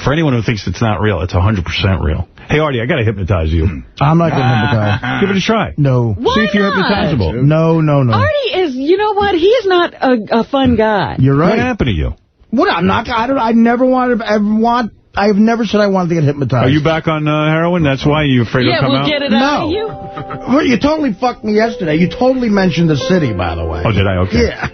for anyone who thinks it's not real, it's 100% real. Hey, Artie, I got to hypnotize you. I'm not going to hypnotize. Give it a try. No. Why See if you're not? hypnotizable. No. Artie is, you know what? He's not a fun guy. You're right. What happened to you? What? I never wanted. I've never said I wanted to get hypnotized. Are you back on heroin? That's why you're afraid it'll come out? Yeah, we'll get it out of you. Well, you totally fucked me yesterday. You totally mentioned the city, by the way. Oh, did I? Okay. Yeah.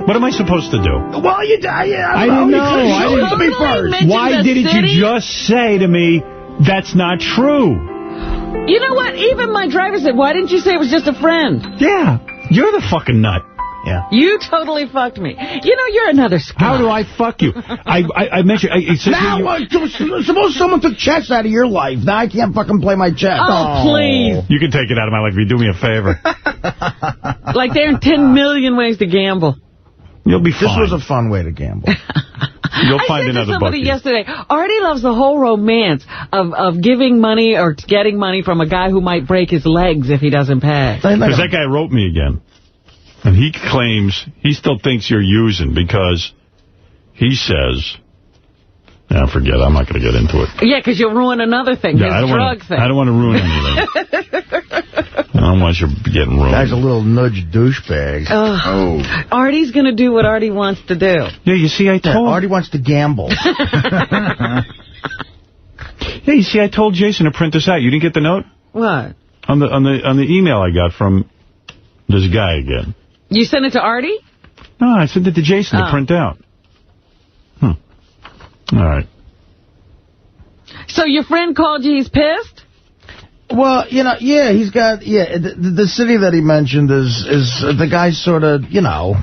What am I supposed to do? Well, I didn't know. I didn't to me first. Why didn't you just say to me, that's not true? You know what? Even my driver said, why didn't you say it was just a friend? Yeah. You're the fucking nut. Yeah. You totally fucked me. You know, you're another scum. How do I fuck you? I mentioned... Suppose someone took chess out of your life. Now I can't fucking play my chess. Oh, please. You can take it out of my life if you do me a favor. Like there are 10 million ways to gamble. You'll be fine. This was a fun way to gamble. You'll find another I said to somebody bookie. yesterday, Artie loves the whole romance of giving money or getting money from a guy who might break his legs if he doesn't pay. Because that guy wrote me again. And he claims, he still thinks you're using because he says... Yeah, forget it. I'm not going to get into it. Yeah, because you'll ruin another thing, his drug thing. I don't want to ruin anything. I don't want you getting ruined. Guy's a little nudge douchebag. Artie's going to do what Artie wants to do. Yeah, you see, I told... Artie wants to gamble. Yeah, you see, I told Jason to print this out. You didn't get the note? What? On the email I got from this guy again. You sent it to Artie? No, I sent it to Jason to print out. All right. So your friend called you, he's pissed? Well, you know, yeah, he's got, the city that he mentioned is the guy's sort of, you know.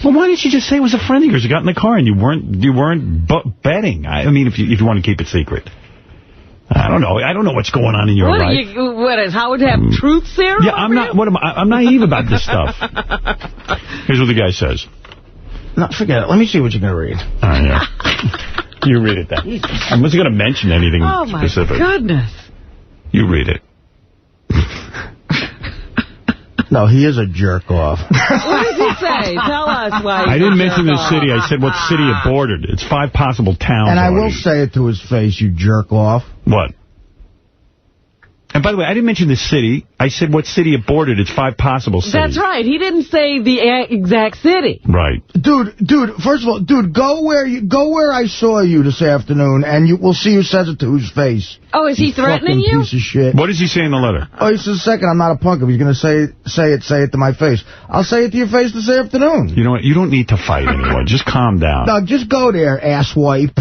Well, why didn't you just say it was a friend of yours? You got in the car and you weren't betting. I mean, if you want to keep it secret. I don't know. I don't know what's going on in your life. What is Howard have truth serum? Yeah, I'm naive about this stuff. Here's what the guy says. No, forget it. Let me see what you're going to read. All right, yeah. You read it then. I wasn't going to mention anything specific. Oh, my goodness. You read it. No, he is a jerk-off. What does he say? Tell us why. I didn't mention the city. I said what city it bordered. It's 5 possible towns. And I will say it to his face, you jerk-off. What? And by the way, I didn't mention the city. I said what city it bordered. It's 5 possible cities. That's right. He didn't say the exact city. Right. Dude, first of all, go where I saw you this afternoon, and we'll see who says it to whose face. Oh, is he threatening you? Piece of shit. What does he say in the letter? Oh, he says, second, I'm not a punk. If he's going to say it to my face. I'll say it to your face this afternoon. You know what? You don't need to fight anyone. Just calm down. No, just go there, asswipe.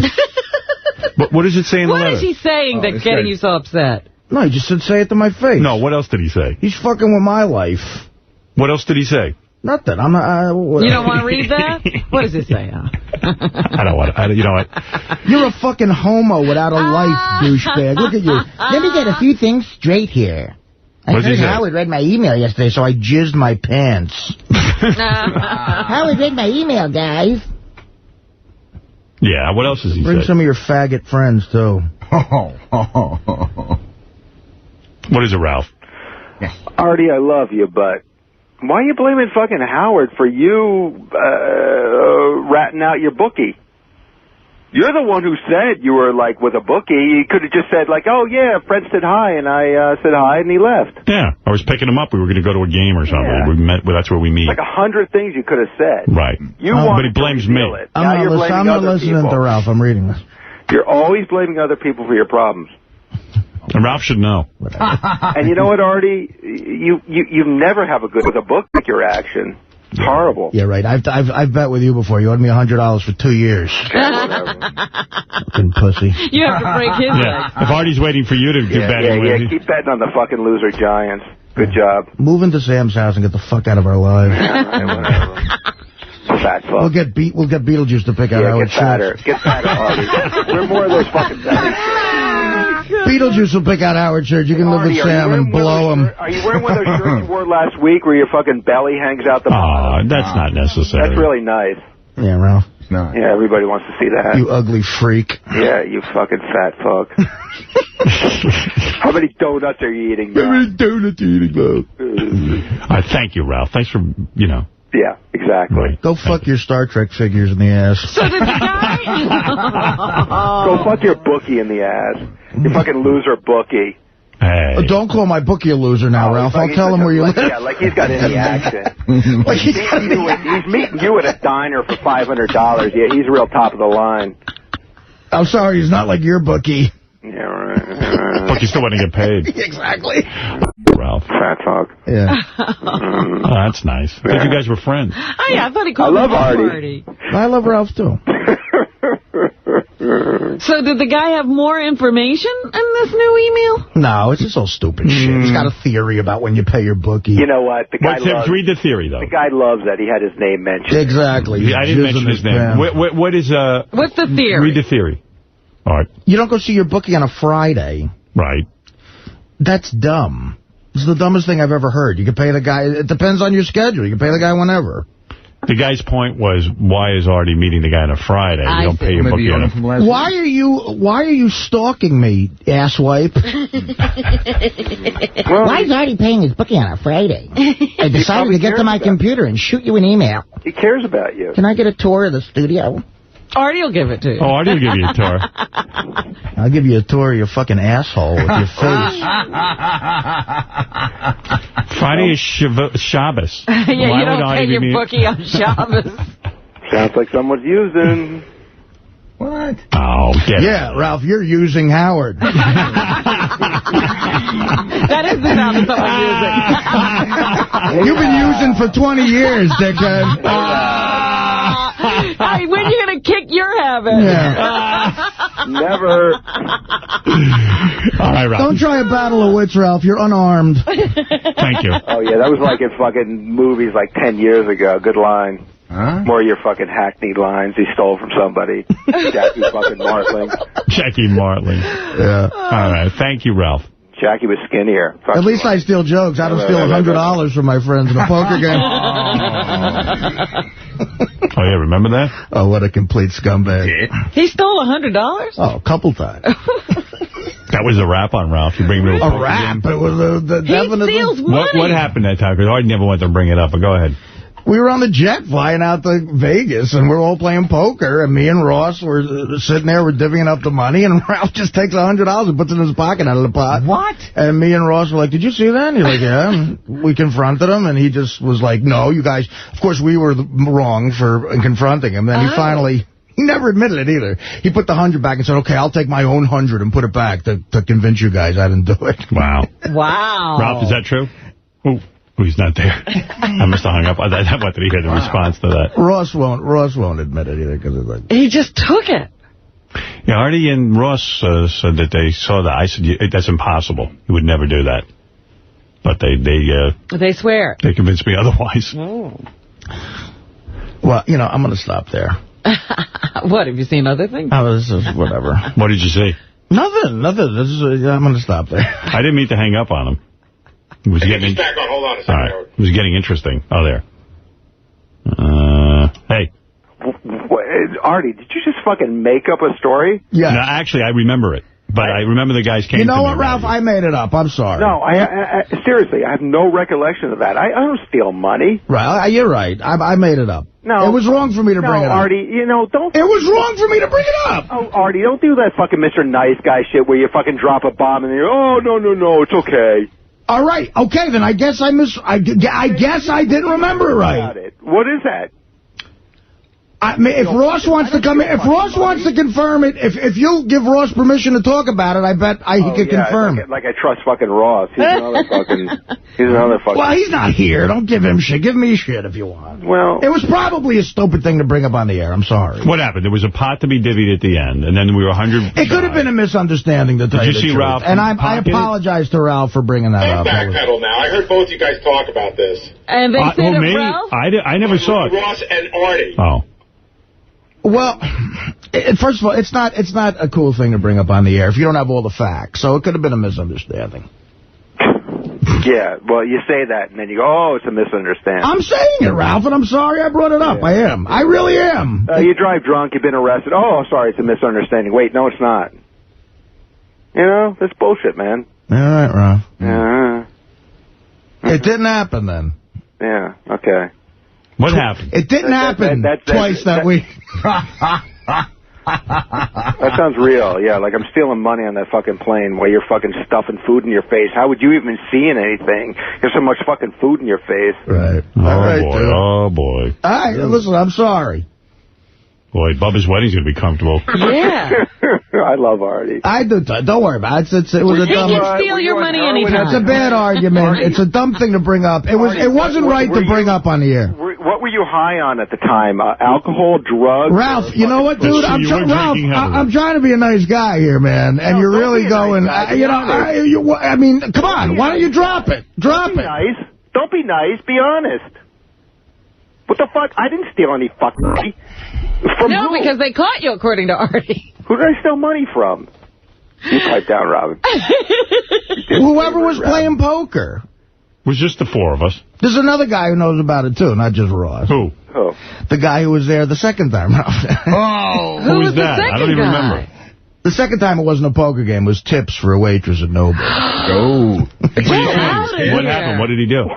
But what does it say in the letter? What is he saying that's getting you so upset? No, he just said say it to my face. No, what else did he say? He's fucking with my life. What else did he say? Nothing. I'm not... You don't want to read that? What does it say? I don't want to. You know what? You're a fucking homo without a life, douchebag. Look at you. Let me get a few things straight here. I heard Howard read my email yesterday, so I jizzed my pants. Howard read my email, guys. Yeah, what else does he say? Bring some of your faggot friends, too. What is it, Ralph? Artie, I love you, but why are you blaming fucking Howard for you ratting out your bookie? You're the one who said you were, like, with a bookie. You could have just said, like, oh, yeah, Fred said hi, and I said hi, and he left. Yeah, I was picking him up. We were going to go to a game or something. Yeah. We met. Well, that's where we meet. Like 100 things you could have said. Right. But he blames me. I'm not listening to Ralph. I'm reading this. You're always blaming other people for your problems. And Ralph should know. And you know what, Artie? You never have a good with a book like your action. It's horrible. Yeah, right. I've bet with you before. You owed me $100 for 2 years. Fucking pussy. You have to break his legs. If Artie's waiting for you to do betting with you. Keep betting on the fucking loser Giants. Good job. Move into Sam's house and get the fuck out of our lives. Fat fuck. We'll get Beetlejuice to pick out Howard Schultz. Get fatter, Artie. We're more of those fucking Beetlejuice will pick out Howard Schultz. You can live with Sam and blow him. Are you wearing one of those shirts you wore last week where your fucking belly hangs out the bottom? That's not necessary. That's really nice. Yeah, Ralph. No. Yeah, everybody wants to see that. You ugly freak. Yeah, you fucking fat fuck. How many donuts are you eating now? How many donuts are you eating now? Thank you, Ralph. Thanks for, Yeah, exactly. Right. Go fuck your Star Trek figures in the ass. So did the guy... Go fuck your bookie in the ass. You fucking loser bookie. Hey. Don't call my bookie a loser now, Ralph. I'll tell him where you live. Yeah, like he's got any action. Like he's meeting you at a diner for $500. Yeah, he's real top of the line. I'm sorry, he's not like your bookie. Yeah, right. But you still want to get paid. Exactly. Ralph. Fat fuck. Yeah. Oh, that's nice. I thought you guys were friends. Oh, yeah, I thought he called I love him Artie. I love Ralph, too. So did the guy have more information in this new email? No, it's just all stupid shit. He's got a theory about when you pay your bookie. You know what? The guy loves, read the theory, though. The guy loves that he had his name mentioned. Exactly. I didn't mention his name. What is... What's the theory? Read the theory. All right. You don't go see your bookie on a Friday. Right. That's dumb. It's the dumbest thing I've ever heard. You can pay the guy... It depends on your schedule. You can pay the guy whenever. The guy's point was, why is Artie meeting the guy on a Friday? You don't pay your bookie on a... Why are you stalking me, asswipe? Why is Artie paying his bookie on a Friday? I decided to get to my computer and shoot you an email. He cares about you. Can I get a tour of the studio? Artie will give it to you. Oh, Artie will give you a tour. I'll give you a tour of your fucking asshole with your face. Friday is Shabbos. Yeah, you don't pay your bookie on Shabbos. Sounds like someone's using... What? Oh, get it. Ralph, you're using Howard. That is the sound of someone using. You've been using for 20 years, dickhead. Hey, when are you going to kick your habit? Yeah. Never. All right, Ralph. Don't try a battle of wits, Ralph. You're unarmed. Thank you. Oh, yeah, that was like in fucking movies like 10 years ago. Good line. Huh? More of your fucking hackneyed lines he stole from somebody. Jackie fucking Martling. Jackie Martling. Yeah. All right. Thank you, Ralph. Jackie was skinnier. At least I steal jokes. I don't steal $100 from my friends in a poker game. Oh, yeah, remember that? Oh, what a complete scumbag. He stole $100? Oh, a couple times. That was a rap on Ralph. You bring me a rap? It was definitely... He steals money. What happened that time? Because I never wanted to bring it up, but go ahead. We were on the jet flying out to Vegas, and we're all playing poker, and me and Ross were sitting there, we're divvying up the money, and Ralph just takes $100 and puts it in his pocket out of the pot. What? And me and Ross were like, did you see that? And he's like, yeah. And we confronted him, and he just was like, no, you guys... Of course, we were wrong for confronting him. Then he finally... He never admitted it either. He put the 100 back and said, okay, I'll take my own 100 and put it back to convince you guys I didn't do it. Wow. Wow. Ralph, is that true? Oh, he's not there. I must have hung up. I wanted to hear the response to that. Ross won't admit it either. Cause it's like, he just took it. Yeah, Artie and Ross said that they saw that. I said, that's impossible. You would never do that. But they swear. They convinced me otherwise. Oh. Well, I'm going to stop there. What, have you seen other things? Oh, this is whatever. What did you see? Nothing. This is, I'm going to stop there. I didn't mean to hang up on him. It was getting... back on. Hold on a second. All right. It was getting interesting. Oh, there. Hey. Artie, did you just fucking make up a story? Yeah. No, actually, I remember it. But I remember the guys came to me. You know what, Ralph? I made it up. I'm sorry. No, I seriously, I have no recollection of that. I don't steal money. Right, you're right. I made it up. No. It was wrong for me to bring it up. Artie, don't... It was wrong for me to bring it up. Oh, Artie, don't do that fucking Mr. Nice Guy shit where you fucking drop a bomb and you're, oh, no, it's okay. All right. Okay, then I guess I guess I didn't remember it right. What is that? If Ross wants to come in, if Ross wants to confirm it, if you'll give Ross permission to talk about it, I bet he could confirm it. Like I trust fucking Ross. He's another fucking... Well, he's not here. Don't give him shit. Give me shit if you want. Well... It was probably a stupid thing to bring up on the air. I'm sorry. What happened? There was a pot to be divvied at the end, and then we were 100... It could have been a misunderstanding, to tell you the truth. Did you see Ralph? And I apologize to Ralph for bringing that up. Backpedal now. I heard both you guys talk about this. And they said it, Ralph? I never saw it. Ross and Artie. Oh. Well, first of all, it's not a cool thing to bring up on the air if you don't have all the facts. So it could have been a misunderstanding. Yeah, well, you say that, and then you go, oh, it's a misunderstanding. I'm saying it, Ralph, and I'm sorry I brought it up. Yeah. I am. I really am. You drive drunk, you've been arrested. Oh, sorry, it's a misunderstanding. Wait, no, it's not. That's bullshit, man. All right, Ralph. Yeah. It didn't happen then. Yeah, okay. What happened? It didn't happen twice that week. That sounds real, yeah. Like I'm stealing money on that fucking plane while you're fucking stuffing food in your face. How would you even see anything? There's so much fucking food in your face. Right. Oh, boy. All right, listen, I'm sorry. Boy, Bubba's wedding's going to be comfortable. Yeah. I love Artie. I do. Don't worry about it. It was a dumb... He can steal your money anytime. It's a bad argument. It's a dumb thing to bring up. It wasn't right to bring up on the air. What were you high on at the time? Alcohol, drugs? Ralph, you know what, dude? I'm trying to be a nice guy here, man. And you're really going... I mean, come on. Why don't you drop it? Drop it. Nice. Don't be nice. Be honest. What the fuck? I didn't steal any fucking money. From who? Because they caught you, according to Artie. Who did I steal money from? You pipe down, Robin. Whoever was playing poker. It was just the four of us. There's another guy who knows about it, too, not just Ross. Who? The guy who was there the second time around. Oh, who was that? I don't even remember. The second time it wasn't a poker game. It was tips for a waitress at Noble. Oh. What happened? What did he do?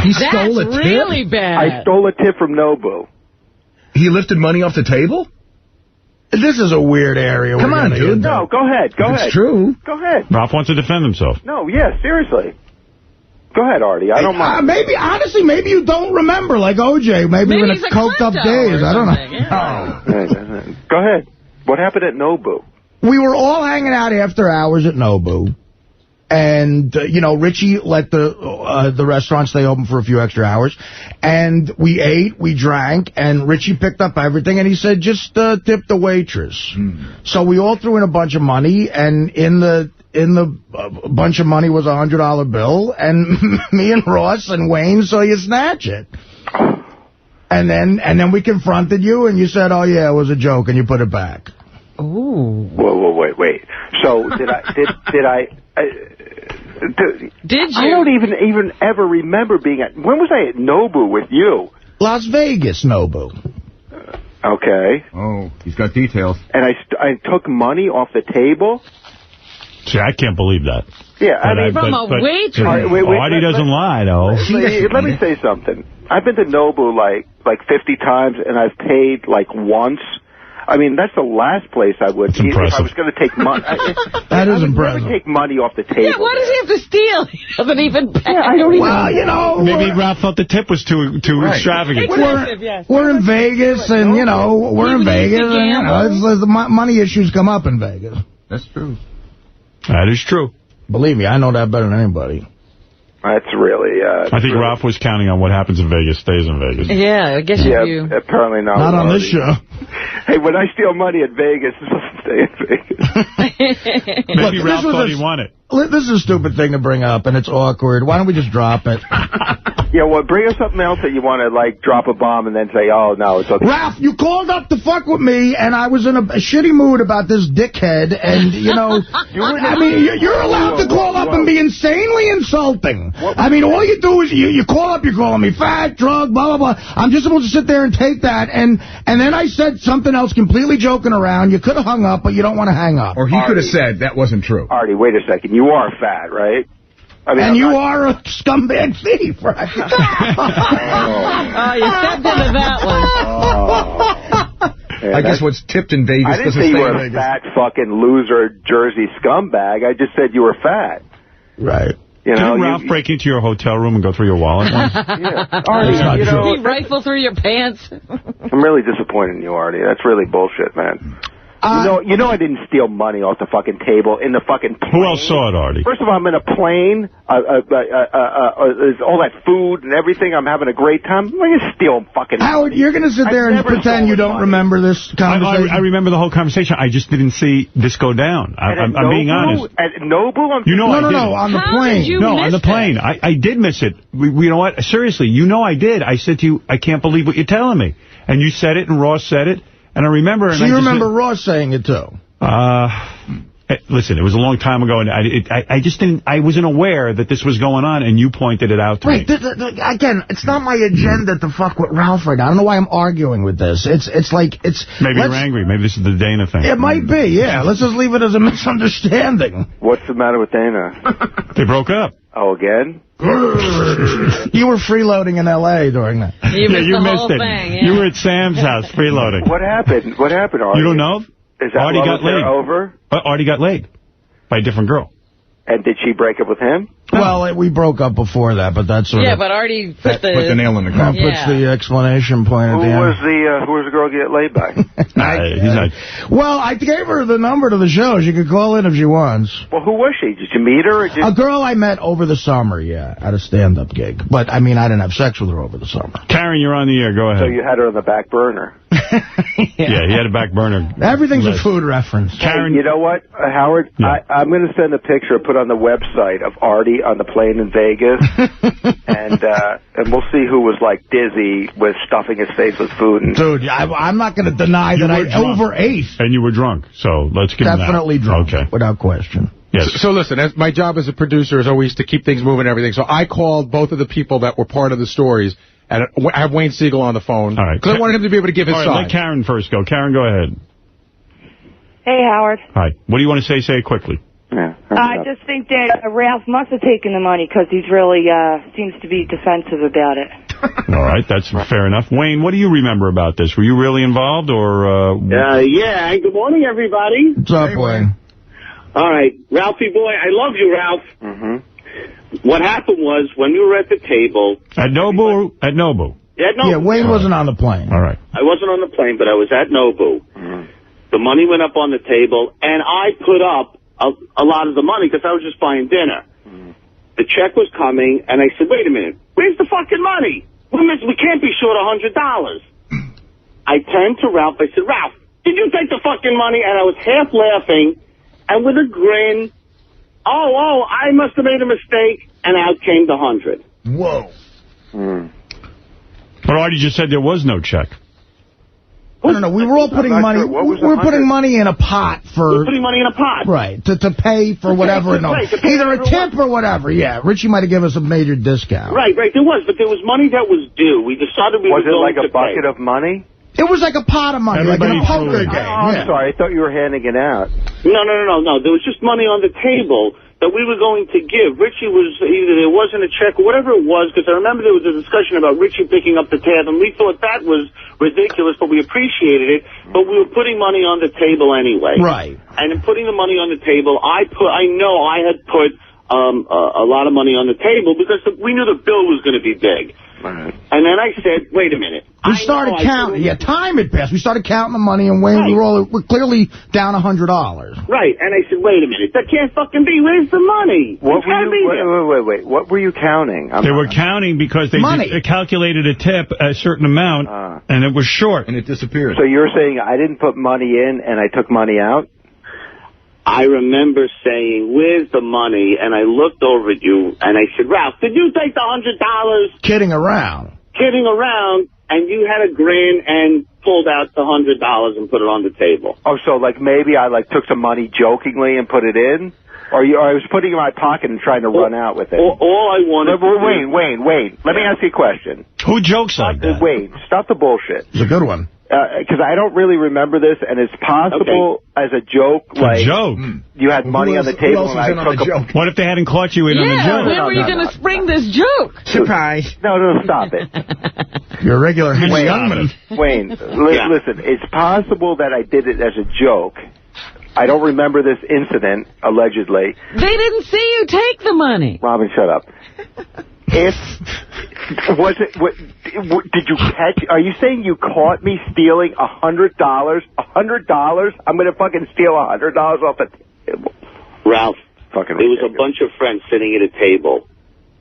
He stole a tip? That's really bad. I stole a tip from Nobu. He lifted money off the table? This is a weird area. Come on, dude. No, go ahead. Go ahead. It's true. Go ahead. Ralph wants to defend himself. No, yeah, seriously. Go ahead, Artie. I don't mind. Maybe you don't remember, like OJ. Maybe in a coked up days. I don't know. Yeah. Go ahead. What happened at Nobu? We were all hanging out after hours at Nobu. And, Richie let the restaurant stay open for a few extra hours. And we ate, we drank, and Richie picked up everything, and he said, just tip the waitress. So we all threw in a bunch of money, and in the bunch of money was a $100 bill, and me and Ross and Wayne saw you snatch it. And then we confronted you, and you said, oh, yeah, it was a joke, and you put it back. Ooh. Whoa, wait. So did you? I don't even ever remember being at... When was I at Nobu with you? Las Vegas Nobu. Okay. Oh, he's got details. And I took money off the table? See, I can't believe that. Yeah, I mean... From a waitress. Artie doesn't lie, though. Let me say something. I've been to Nobu like 50 times, and I've paid like once. I mean, that's the last place I would. If I was going to take money. That is impressive. I would never take money off the table. Yeah, why does he have to steal? He doesn't even pay. Yeah, I don't even. Maybe Ralph thought the tip was too extravagant. We're in Vegas, and, we're in Vegas, and, the money issues come up in Vegas. That's true. That is true. Believe me, I know that better than anybody. That's really... I think Ralph was counting on what happens in Vegas stays in Vegas. Yeah, I guess you... apparently not. Not on this show. Hey, when I steal money at Vegas, it doesn't stay in Vegas. Maybe Ralph thought he won it. This is a stupid thing to bring up, and it's awkward. Why don't we just drop it? Yeah, well, bring us something else that you want to, like, drop a bomb and then say, oh, no, it's okay. Ralph, you called up to fuck with me, and I was in a shitty mood about this dickhead, and, you're allowed to call up and be insanely insulting. I mean, all you do is you call up, you're calling me fat, drug, blah, blah, blah. I'm just supposed to sit there and take that, and then I said something else completely joking around. You could have hung up, but you don't want to hang up. Or he could have said that wasn't true. Artie, wait a second. You are fat, right? I mean, and you are a scumbag thief, right? Oh, you stepped into that one. I guess what's tipped in Vegas doesn't say you were a fat fucking loser Jersey scumbag. I just said you were fat. Right. Didn't Ralph break into your hotel room and go through your wallet once? Yeah. Artie, he rifle through your pants. I'm really disappointed in you, Artie. That's really bullshit, man. You know I didn't steal money off the fucking table in the fucking plane. Who else saw it, Artie? First of all, I'm in a plane. There's all that food and everything. I'm having a great time. I'm going to steal fucking Howard, money. you're going to sit there and pretend you don't remember this conversation? I remember the whole conversation. I just didn't see this go down. I'm being honest. At Nobu? No, on the plane. On the plane. I did miss it. You know what? Seriously, I did. I said to you, I can't believe what you're telling me. And you said it, and Ross said it. And I remember... So you remember Ross saying it, too? Listen, it was a long time ago, and I just didn't... I wasn't aware that this was going on, and you pointed it out to me. Again, it's not my agenda to fuck with Ralph right now. I don't know why I'm arguing with this. It's like... Maybe you're angry. Maybe this is the Dana thing. It might be, yeah. Let's just leave it as a misunderstanding. What's the matter with Dana? They broke up. Oh, again? You were freeloading in L.A. during that. You missed you the missed whole it. thing. You were at Sam's house freeloading. What happened? What happened, Artie? You don't know? Is that Artie got laid. over? Artie got laid by a different girl. And did she break up with him? Well, we broke up before that, but that's sort of... Yeah, but Artie put Put the nail in the coffin. puts the explanation point at Who the end. was the girl get laid by? He's not. Well, I gave her the number to the show. She could call in if she wants. Well, who was she? Did you meet her? Or just... A girl I met over the summer, at a stand-up gig. But, I mean, I didn't have sex with her over the summer. Karen, you're on the air. Go ahead. So you had her on the back burner. Yeah, he had a back burner. Everything's list. a food reference. Karen, Hey, you know what, Howard? Yeah. I'm going to send a picture, put on the website of Artie on the plane in Vegas, and we'll see who was like dizzy with stuffing his face with food. And Dude, I'm not going to deny that I overate. And you were drunk, so let's give him that. Definitely drunk, Okay. without question. Yes. So listen, my job as a producer is always to keep things moving and everything. So I called both of the people that were part of the stories, and I have Wayne Siegel on the phone. All right. Because I wanted him to be able to give his All right, side. let Karen first go. Karen, go ahead. Hey, Howard. Hi. What do you want to say? Say it quickly. yeah, I just think that Ralph must have taken the money because he's really seems to be defensive about it. All right, that's fair enough. Wayne, what do you remember about this? Were you really involved, or... Yeah, good morning, everybody. What's up, Wayne? All right, Ralphie boy, I love you, Ralph. Mm-hmm. What happened was, when we were at the table... At Nobu? At Nobu. Yeah, Wayne wasn't on the plane. All right. I wasn't on the plane, but I was at Nobu. Mm-hmm. The money went up on the table, and I put up a lot of the money because I was just buying dinner. Mm-hmm. The check was coming, and I said, wait a minute, where's the fucking money? We can't be short $100. I turned to Ralph. I said, Ralph, did you take the fucking money? And I was half laughing, and with a grin, oh, I must have made a mistake, and out came the 100. Whoa. Mm. But Artie just said there was no check. I don't know. We were all putting not money. sure. What was We were the putting 100? money in a pot We're for putting money in a pot. right to pay for whatever. Right, to pay Either a for tip or whatever. Yeah, Richie might have given us a major discount. Right, there was, but there was money that was due. We decided we Was were it going like a to bucket pay. of money? It was like a pot of money, like in a Everybody poker threw it. game. Oh, I'm yeah. sorry. I thought you were handing it out. No. There was just money on the table that we were going to give. Richie was, either there wasn't a check or whatever it was, because I remember there was a discussion about Richie picking up the tab, and we thought that was ridiculous, but we appreciated it. But we were putting money on the table anyway. Right. And in putting the money on the table, I know I had put a lot of money on the table because we knew the bill was going to be big. Right. And then I said, wait a minute. We started counting. Yeah, time had passed. We started counting the money, and Wayne, we're clearly down $100. Right, and I said, wait a minute. That can't fucking be. Where's the money? What It's gotta be there. wait. What were you counting? They were counting because they calculated a tip a certain amount, and it was short. And it disappeared. So you're saying I didn't put money in and I took money out? I remember saying, where's the money? And I looked over at you, and I said, Ralph, did you take the $100? Kidding around. Kidding around, and you had a grin and pulled out the $100 and put it on the table. Oh, so like maybe I like took some money jokingly and put it in? Or I was putting it in my pocket and trying to run out with it? All I wanted Wayne, let me ask you a question. Who jokes like that? Wayne, stop the bullshit. It's a good one. Because I don't really remember this, and it's possible as a joke, A joke? You had money on the table and I took a... What if they hadn't caught you in on the joke? When were you going to spring this joke? Surprise. No, stop it. You're a regular Henry Youngman. Wayne, listen, it's possible that I did it as a joke. I don't remember this incident, allegedly. They didn't see you take the money. Robin, shut up. Did you catch, are you saying you caught me stealing $100? $100? I'm going to fucking steal $100 off the table. Ralph, fucking there was ridiculous. a bunch of friends sitting at a table,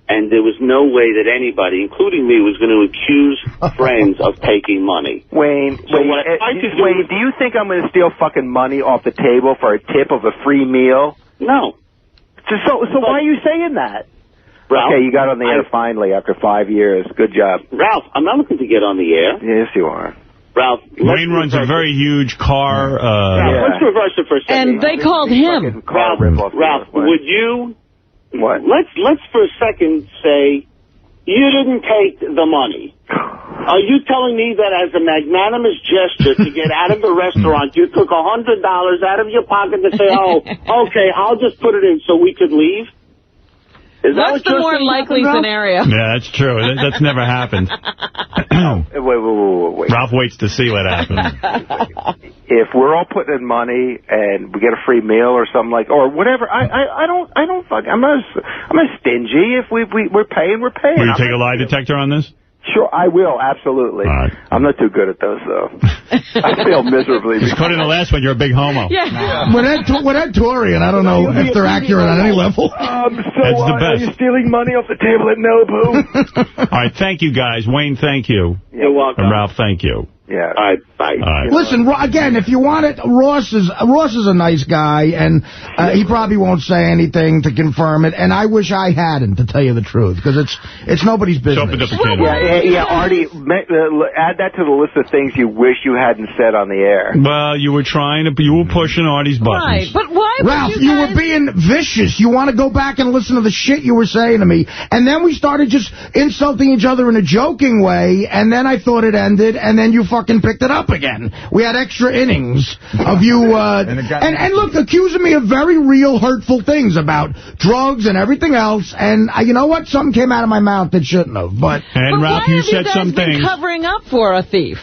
and there was no way that anybody, including me, was going to accuse friends of taking money. Wayne, do you think I'm going to steal fucking money off the table for a tip of a free meal? No. So why are you saying that? Ralph, okay, you got on the air finally after 5 years. Good job. Ralph, I'm not looking to get on the air. Yes, you are. Ralph, Wayne runs a very huge car. Ralph, let's reverse it for a second. And they called him. Ralph, would you... What? Let's for a second say you didn't take the money. Are you telling me that as a magnanimous gesture to get out of the restaurant, you took $100 out of your pocket to say, oh, okay, I'll just put it in so we could leave? What's the more likely scenario? Yeah, that's true. That's never happened. Wait. Ralph waits to see what happens. If we're all putting in money and we get a free meal or something or whatever, I'm not stingy. If we're paying, we're paying. Will you take a lie detector on this? Sure, I will, absolutely. Right. I'm not too good at those, though. I fail miserably. Just put in the last one, you're a big homo. Yeah. With Ed Torrey, and I don't know if they're accurate on any level. That's the best. Are you stealing money off the table at Nobu? All right, thank you, guys. Wayne, thank you. You're welcome. And Ralph, thank you. Yeah. All right, bye. All right. Listen, again, if you want it, Ross is a nice guy, and he probably won't say anything to confirm it. And I wish I hadn't, to tell you the truth, because it's nobody's business. Opened up a can of Yeah, Artie, add that to the list of things you wish you hadn't said on the air. Well, you were pushing Artie's buttons. Right, but why would Ralph, you were being vicious. You want to go back and listen to the shit you were saying to me. And then we started just insulting each other in a joking way, and then I thought it ended, and then you fucking picked it up again. We had extra innings of you, and look, accusing me of very real hurtful things about drugs and everything else, and you know what? Something came out of my mouth that shouldn't have, but Ralph, you said some things. Covering up for a thief.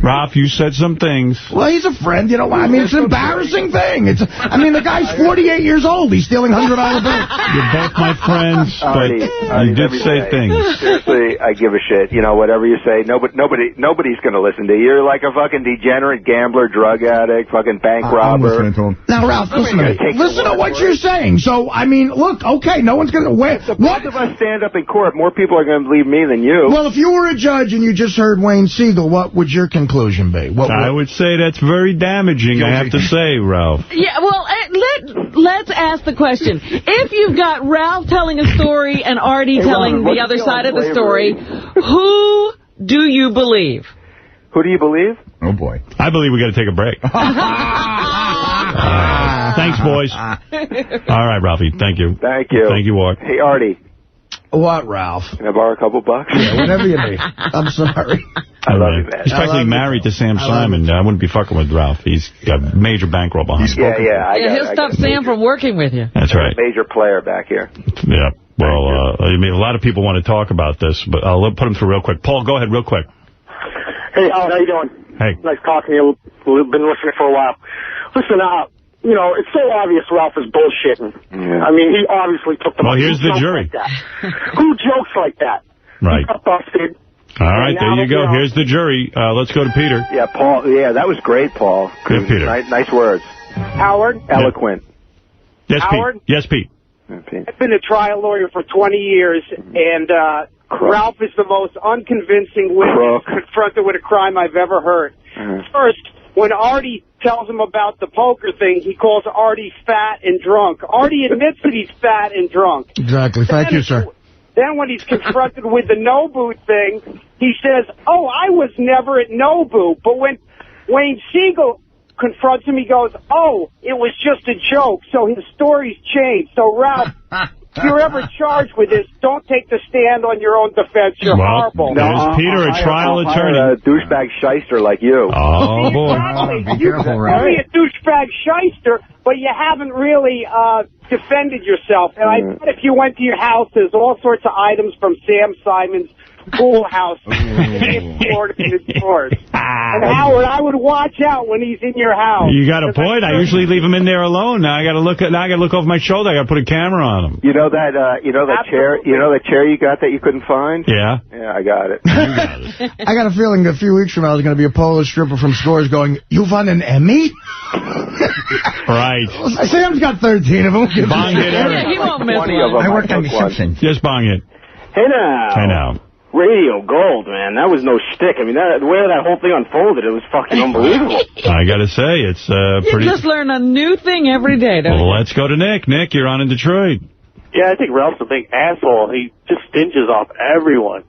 Ralph, you said some things. Well, he's a friend, you know. I mean, it's an embarrassing thing. The guy's 48 years old. He's stealing $100 bills. You're both my friends, but you did say things. Seriously, I give a shit. You know, whatever you say, nobody's going to listen to you. You're like a fucking degenerate gambler, drug addict, fucking bank robber. I'm listening to him. Now, Ralph, listen to me. Listen to what you're saying. So, I mean, look, okay, no one's going to... Both of us stand up in court. More people are going to believe me than you. Well, if you were a judge and you just heard Wayne Siegel, what would your conclusion be? I would say that's very damaging, I have to say, Ralph. Yeah, well, let's ask the question. If you've got Ralph telling a story and Artie telling the other side of the story, who do you believe? Who do you believe? Oh, boy. I believe we got to take a break. Thanks, boys. All right, Ralphie, thank you. Thank you. Thank you, Ward. Hey, Artie. What, Ralph? Can I borrow a couple bucks? Yeah, whatever you need. I'm sorry. I love you, man. Especially married to Sam Simon. I wouldn't be fucking with Ralph. He's got a major bankroll behind him. He'll stop Sam from working with you. That's right. Major player back here. Yeah. Well, I mean, a lot of people want to talk about this, but I'll put him through real quick. Paul, go ahead real quick. Hey, Howard, how you doing? Hey. Nice talking to you. We've been listening for a while. Listen, you know, it's so obvious Ralph is bullshitting. Yeah. I mean, he obviously took the money. Well, here's the jury. Who jokes like that? Right. He got busted. All right, there you go. Here's the jury. Let's go to Peter. Yeah, Paul. Yeah, that was great, Paul. Good, Peter. Nice words. Howard? Eloquent. Yes, Howard? Pete. Yes, Pete. I've been a trial lawyer for 20 years, and Ralph is the most unconvincing witness confronted with a crime I've ever heard. First, when Artie tells him about the poker thing, he calls Artie fat and drunk. Artie admits that he's fat and drunk. Exactly. Thank you, sir. Then when he's confronted with the Nobu thing, he says, oh, I was never at Nobu. But when Wayne Siegel confronts him, he goes, oh, it was just a joke. So his story's changed. So, Ralph, if you're ever charged with this, don't take the stand on your own defense. You're horrible. There's Peter, a trial attorney. A douchebag shyster like you. Oh, boy. Be careful, Ralph. You're a douchebag shyster, but you haven't really defended yourself. And I bet if you went to your house, there's all sorts of items from Sam Simon's pool house in Florida in the stores. And Howard, I would watch out when he's in your house. You got a point. I usually leave him in there alone. Now I got to look over my shoulder. I got to put a camera on him. You know that chair you got that you couldn't find? Yeah. Yeah, I got it. I got a feeling a few weeks from now there's going to be a Polish stripper from Scores going, "You won an Emmy?" Right. Sam's got 13 of them. Bong it, Eric. He won't miss one. I worked on The Simpsons. Just bong it. Hey now. Hey now. Radio Gold, man. That was no shtick. I mean, the way that whole thing unfolded, it was fucking unbelievable. I got to say, it's pretty... You just learn a new thing every day, don't you? Well, let's go to Nick. Nick, you're on in Detroit. Yeah, I think Ralph's a big asshole. He just stinges off everyone.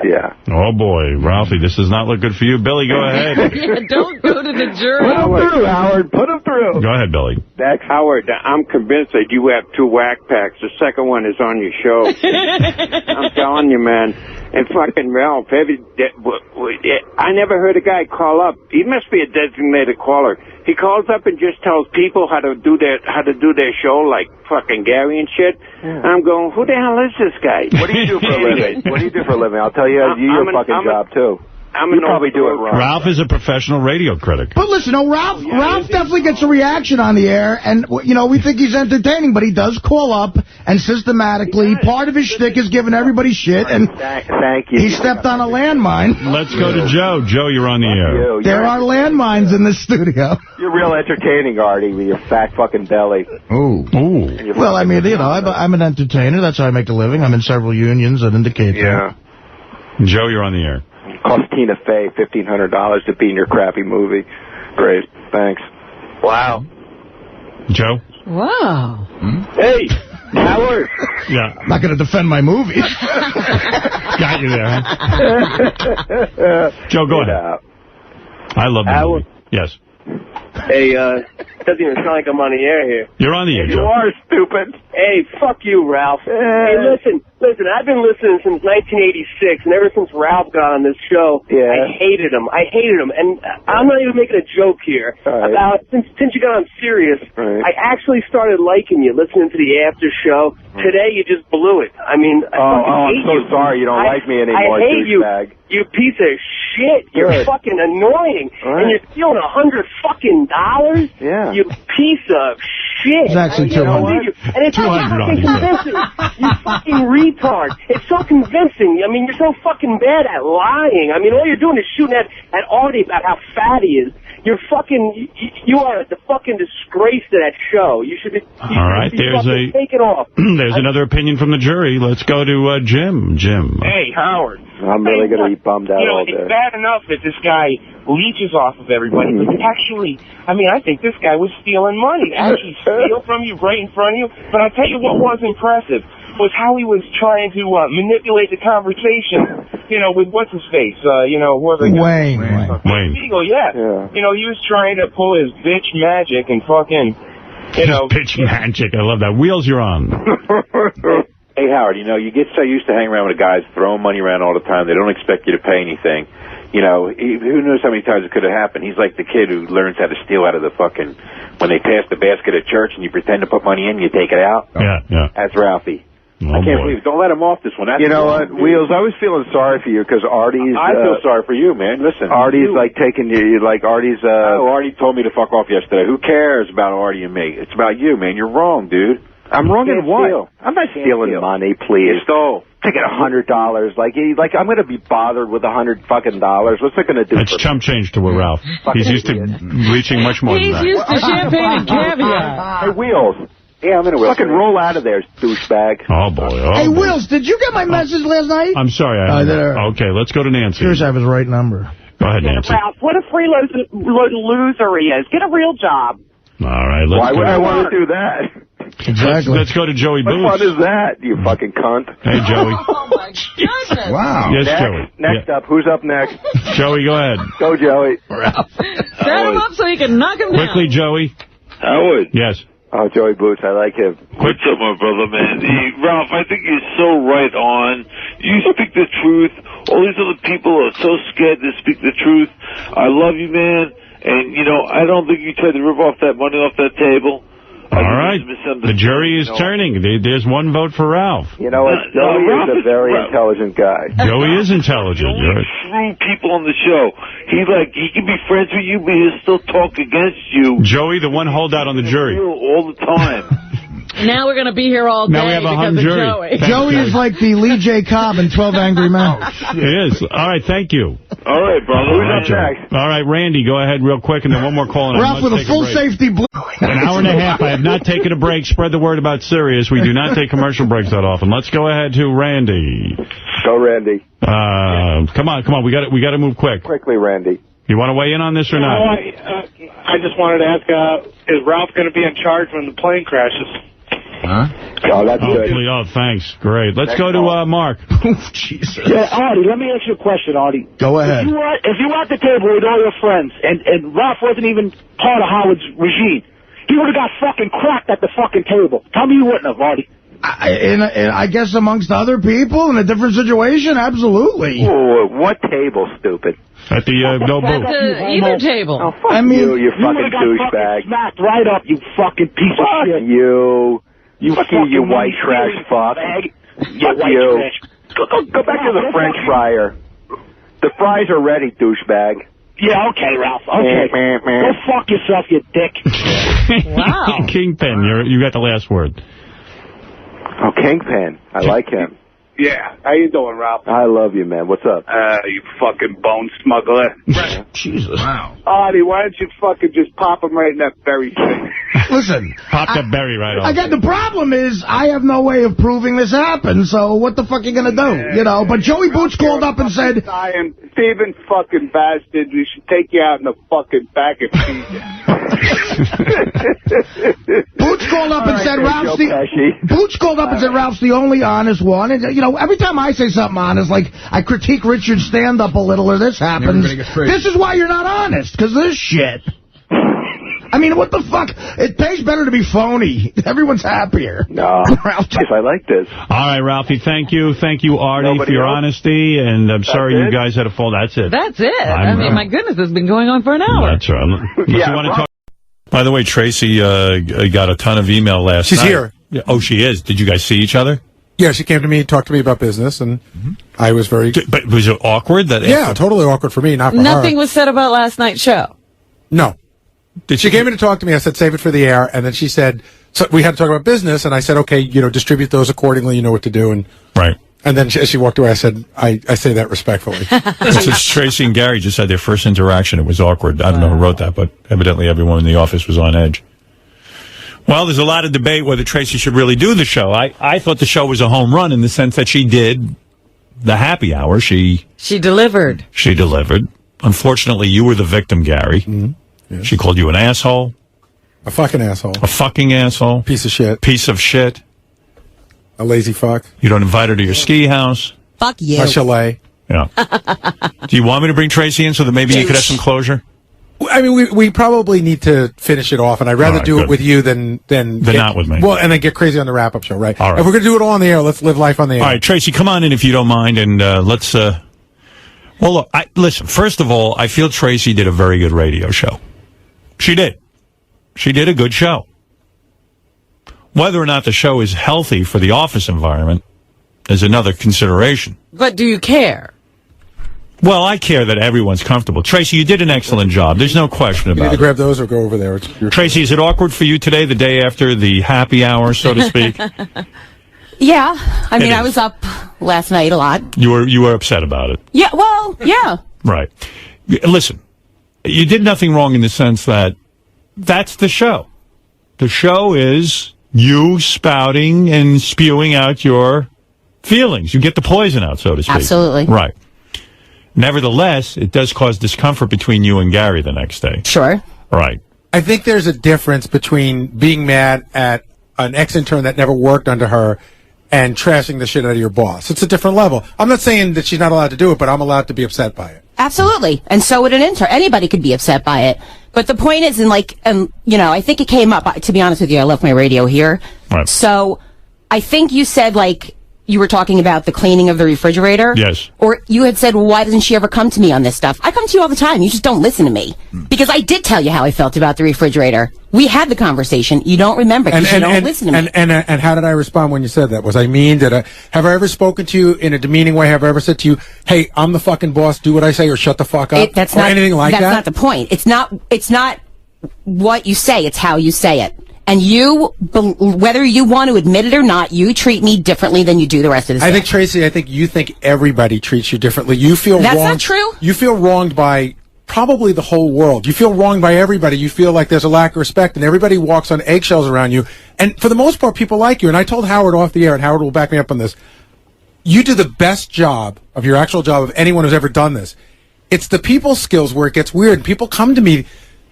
Yeah. Oh, boy. Ralphie, this does not look good for you. Billy, go ahead. Yeah, don't go to the jury. Put him through, Howard. Put him through. Go ahead, Billy. Howard, I'm convinced that you have two whack packs. The second one is on your show. I'm telling you, man. And fucking Ralph, I never heard a guy call up. He must be a designated caller. He calls up and just tells people how to do their show, like fucking Gary and shit. And I'm going, who the hell is this guy? What do you do for a living? What do you do for a living? I'll tell you, your fucking job too. You probably do it wrong. Ralph is a professional radio critic. But listen, Ralph definitely gets a reaction on the air, and, we think he's entertaining, but he does call up, and systematically, part of his shtick is giving everybody shit, and thank you. He stepped on a landmine. Let's go to Joe. Joe, you're on the air. There are landmines in the studio. You're real entertaining, Artie, with your fat fucking belly. Ooh. Well, I mean, I'm an entertainer. That's how I make a living. I'm in several unions that indicate that. Joe, you're on the air. Cost Tina Fey $1,500 to be in your crappy movie. Great. Thanks. Wow. Joe? Wow. Hey, Howard. Yeah. I'm not going to defend my movie. Got you there, huh? Joe, go ahead. I love the movie. Yes. Hey, doesn't even sound like I'm on the air here. You're on the air, You Joe. are stupid. Hey, fuck you, Ralph. Hey, listen, I've been listening since 1986, and ever since Ralph got on this show, I hated him. And I'm not even making a joke here. About since you got on Sirius, I actually started liking you, listening to the after show. Today, you just blew it. I mean, I'm so sorry you don't like me anymore, I hate douchebag. you piece of shit. You're fucking annoying. And you're stealing $100 fucking dollars. Yeah. You piece of shit. It's actually $200. And it's so fucking convincing. You fucking retard. It's so convincing. I mean, you're so fucking bad at lying. I mean, all you're doing is shooting at Artie about how fat he is. You are the fucking disgrace to that show. You should be. All right, take it off. There's another opinion from the jury. Let's go to Jim. Jim. Hey, Howard. I'm really going to be bummed out all day. It's bad enough that this guy leeches off of everybody, but actually, I think this guy was stealing money. Actually steal from you right in front of you. But I'll tell you what was impressive was how he was trying to manipulate the conversation, with what's-his-face, whoever. Wayne. Siegel, yeah. He was trying to pull his bitch magic and fucking, Bitch magic. I love that. Wheels, you're on. Hey, Howard, you get so used to hanging around with guys throwing money around all the time. They don't expect you to pay anything. Who knows how many times it could have happened. He's like the kid who learns how to steal out of the fucking, when they pass the basket at church and you pretend to put money in, you take it out. Yeah. That's Ralphie. I can't believe it. Don't let him off this one. That's you know what, Wheels, I was feeling sorry for you because Artie's... I feel sorry for you, man. Listen. Artie's taking you, Artie's... Artie told me to fuck off yesterday. Who cares about Artie and me? It's about you, man. You're wrong, dude. I'm wrong in what? I'm not stealing money, please. You stole. Taking $100. I'm going to be bothered with $100 fucking dollars. What's it going to do? It's chump change to Ralph. He's used to reaching much more than that. He's used to champagne and caviar. Hey, Wheels. Yeah, I'm in a wheel. Fucking roll out of there, douchebag. Oh, boy. Hey, Wheels, did you get my message last night? I'm sorry. Okay, let's go to Nancy. Here's I have his right number. Go ahead, Nancy. Ralph, what a freeloader he is. Get a real job. All right. Why would I want to do that? Exactly. Let's go to Joey Booth. What fun is that, you fucking cunt? Hey, Joey. Oh, my goodness. Wow. Yes, Joey. Next up. Who's up next? Joey, go ahead. Go, Joey. Set him up so you can knock him down. Quickly, Joey. Howard. Yes. Oh, Joey Boots, I like him. What's up, my brother, man? Ralph, I think you're so right on. You speak the truth. All these other people are so scared to speak the truth. I love you, man. And, I don't think you tried to rip off that money off that table. All right. The jury is turning. There's one vote for Ralph. You know what? Joey is a very intelligent guy. Joey is intelligent. Screw people on the show. He can be friends with you, but he'll still talk against you. Joey, the one holdout on the jury. All the time. Now we're going to be here all day now we have a hung jury. Joey. Joey is like the Lee J. Cobb in 12 Angry Men. It is. All right, thank you. All right, brother. All right, Randy, go ahead real quick, and then one more call. Ralph with a full safety blue. An hour and a half. I have not taken a break. Spread the word about Sirius. We do not take commercial breaks that often. Let's go ahead to Randy. Go, Randy. Come on. We got to move quick. Quickly, Randy. You want to weigh in on this or not? I just wanted to ask, is Ralph going to be in charge when the plane crashes? Huh? Oh, that's good. Oh, thanks. Great. Let's go to Mark. Jesus. Yeah, Artie, let me ask you a question, Artie. Go ahead. If you were at the table with all your friends, and Ralph wasn't even part of Howard's regime, he would have got fucking cracked at the fucking table. Tell me you wouldn't have, Artie. I guess amongst other people in a different situation, absolutely. Ooh, what table, stupid? At the no boot. Either table. Oh, fuck you fucking douchebag. Smacked right up, you fucking piece of shit. You white trash fuck. Fuck you. Go back to the French fryer. The fries are ready, douchebag. Yeah, okay, Ralph. Okay. Go fuck yourself, you dick. Wow. Kingpin, you got the last word. Oh, Kingpin. I like him. Yeah. How you doing, Ralph? I love you, man. What's up? You fucking bone smuggler. Jesus. Wow. Artie, why don't you fucking just pop him right in that berry thing? Listen. Pop that berry right off. The problem is, I have no way of proving this happened, so what the fuck are you going to do? You know, but Joey Boots called up and said... Steven fucking bastard, we should take you out in the fucking back and feed you. Boots called up and said Ralph's the only honest one. And, you know, every time I say something honest, like I critique Richard's stand-up a little or this happens, this is why you're not honest, because of this shit. I mean, what the fuck? It pays better to be phony. Everyone's happier. No. Ralph, I like this. All right, Ralphie, thank you. Thank you, Artie, for your honesty. And I'm sorry you guys had a fall. That's it. That's it. I mean, my goodness, it's been going on for an hour. That's right. You want to talk? By the way, Tracy got a ton of email last night. She's here. Oh, she is. Did you guys see each other? Yeah, she came to me and talked to me about business, and I was very... But was it awkward? Yeah, totally awkward for me, not for her. Nothing was said about last night's show. No. She came in to talk to me. I said, save it for the air. And then she said, so we had to talk about business. And I said, okay, distribute those accordingly. You know what to do. And right. And then as she walked away, I said, I say that respectfully. This is Tracy and Gary just had their first interaction. It was awkward. I don't know who wrote that, but evidently everyone in the office was on edge. Well, there's a lot of debate whether Tracy should really do the show. I thought the show was a home run in the sense that she did the happy hour. She delivered. She delivered. Unfortunately, you were the victim, Gary. Mm-hmm. Yes. She called you an asshole. A fucking asshole. A fucking asshole. Piece of shit. Piece of shit. A lazy fuck. You don't invite her to your ski house. Fuck you. A chalet. Yeah. Do you want me to bring Tracy in so that maybe you could have some closure? I mean, we probably need to finish it off, and I'd rather do it with you than not with me. Well, and then get crazy on the wrap-up show, right? All right. If we're going to do it all on the air, let's live life on the air. All right, Tracy, come on in if you don't mind, and let's... Well, look, listen, first of all, I feel Tracy did a very good radio show. She did. She did a good show. Whether or not the show is healthy for the office environment is another consideration. But do you care? Well, I care that everyone's comfortable. Tracy, you did an excellent job. There's no question about it. You need to grab those or go over there. Tracy, is it awkward for you today, the day after the happy hour, so to speak? Yeah. I mean, I was up last night a lot. You were upset about it? Yeah, well, yeah. Right. Listen, you did nothing wrong in the sense that that's the show. The show is you spouting and spewing out your feelings. You get the poison out, so to speak. Absolutely. Right. Nevertheless, it does cause discomfort between you and Gary the next day. Sure. Right. I think there's a difference between being mad at an ex-intern that never worked under her and trashing the shit out of your boss. It's a different level. I'm not saying that she's not allowed to do it, but I'm allowed to be upset by it. Absolutely. And so would an intern. Anybody could be upset by it. But the point is, I think it came up, to be honest with you, I left my radio here. Right. So I think you said, you were talking about the cleaning of the refrigerator. Yes. Or you had said, well, why doesn't she ever come to me on this stuff? I come to you all the time. You just don't listen to me. Because I did tell you how I felt about the refrigerator. We had the conversation. You don't remember because you don't listen to me. And how did I respond when you said that? Was I mean? Have I ever spoken to you in a demeaning way? Have I ever said to you, hey, I'm the fucking boss, do what I say or shut the fuck up? That's or anything like that? That's not the point. It's not what you say. It's how you say it. And you, whether you want to admit it or not, you treat me differently than you do the rest of the staff. Tracy, you think everybody treats you differently. You feel That's wronged. Not true. You feel wronged by probably the whole world. You feel wronged by everybody. You feel like there's a lack of respect, and everybody walks on eggshells around you. And for the most part, people like you. And I told Howard off the air, and Howard will back me up on this. You do the best job of your actual job of anyone who's ever done this. It's the people skills where it gets weird. People come to me,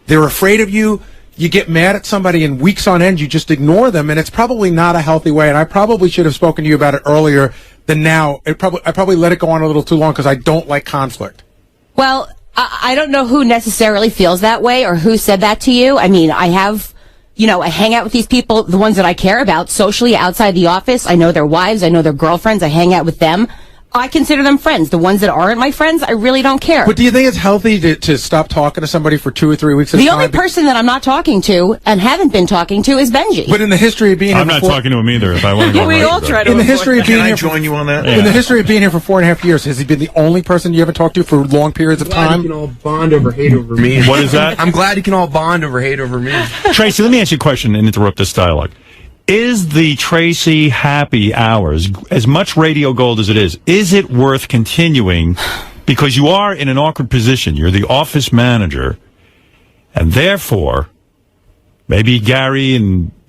they're afraid of you. You get mad at somebody in weeks on end, you just ignore them, and it's probably not a healthy way, and I probably should have spoken to you about it earlier than now. I probably let it go on a little too long because I don't like conflict. Well, I don't know who necessarily feels that way or who said that to you. I mean, I have, I hang out with these people, the ones that I care about, socially outside the office. I know their wives. I know their girlfriends. I hang out with them. I consider them friends. The ones that aren't my friends, I really don't care. But do you think it's healthy to stop talking to somebody for 2 or 3 weeks at a time? The only person that I'm not talking to and haven't been talking to is Benji. But in the history of being here, I'm not talking to him either. If I want to go, we all try to. In the history of being Can I here, join you on that? In the history of being here for 4.5 years, has he been the only person you haven't talked to for long periods of time? You can all bond over hate over me. What is that? I'm glad you can all bond over hate over me. Tracy, let me ask you a question and interrupt this dialogue. Is the Tracy happy hours, as much radio gold as it is it worth continuing? Because you are in an awkward position. You're the office manager, and therefore, maybe Gary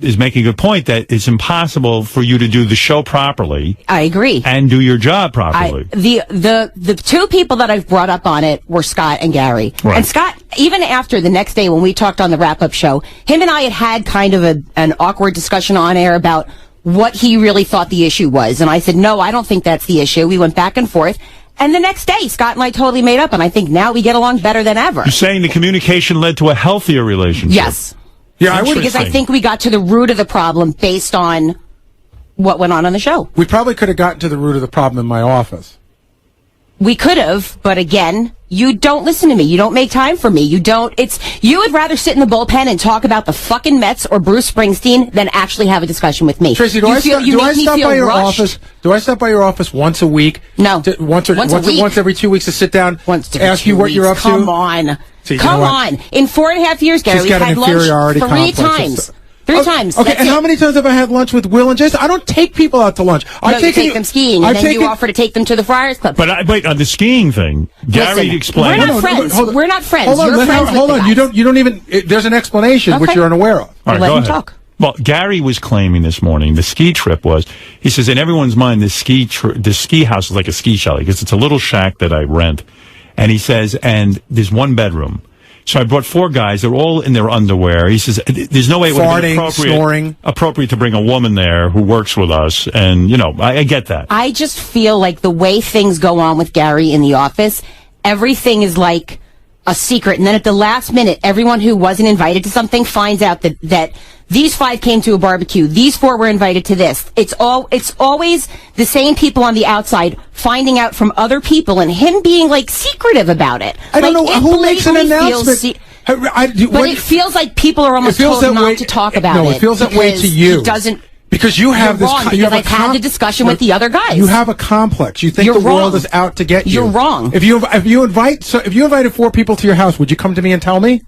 is making a good point that it's impossible for you to do the show properly. I agree. And do your job properly. The two people that I've brought up on it were Scott and Gary. Right. And Scott, even after the next day when we talked on the wrap-up show, him and I had kind of an awkward discussion on air about what he really thought the issue was. And I said, no, I don't think that's the issue. We went back and forth. And the next day, Scott and I totally made up. And I think now we get along better than ever. You're saying the communication led to a healthier relationship? Yes. Yeah, I would, because I think we got to the root of the problem based on what went on the show. We probably could have gotten to the root of the problem in my office. We could have, but again, you don't listen to me. You don't make time for me. You would rather sit in the bullpen and talk about the fucking Mets or Bruce Springsteen than actually have a discussion with me. Tracy, do I stop by your office? Do I stop by your office once a week? No. Once every 2 weeks to sit down, ask you what you're up to? Come on. Come on. In 4.5 years, Gary, we've had lunch 3 times. 3 times. Okay, and how many times have I had lunch with Will and Jason? I don't take people out to lunch. You take them skiing, and then you offer to take them to the Friars Club. But wait, on the skiing thing, Gary explained. We're not friends. We're not friends. Hold on. You don't even. There's an explanation which you're unaware of. All right, let go him ahead. talk. Well, Gary was claiming this morning the ski trip was. He says in everyone's mind the ski house is like a ski chalet because it's a little shack that I rent, and he says and there's 1 bedroom. So I brought 4 guys. They're all in their underwear. He says, there's no way it would be appropriate to bring a woman there who works with us. And, I get that. I just feel like the way things go on with Gary in the office, everything is like a secret. And then at the last minute, everyone who wasn't invited to something finds out that these 5 came to a barbecue. These 4 were invited to this. It's always the same people on the outside finding out from other people and him being secretive about it. I don't know who makes an announcement. But it feels like people are almost told not to talk about it. No, it feels that way to you. It doesn't. Because you have this. I've had the discussion with the other guys. You have a complex. You think the world is out to get you. You're wrong. If you invited 4 people to your house, would you come to me and tell me?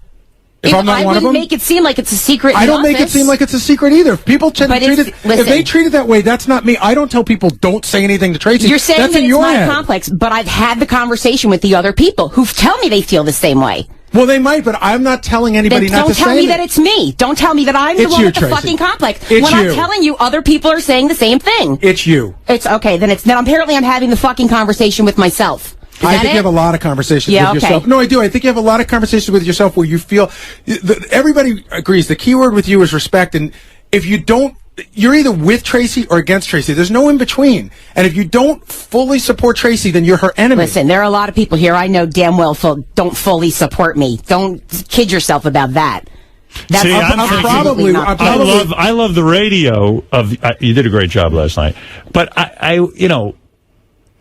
If I'm not one of them? I wouldn't make it seem like it's a secret. I don't make it seem like it's a secret either. People tend to treat it. If they treat it that way, that's not me. I don't tell people don't say anything to Tracy. You're saying that it's not complex, but I've had the conversation with the other people who tell me they feel the same way. Well, they might, but I'm not telling anybody not to say it. Don't tell me that it's me. Don't tell me that I'm the one with the fucking complex. When I'm telling you, other people are saying the same thing. It's you. It's okay. Then apparently I'm having the fucking conversation with myself. I think you have a lot of conversations with yourself. No, I do. I think you have a lot of conversations with yourself where you feel everybody agrees. The key word with you is respect. And if you don't, you're either with Tracy or against Tracy. There's no in between. And if you don't fully support Tracy, then you're her enemy. Listen, there are a lot of people here I know damn well don't fully support me. Don't kid yourself about that. That's See, I love the radio of. You did a great job last night, but I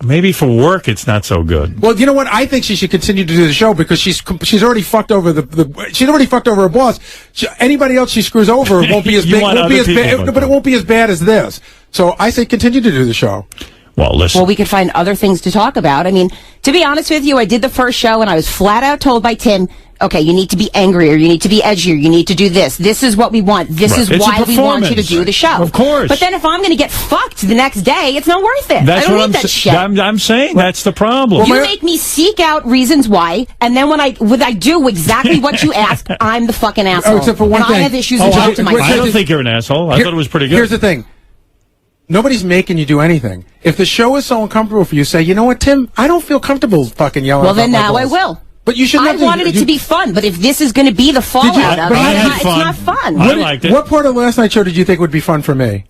maybe for work it's not so good. Well, you know what? I think she should continue to do the show because she's already fucked over she's already fucked over her boss. Anybody else she screws over won't be as big. But it won't be as bad as this. So I say continue to do the show. Well, listen. Well, we could find other things to talk about. I mean, to be honest with you, I did the first show and I was flat out told by Tim, okay, you need to be angrier, you need to be edgier, you need to do this. This is what we want. This is why we want you to do the show. Of course. But then if I'm going to get fucked the next day, it's not worth it. That's I don't need that shit. I'm saying that's the problem. You make me seek out reasons why, and then when I do exactly what you ask, I'm the fucking asshole. Except for one thing. I have issues to talk to myself. I don't think you're an asshole. I thought it was pretty good. Here's the thing. Nobody's making you do anything. If the show is so uncomfortable for you, say, you know what, Tim? I don't feel comfortable fucking yelling. Well, then now I will. But you should. I wanted it to be fun, but if this is going to be the fallout of it, it's not fun. I liked it. What part of last night's show did you think would be fun for me?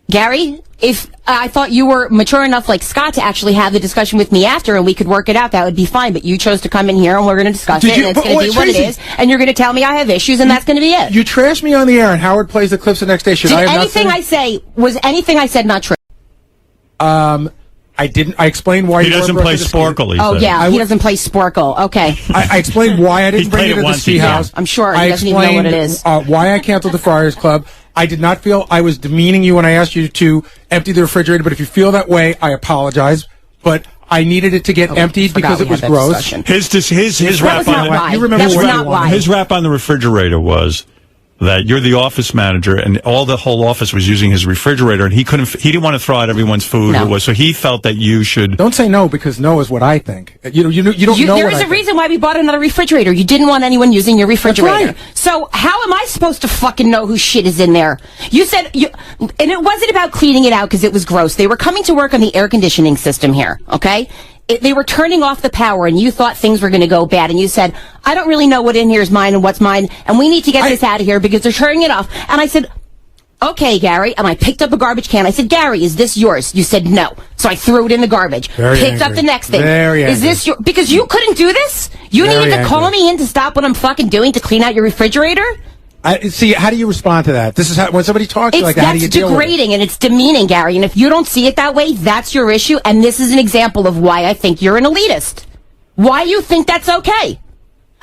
Gary, if I thought you were mature enough like Scott to actually have the discussion with me after and we could work it out, that would be fine. But you chose to come in here and we're going to discuss it, and it's going to be what it is. And you're going to tell me I have issues, and that's going to be it. You trash me on the air, and Howard plays the clips the next day. Should I have anything I say, was anything I said not true? I didn't. I explained why he doesn't play Sporkle. He doesn't play Sporkle. Okay. I explained why I didn't bring it to the ski house. I'm sure he doesn't even know what it is. Why I canceled the Friars Club. I did not feel I was demeaning you when I asked you to empty the refrigerator. But if you feel that way, I apologize. But I needed it to get emptied because it was gross. His rap on you remember his rap on the refrigerator was that you're the office manager, and the whole office was using his refrigerator, and he didn't want to throw out everyone's food. So he felt that you should. Don't say no, because no is what I think. You don't know. There is a reason why we bought another refrigerator. You didn't want anyone using your refrigerator. That's right. So how am I supposed to fucking know whose shit is in there? You said, and it wasn't about cleaning it out because it was gross. They were coming to work on the air conditioning system here, okay? They were turning off the power, and you thought things were going to go bad, and you said, I don't really know what in here is mine and what's mine, and we need to get this out of here because they're turning it off. And I said, okay, Gary, and I picked up a garbage can. I said, Gary, is this yours? You said no. So I threw it in the garbage. Picked up the next thing. Is this your... Because you couldn't do this? You needed to call me in to stop what I'm fucking doing to clean out your refrigerator? See, how do you respond to that? This is how, when somebody talks to you like that, how do you deal with it? That's degrading and it's demeaning, Gary. And if you don't see it that way, that's your issue. And this is an example of why I think you're an elitist. Why you think that's okay.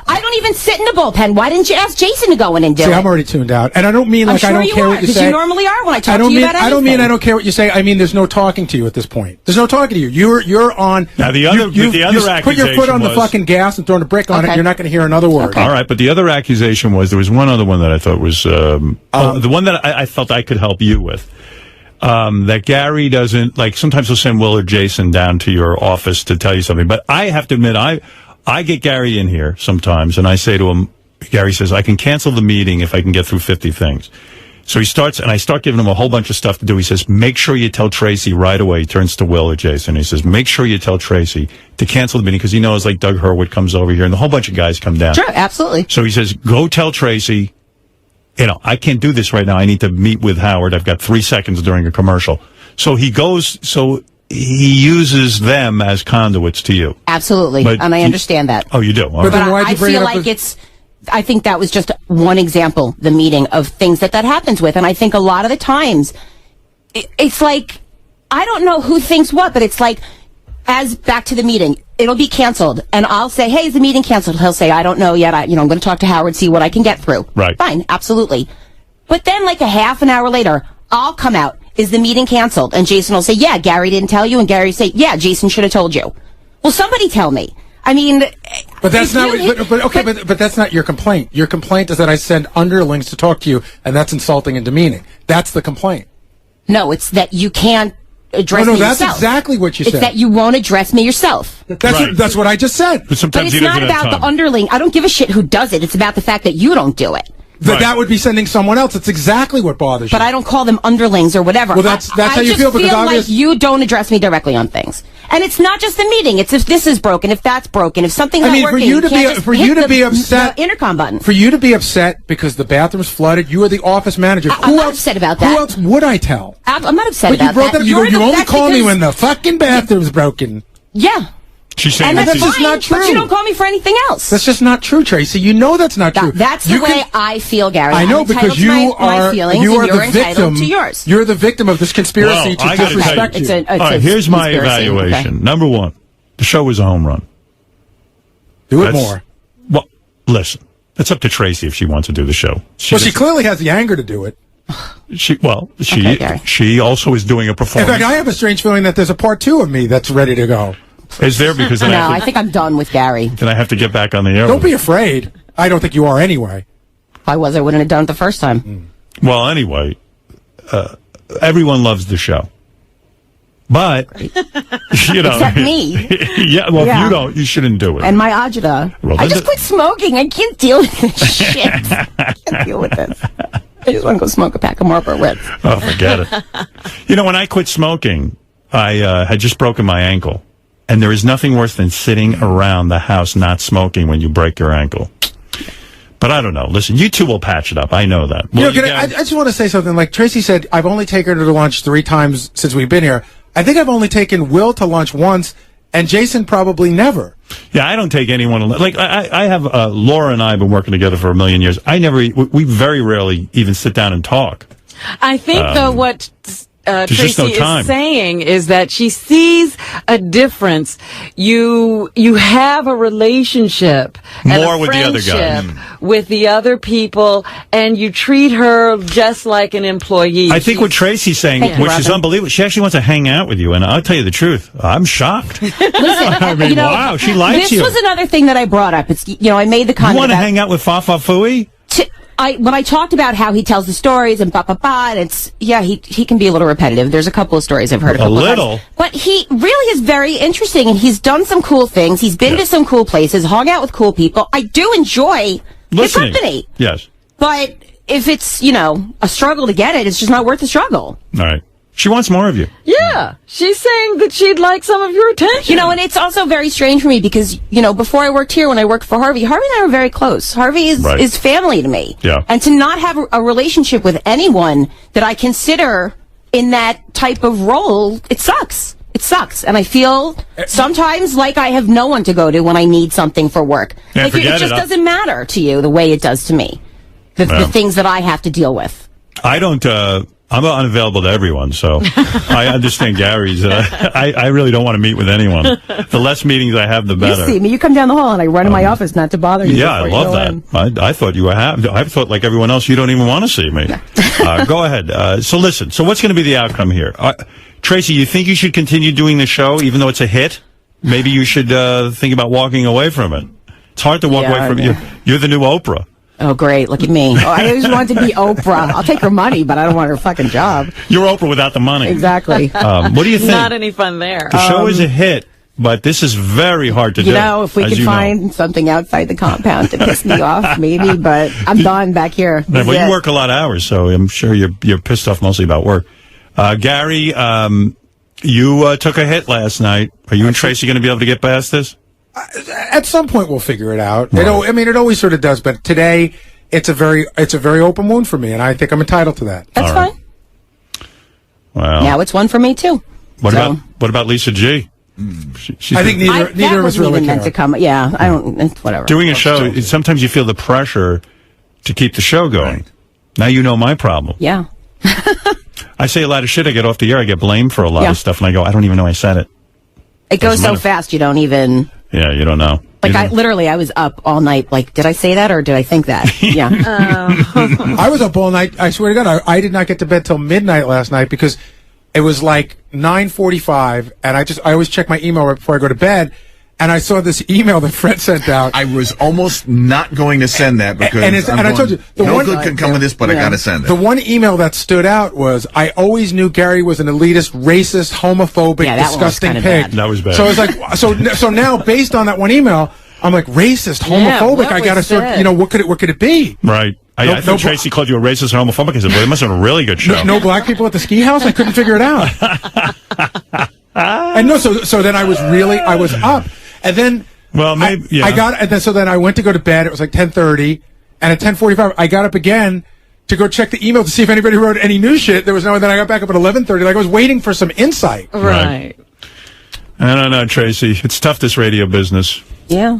I don't even sit in the bullpen. Why didn't you ask Jason to go in and do it? I'm already tuned out. And I don't mean like I don't care what you say. You normally are when I talk to you about anything. I don't mean I don't care what you say. I mean there's no talking to you at this point. There's no talking to you. You're on. Now the other accusation put your foot on the fucking gas and throwing a brick on it. You're not going to hear another word. Okay. All right, but the other accusation was there was one other one that I thought was the one that I felt I could help you with. That Gary doesn't like. Sometimes he'll send Will or Jason down to your office to tell you something. But I have to admit, I get Gary in here sometimes, and I say to him, Gary says, I can cancel the meeting if I can get through 50 things. So he starts, and I start giving him a whole bunch of stuff to do. He says, make sure you tell Tracy right away. He turns to Will or Jason. He says, make sure you tell Tracy to cancel the meeting, because he knows, like, Doug Hurwitz comes over here, and a whole bunch of guys come down. Sure, absolutely. So he says, go tell Tracy, I can't do this right now. I need to meet with Howard. I've got 3 seconds during a commercial. So he he uses them as conduits to you. Absolutely. And I understand that. Oh, you do? But I feel like I think that was just one example, the meeting, of things that happens with. And I think a lot of the times, it's like, I don't know who thinks what, but it's like, back to the meeting, it'll be canceled. And I'll say, hey, is the meeting canceled? He'll say, I don't know yet. I'm going to talk to Howard, see what I can get through. Right. Fine, absolutely. But then like a half an hour later, I'll come out. Is the meeting canceled? And Jason will say, yeah, Gary didn't tell you. And Gary will say, yeah, Jason should have told you. Well, somebody tell me. I mean... But that's not... But that's not your complaint. Your complaint is that I send underlings to talk to you, and that's insulting and demeaning. That's the complaint. No, it's that you can't address me yourself. That's exactly what you said. It's that you won't address me yourself. That's what I just said. But sometimes it's not about the underling. I don't give a shit who does it. It's about the fact that you don't do it. That would be sending someone else. It's exactly what bothers you. But I don't call them underlings or whatever. Well, that's how you feel. Because I just feel like you don't address me directly on things. And it's not just the meeting. It's if this is broken, if that's broken, if something's not working. For you to be upset, the intercom button. For you to be upset because the bathroom's flooded, you are the office manager. I'm not upset about that. Who else would I tell? I'm not upset about that. You only call me when the fucking bathroom's broken. Yeah. She's saying that's just not true. But you don't call me for anything else. That's just not true, Tracy. You know that's not true. That's the way I feel, Gary. I know, because you are the victim. To yours. You're the victim of this conspiracy to disrespect you. All right, here's my evaluation. Okay. Number one, the show was a home run. Do it more. Well, listen, it's up to Tracy if she wants to do the show. She clearly has the anger to do it. She also is doing a performance. In fact, I have a strange feeling that there's a part 2 of me that's ready to go. Is there? Because then I think I'm done with Gary. Then I have to get back on the air. Don't be afraid. I don't think you are anyway. If I was, I wouldn't have done it the first time. Well, anyway, everyone loves the show. But, Except me. If you don't, you shouldn't do it. And my agita. Well, I just quit smoking. I can't deal with this shit. I can't deal with this. I just want to go smoke a pack of Marlboro Reds. Oh, forget it. When I quit smoking, I had just broken my ankle. And there is nothing worse than sitting around the house not smoking when you break your ankle. But I don't know. Listen, you two will patch it up. I know that. You know, Well, I just want to say something. Like Tracy said, I've only taken her to lunch 3 times since we've been here. I think I've only taken Will to lunch once, and Jason probably never. Yeah, I don't take anyone. Like, I have, Laura and I have been working together for a million years. We very rarely even sit down and talk. I think, though, what just Tracy no time. is saying is that she sees a difference. You have a relationship and More a with the other guys. friendship with the other people, and you treat her just like an employee. I think what Tracy's saying, which is unbelievable, she actually wants to hang out with you, and I'll tell you the truth, I'm shocked. Listen, I mean, wow, she likes you. This was another thing that I brought up. It's, I made the comment. You want to hang out with Fafa Fooey? When I talked about how he tells the stories and and it's, he can be a little repetitive. There's a couple of stories I've heard. A little? But he really is very interesting, and he's done some cool things. He's been to some cool places, hung out with cool people. I do enjoy his company. Yes. But if it's, a struggle to get it, it's just not worth the struggle. All right. She wants more of you. Yeah. She's saying that she'd like some of your attention. And it's also very strange for me because, before I worked here, when I worked for Harvey and I were very close. Harvey is family to me. Yeah. And to not have a relationship with anyone that I consider in that type of role, it sucks. It sucks. And I feel sometimes like I have no one to go to when I need something for work. Yeah, Like it just doesn't matter to you the way it does to me. The things that I have to deal with. I don't, I'm unavailable to everyone, so I understand Gary's. I really don't want to meet with anyone. The less meetings I have, the better. You see me. You come down the hall and I run in my office not to bother you. Yeah, I love that. I thought you were I thought, like everyone else, you don't even want to see me. Go ahead. So listen. So what's going to be the outcome here? Tracy, you think you should continue doing the show, even though it's a hit? Maybe you should think about walking away from it. It's hard to walk away from you. You're the new Oprah. Oh, great. Look at me. I always wanted to be Oprah. I'll take her money, but I don't want her fucking job. You're Oprah without the money. Exactly. What do you think? Not any fun there. The show is a hit, but this is very hard to do. If we could find something outside the compound to piss me off, maybe, but I'm done back here. Yeah, well, you work a lot of hours, so I'm sure you're pissed off mostly about work. Gary, you took a hit last night. Are you and Tracy going to be able to get past this? At some point, we'll figure it out. Right. It always sort of does, but today it's a very open wound for me, and I think I'm entitled to that. That's fine. Well, now it's one for me too. What about Lisa G? I think neither of us really care. Meant to come. Yeah, I don't. Whatever. Doing a show, sometimes you feel the pressure to keep the show going. Right. Now you know my problem. Yeah. I say a lot of shit. I get off the air. I get blamed for a lot of stuff, and I go, I don't even know I said it. It goes so fast, you don't even... Yeah, you don't know. Like, I was up all night. Like, did I say that or did I think that? Yeah. I was up all night. I swear to God, I did not get to bed till midnight last night because it was like 9:45, and I always check my email right before I go to bed, and I saw this email that Fred sent out. I was almost not going to send that because I told you, no good can come of this, but I got to send it. The one email that stood out was, I always knew Gary was an elitist, racist, homophobic, disgusting pig. Bad. That was bad. So I was like, so now based on that one email, I'm like, racist, homophobic. I got to sort. What could it be? Right. I thought Tracy called you a racist or homophobic. I said, well, it must have been a really good show. No black people at the ski house? I couldn't figure it out. And so then I was up. And then then I went to go to bed. It was like 10:30. And at 10:45, I got up again to go check the email to see if anybody wrote any new shit. There was no, and then I got back up at 11:30. Like I was waiting for some insight. Right. I don't know, Tracy. It's tough, this radio business. Yeah.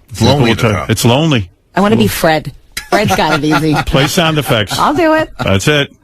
It's lonely. It's lonely. I want to be Fred. Fred's got it easy. Play sound effects. I'll do it. That's it.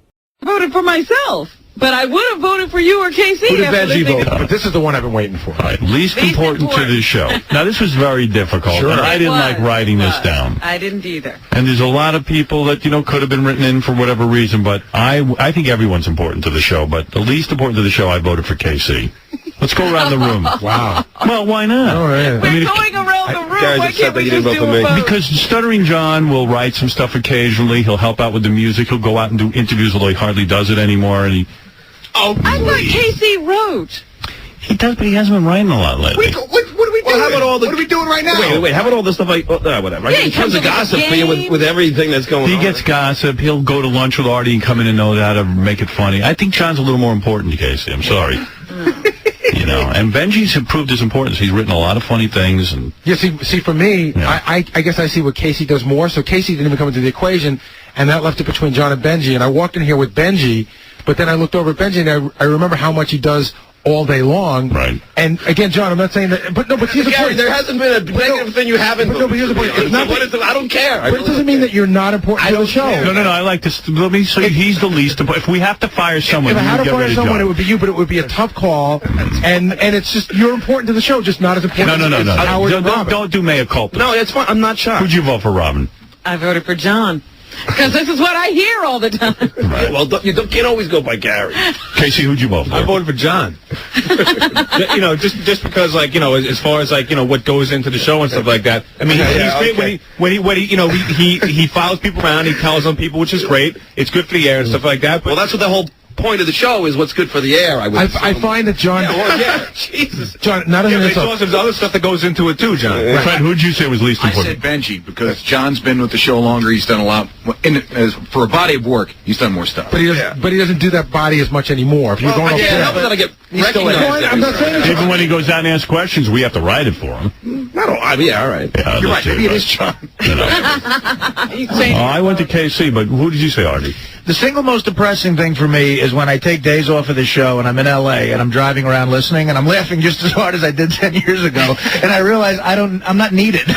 I voted for myself, but I would have voted for you or Casey. Who did Benji vote for? But this is the one I've been waiting for. Right. Least important to the show. Now, this was very difficult. Sure. And I didn't like writing this down. I didn't either. And there's a lot of people that, could have been written in for whatever reason, but I think everyone's important to the show, but the least important to the show, I voted for KC. Let's go around the room. Wow. Well, why not? All right. We're going around the room. Why can't we just do a vote? Because Stuttering John will write some stuff occasionally. He'll help out with the music. He'll go out and do interviews, although he hardly does it anymore. And I thought Casey wrote. He does, but he hasn't been writing a lot lately. What are we doing? What are we doing right now? Wait, how about all the stuff like, whatever. Yeah, he comes to gossip for you with everything that's going on. He gets gossip. He'll go to lunch with Artie and come in and know how to make it funny. I think John's a little more important to Casey. I'm sorry. You know, and Benji's improved his importance. He's written a lot of funny things. And yeah, see, for me, I guess I see what Casey does more. So Casey didn't even come into the equation, and that left it between John and Benji. And I walked in here with Benji, but then I looked over at Benji, and I remember how much he does all day long. Right. And again, John, I'm not saying that, but here's the point. There hasn't been a negative thing you haven't. But here's the point. It's not I don't care. But it doesn't mean that you're not important to the show. No. I like this. Let me say he's the least important. If we have to fire someone, if I had to fire someone, John. it would be you. But it would be a tough call, and it's just you're important to the show, just not as important. No. as Howard and Robin. Don't do mea culpa. No, that's fine. I'm not shocked. Who'd you vote for, Robin? I voted for John. Because this is what I hear all the time. Right. Well, you can't always go by Gary. Casey, who'd you vote for? I voted for John. just because, like, as far as, like, what goes into the show and stuff like that. I mean, he's great when he follows people around, he tells on people, which is great. It's good for the air and stuff like that. But well, that's what the whole point of the show is. What's good for the air. I find that John. Jesus. John, not only there's also other stuff that goes into it too, John. Fred, who'd you say was least important? I said Benji because John's been with the show longer. He's done a lot. For a body of work, he's done more stuff. But he doesn't do that body as much anymore. If you're going I get recognized. I'm not saying even when he goes out and asks questions, we have to write it for him. Yeah, all right. Yeah, you're right. Maybe it is John. I went to KC, but who did you say, Artie? The single most depressing thing for me is when I take days off of the show and I'm in L.A. and I'm driving around listening and I'm laughing just as hard as I did 10 years ago, and I realize I'm not needed. So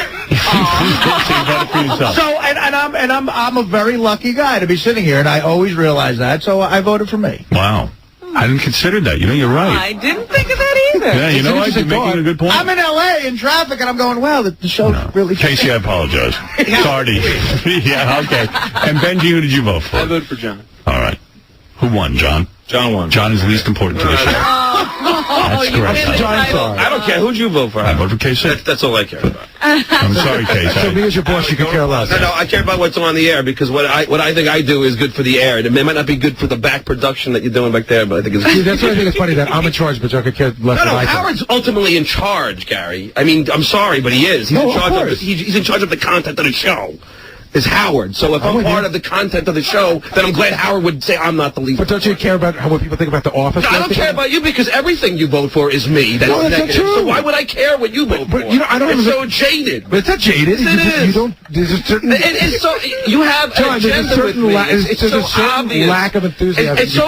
I'm a very lucky guy to be sitting here, and I always realize that. So I voted for me. Wow. I didn't consider that. You're right. I didn't think of that either. Yeah, you know what? You're making a good point. I'm in L.A. in traffic, and I'm going, wow, the show's really... Casey, I apologize. Sorry. Yeah, okay. And Benji, who did you vote for? I voted for John. All right. Who won, John? John won. John is least important to the show. That's correct. I don't care. Who'd you vote for? I voted for KC. That's all I care about. I'm sorry, KC. So me as your boss, you can care less. No, I care about what's on the air because what I think I do is good for the air. It might not be good for the back production that you're doing back there, but I think it's good. That's why I think it's funny that I'm in charge, but Joe could care less than I do. Howard's ultimately in charge, Gary. I mean, I'm sorry, but he is. He's in charge of the content of the show. Is Howard. So if I'm part of the content of the show, then I'm glad Howard would say I'm not the lead. But don't you care about what people think about The Office? No, I don't care about you because everything you vote for is me. That's negative. True. So why would I care what you vote for? I don't. It's so jaded. But it's not jaded. It is. You don't. There's a certain. It's so you have an agenda with me. It's so obvious. Lack of enthusiasm. It's so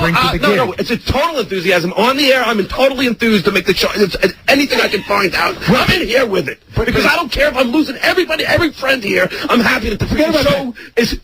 no. It's a total enthusiasm on the air. I'm totally enthused to make the show. It's anything I can find out. I'm in here with it because I don't care if I'm losing everybody, every friend here. I'm happy that the show is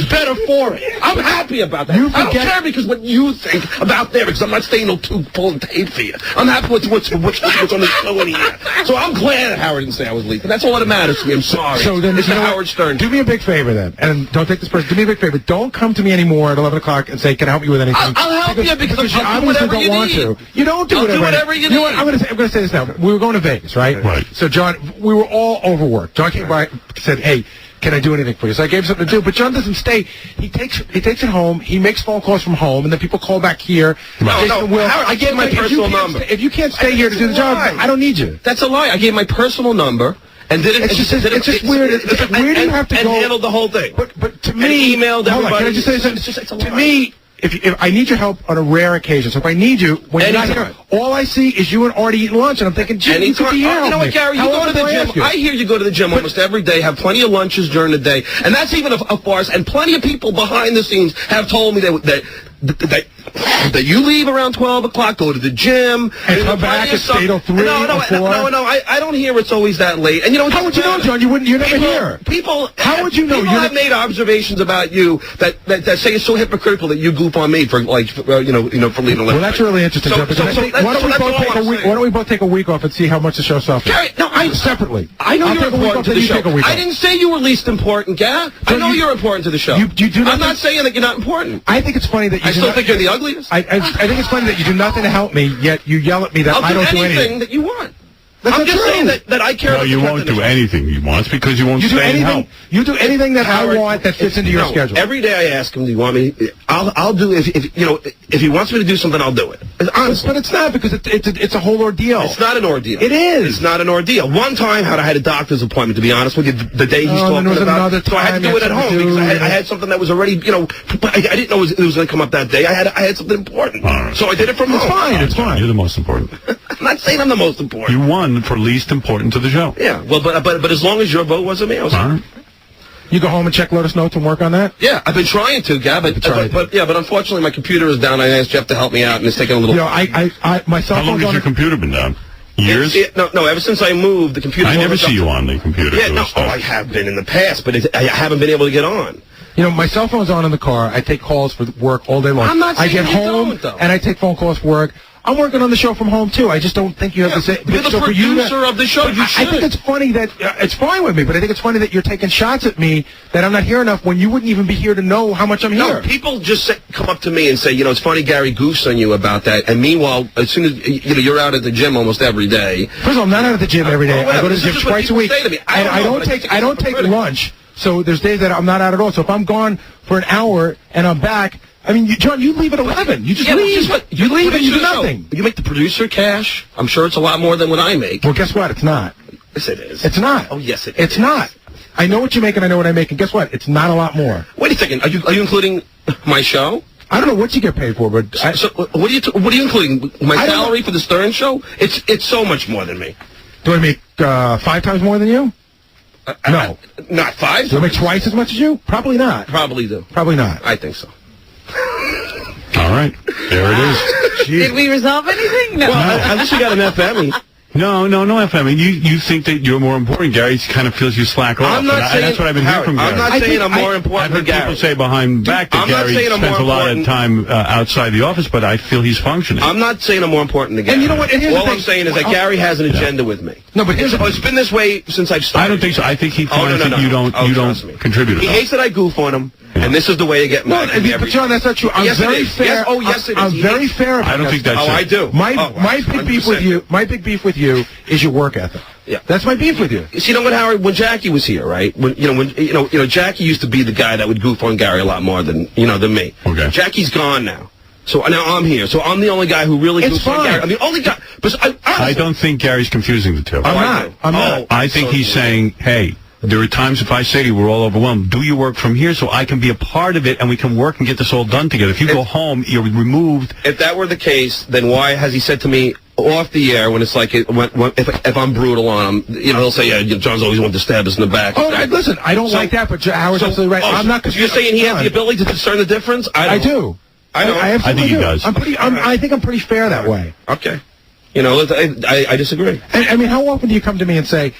better for it. I'm happy about that. I don't care because what you think about there because I'm not staying too pulling tape for you. I'm happy with what's on the show in here. So I'm glad Howard didn't say I was leaving. That's all that matters to me. I'm sorry. So then, it's Howard Stern. Do me a big favor then, and don't take this person. Do me a big favor. Don't come to me anymore at 11 o'clock and say, "Can I help you with anything?" I'll help you because you obviously don't want to. You don't do whatever you need. You know what? I'm going to say this now. We were going to Vegas, right? Right. So John, we were all overworked. John came by, said, "Hey, can I do anything for you?" So I gave him something to do, but John doesn't stay. He takes it home. He makes phone calls from home, and then people call back here. Howard, I gave my personal number. If you can't stay here to do the job, I don't need you. That's a lie. I gave my personal number. And did it? It's just weird. Where do you have to go? And handled the whole thing. But to me, emailed everybody. Hold on, can I just say something? To me, if I need your help on a rare occasion, so if I need you, when you're not here, all I see is you and Artie eating lunch, and I'm thinking, gee, you could be here. You know what, Gary? You go to the gym. I hear you go to the gym almost every day, have plenty of lunches during the day, and that's even a farce. And plenty of people behind the scenes have told me that you leave around 12 o'clock, go to the gym, and come back and stay till 3 or 4. No, I don't hear it's always that late. And how would you know, John? You're never here. How would you know? People have made observations about you that say it's so hypocritical that you goof on me for for leaving. Well, that's really interesting. Why don't we both take a week off and see how much the show suffers? Gary, separately. I know you're important to the show. I didn't say you were least important, Gary. I know you're important to the show. I'm not saying that you're not important. I think it's funny that you. I still think you're the ugliest. I think it's funny that you do nothing to help me, yet you yell at me that I don't do anything that you want. I'm just saying that I care. No, you won't do anything you want because you won't stay and help. You do anything that I want that fits into your schedule. Every day I ask him, "Do you want me?" I'll do if he wants me to do something, I'll do it. Honestly. But it's not, because it's a whole ordeal. It's not an ordeal. It is. It's not an ordeal. One time, I had a doctor's appointment, to be honest with you, the day he's talking there was about. another So I had to time do it at you had home to because do I had something that was already, I didn't know it was going to come up that day. I had something important. So I did it from home. It's fine. You're the most important. I'm not saying I'm the most important. You won for least important to the show. Yeah, well, but as long as your vote wasn't me, I was fine. You go home and check Lotus Notes and work on that? Yeah, I've been trying to, Gab, but unfortunately my computer is down. I asked Jeff to help me out, and it's taking a little. My cell How long has your computer been down? Years? No, ever since I moved, the computer. I never see you on the computer. Yeah, no, I have been in the past, but I haven't been able to get on. My cell phone's on in the car. I take calls for work all day long. I'm not saying I get you home don't, though. and I take phone calls for work. I'm working on the show from home too. I just don't think you have to say. You're the producer of the show. You should. I think it's funny that it's fine with me, but I think it's funny that you're taking shots at me that I'm not here enough when you wouldn't even be here to know how much I'm here. No, people just come up to me and say, it's funny Gary goofs on you about that. And meanwhile, as soon as you're out at the gym almost every day. First of all, I'm not out at the gym every day. I go to the gym twice a week, and I don't take lunch. So there's days that I'm not out at all. So if I'm gone for an hour and I'm back. I mean, John, you leave at 11. You just leave. You leave and you do nothing. You make the producer cash. I'm sure it's a lot more than what I make. Well, guess what? It's not. Yes, it is. It's not. Oh, yes, it is. It's not. I know what you make and I know what I make, and guess what? It's not a lot more. Wait a second. Are you including my show? I don't know what you get paid for, but so what are you including? My salary for the Stern show? It's so much more than me. Do I make 5 times more than you? No. Not 5? Do I make twice as much as you? Probably not. Probably do. Probably not. I think so. All right. There it is. Did we resolve anything? No. Well, at least we got an FM. No FM. You think that you're more important. Gary kind of feels you slack off. I'm not saying, that's what I've been hearing from Gary. I'm not saying I'm more important than Gary. People say behind back that Gary spends a lot of time outside the office, but I feel he's functioning. I'm not saying I'm more important than Gary. And you know what? All I'm saying is that Gary has an agenda with me. No, but it's been this way since I've started. I don't think so. I think he finds that you don't contribute. He hates that I goof on him. And this is the way to get mad. But John, that's not true. I'm very fair. Yes, oh, yes, it is. I'm very fair about I don't think that's true. I do. My big beef with you is your work ethic. Yeah. That's my beef with you. See, when Howard, when Jackie was here, right? When Jackie used to be the guy that would goof on Gary a lot more than me. Okay. Jackie's gone now. So now I'm here. So I'm the only guy who really goofs on Gary. I'm the only guy. But I don't think Gary's confusing the two. I'm not. I think he's saying, hey, there are times if I say to you, we're all overwhelmed, do your work from here so I can be a part of it and we can work and get this all done together. If you go home, you're removed. If that were the case, then why has he said to me off the air when it's like, if I'm brutal on him, he'll say, yeah, John's always wanted to stab us in the back. Oh, listen, I don't like that, but Howard's absolutely right. I'm not. You're saying he has the ability to discern the difference? I do. I know. I think he does. I think I'm pretty fair that way. Okay. I disagree. I mean, how often do you come to me and say,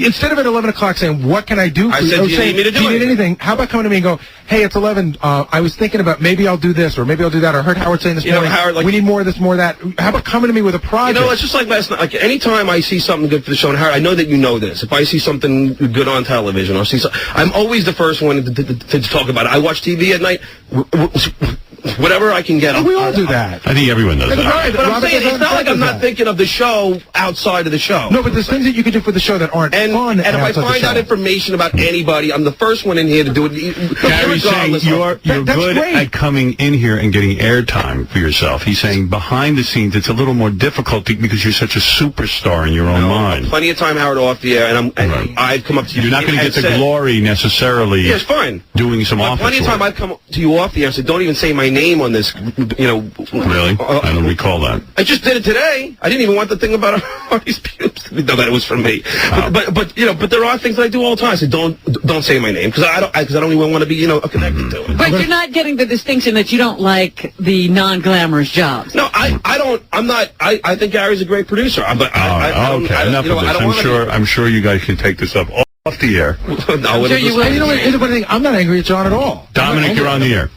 instead of at 11 o'clock saying, what can I do for you? I said, do you need me to do anything? How about coming to me and go, hey, it's 11. I was thinking about maybe I'll do this or maybe I'll do that. Or I heard Howard saying this morning, Howard, we need more of this, more of that. How about coming to me with a project? It's just like last night. Like, anytime I see something good for the show, and Howard, I know that you know this. If I see something good on television or I'm always the first one to talk about it. I watch TV at night. Whatever I can get. We all do that. I think everyone does that. Right, but I'm saying it's not like I'm not thinking of the show outside of the show. No, but there's things that you can do for the show that aren't fun. And if I find out information about anybody, I'm the first one in here to do it. Gary's saying you're good at coming in here and getting airtime for yourself. He's saying behind the scenes it's a little more difficult because you're such a superstar in your own mind. Plenty of time, Howard, off the air, and I've come up to you. You're not going to get the glory necessarily. Yes, fine. Doing some office plenty of time work. I've come to you off the air and said, don't even say my name on this. Really? I don't recall that. I just did it today. I didn't even want the thing about Artie's pubes to know that it was from me. But there are things that I do all the time. I say, don't say my name because I don't even want to be connected to it. But you're not getting the distinction that you don't like the non-glamorous jobs. No, I don't. I'm not. I think Gary's a great producer. But okay, enough of this. I'm sure you guys can take this up off the air. No, here's the funny thing. I'm not angry at John at all. Dominic, you're on the air.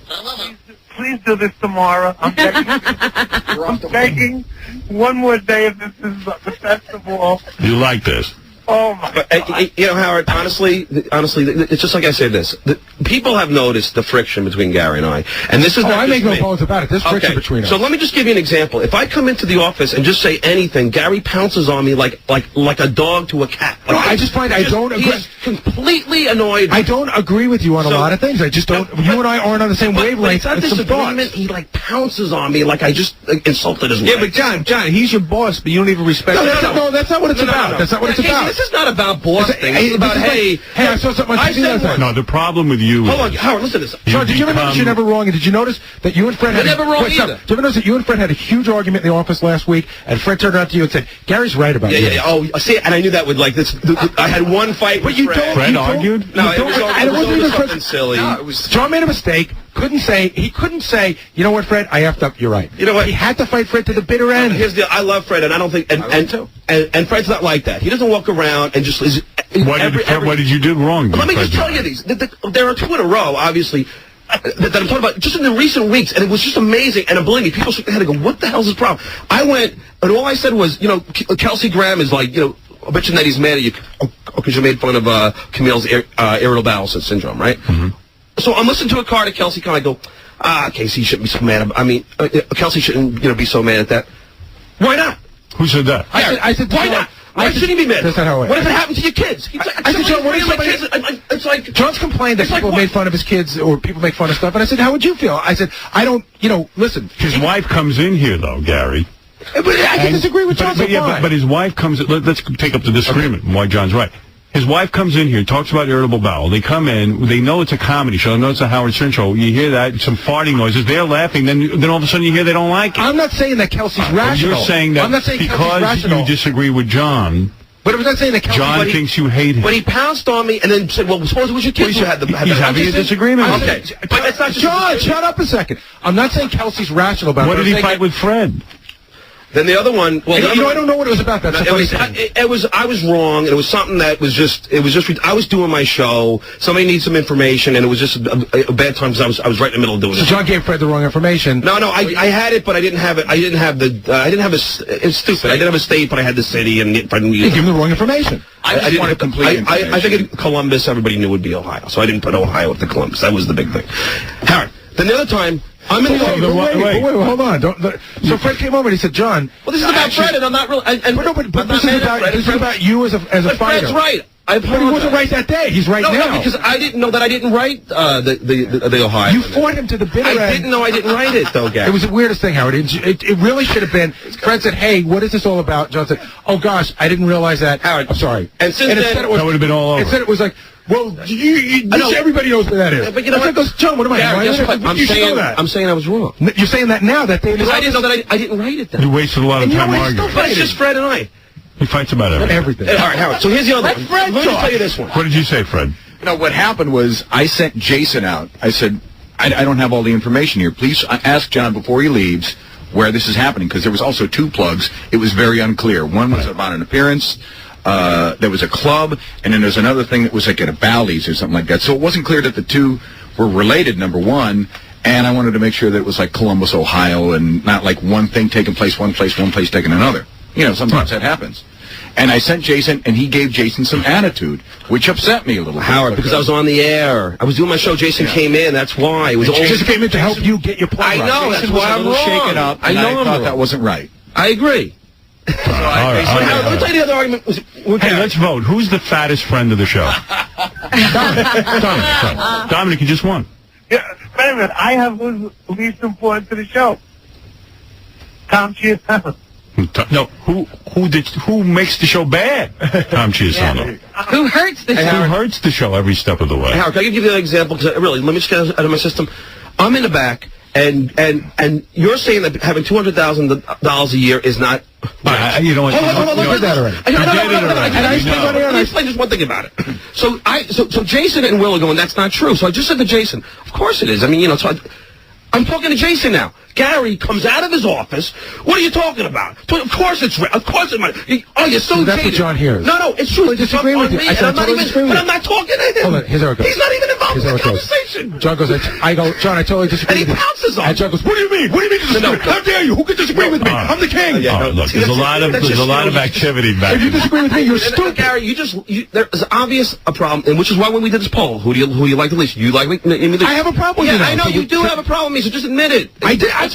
Please do this tomorrow. I'm begging. I'm begging one more day if this is the festival. You like this? Oh my But, you know, Howard, honestly, it's just like I say this. People have noticed the friction between Gary and I. And this is not I just make no me. bones about it. There's friction between us. So let me just give you an example. If I come into the office and just say anything, Gary pounces on me like a dog to a cat. Like, I just find I don't agree. He's completely annoyed. I don't agree with you on a lot of things. I just don't. You and I aren't on the same wavelength. But it's not disagreement. He like pounces on me like I just insulted his wife. Yeah, but John, he's your boss, but you don't even respect him. No, that's not what it's about. That's not what it's about. This is not about boss thing. It's about, hey, I saw something on TV last night. No, the problem with you Hold on, Howard, listen to this. Sean, did you ever notice you're never wrong? And did you notice that you and Fred had never wrong either. Did you ever notice that you and Fred had a huge argument in the office last week, and Fred turned around to you and said, Gary's right about you. Yeah. Oh, see, and I knew that would like this. I had one fight with Fred. Fred argued? No, it was over something silly. John made a mistake. He couldn't say, you know what, Fred, I effed up, you're right. You know what? He had to fight Fred to the bitter end. Here's the I love Fred, and I don't think, and Fred's not like that. He doesn't walk around and just... What did you do wrong? Let me just tell you these. There are two in a row, obviously, that I'm talking about just in the recent weeks, and it was just amazing. And believe me, people shook their head and go, what the hell's his problem? I went, and all I said was, you know, Kelsey Graham is like, you know, I bet you that he's mad at you because you made fun of Camille's irritable bowel syndrome, right? Mm-hmm. So I'm listening to a car to Kelsey, and I go, Casey shouldn't be so mad. Kelsey shouldn't, be so mad at that. Why not? Who said that? I said, why not? Why shouldn't he be mad? That's not how it What if it happened to your kids? I said, John, what if somebody... It's like... John's complained that people made fun of his kids, or people make fun of stuff, and I said, how would you feel? I said, I don't, listen. His wife comes in here, though, Gary. But I can disagree with John. But his wife comes... Let's take up the disagreement, why John's right. His wife comes in here, talks about irritable bowel. They come in, they know it's a comedy show, they know it's a Howard Stern show. You hear that, some farting noises, they're laughing, then all of a sudden you hear they don't like it. I'm not saying that Kelsey's rational. You're saying that because you disagree with John... But I'm not saying that John thinks you hate him. But he pounced on me and then said, well, suppose it was your kids who had the... He's having a disagreement. Okay. But it's not just... John, shut up a second. I'm not saying Kelsey's rational about it. What did he fight with Fred? Then the other one... Well, I don't know what it was about. That's I was wrong, and it was something that was just... I was doing my show. Somebody needs some information, and it was just a bad time because I was right in the middle of doing it. So John gave Fred the wrong information. No, I had it, but I didn't have it. It's stupid. I didn't have a state, but I had the city, and you gave him the wrong information. I didn't want to complete. I think in Columbus, everybody knew it would be Ohio, so I didn't put Ohio at the Columbus. That was the big thing. Howard, then the other time... I'm in wait, hold on. So Fred came over and he said, John... Well, this is about Fred, and I'm not really... But this is about you as a fighter. Fred's right. But he wasn't right that day. He's right now. No, because I didn't know that I didn't write the Ohio. You fought him to the bitter end. I didn't know I didn't write it, though, Gary. It was the weirdest thing, Howard. It really should have been... Fred said, hey, what is this all about? John said, oh, gosh, I didn't realize that. Howard. I'm sorry. And since then... That would have been all over. Instead it was like... Well, everybody knows what that is. Yeah, but you know what? Goes, John, what am I? I'm saying I was wrong. You're saying that now. Because I didn't know that I didn't write it then. You wasted a lot of time arguing. But it's just Fred and I. He fights about everything. All right, Howard. So here's the other one. Let me tell you this one. What did you say, Fred? What happened was I sent Jason out. I said, I don't have all the information here. Please ask John before he leaves where this is happening, because there was also 2 plugs. It was very unclear. One was about an appearance. There was a club, and then there's another thing that was like at a Bally's or something like that. So it wasn't clear that the 2 were related, number one, and I wanted to make sure that it was like Columbus, Ohio, and not like one thing taking place one place taking another. Sometimes that happens. And I sent Jason, and he gave Jason some attitude, which upset me a little bit. Howard, because I was on the air. I was doing my show. Jason came in. That's why. Jason came in to help you get your plug I know. Right. That's why I'm wrong. Shaken up, I know I thought that wasn't right. I agree. Let me tell you the other argument. Hey, let's vote. Who's the fattest friend of the show? Dominic, you just won. Yeah, wait a minute. I have who's least important to the show. Tom Chiasano. No, who makes the show bad? Tom Chiasano. Who hurts the show? Who hurts the show every step of the way? Howard, can I give you an example? Because really, let me just get out of my system. I'm in the back, and you're saying that having $200,000 a year is not... You know what? Hold on. You did that already. Let me explain just one thing about it. So Jason and Will are going, that's not true. So I just said to Jason, of course it is. I mean, so I'm talking to Jason now. Gary comes out of his office. What are you talking about? Of course it's Of course it might. Oh, you're so That's what John hears. No, it's true. I disagree with you. Me, and I'm not even, but I'm not talking to him. Hold on, here's how it goes. He's not even involved in the conversation. John goes, I go, John, I totally disagree And he with you. pounces on And John goes, what do you mean? What do you mean disagree? How dare you? Who can disagree with me? I'm the king. Look, there's a lot of activity back If you disagree with me, you're stupid. Gary, there's obvious a problem, and which is why when we did this poll, who you like the least? You like me? I have a problem with you. I know you do have a problem with me, so just admit it. I did. I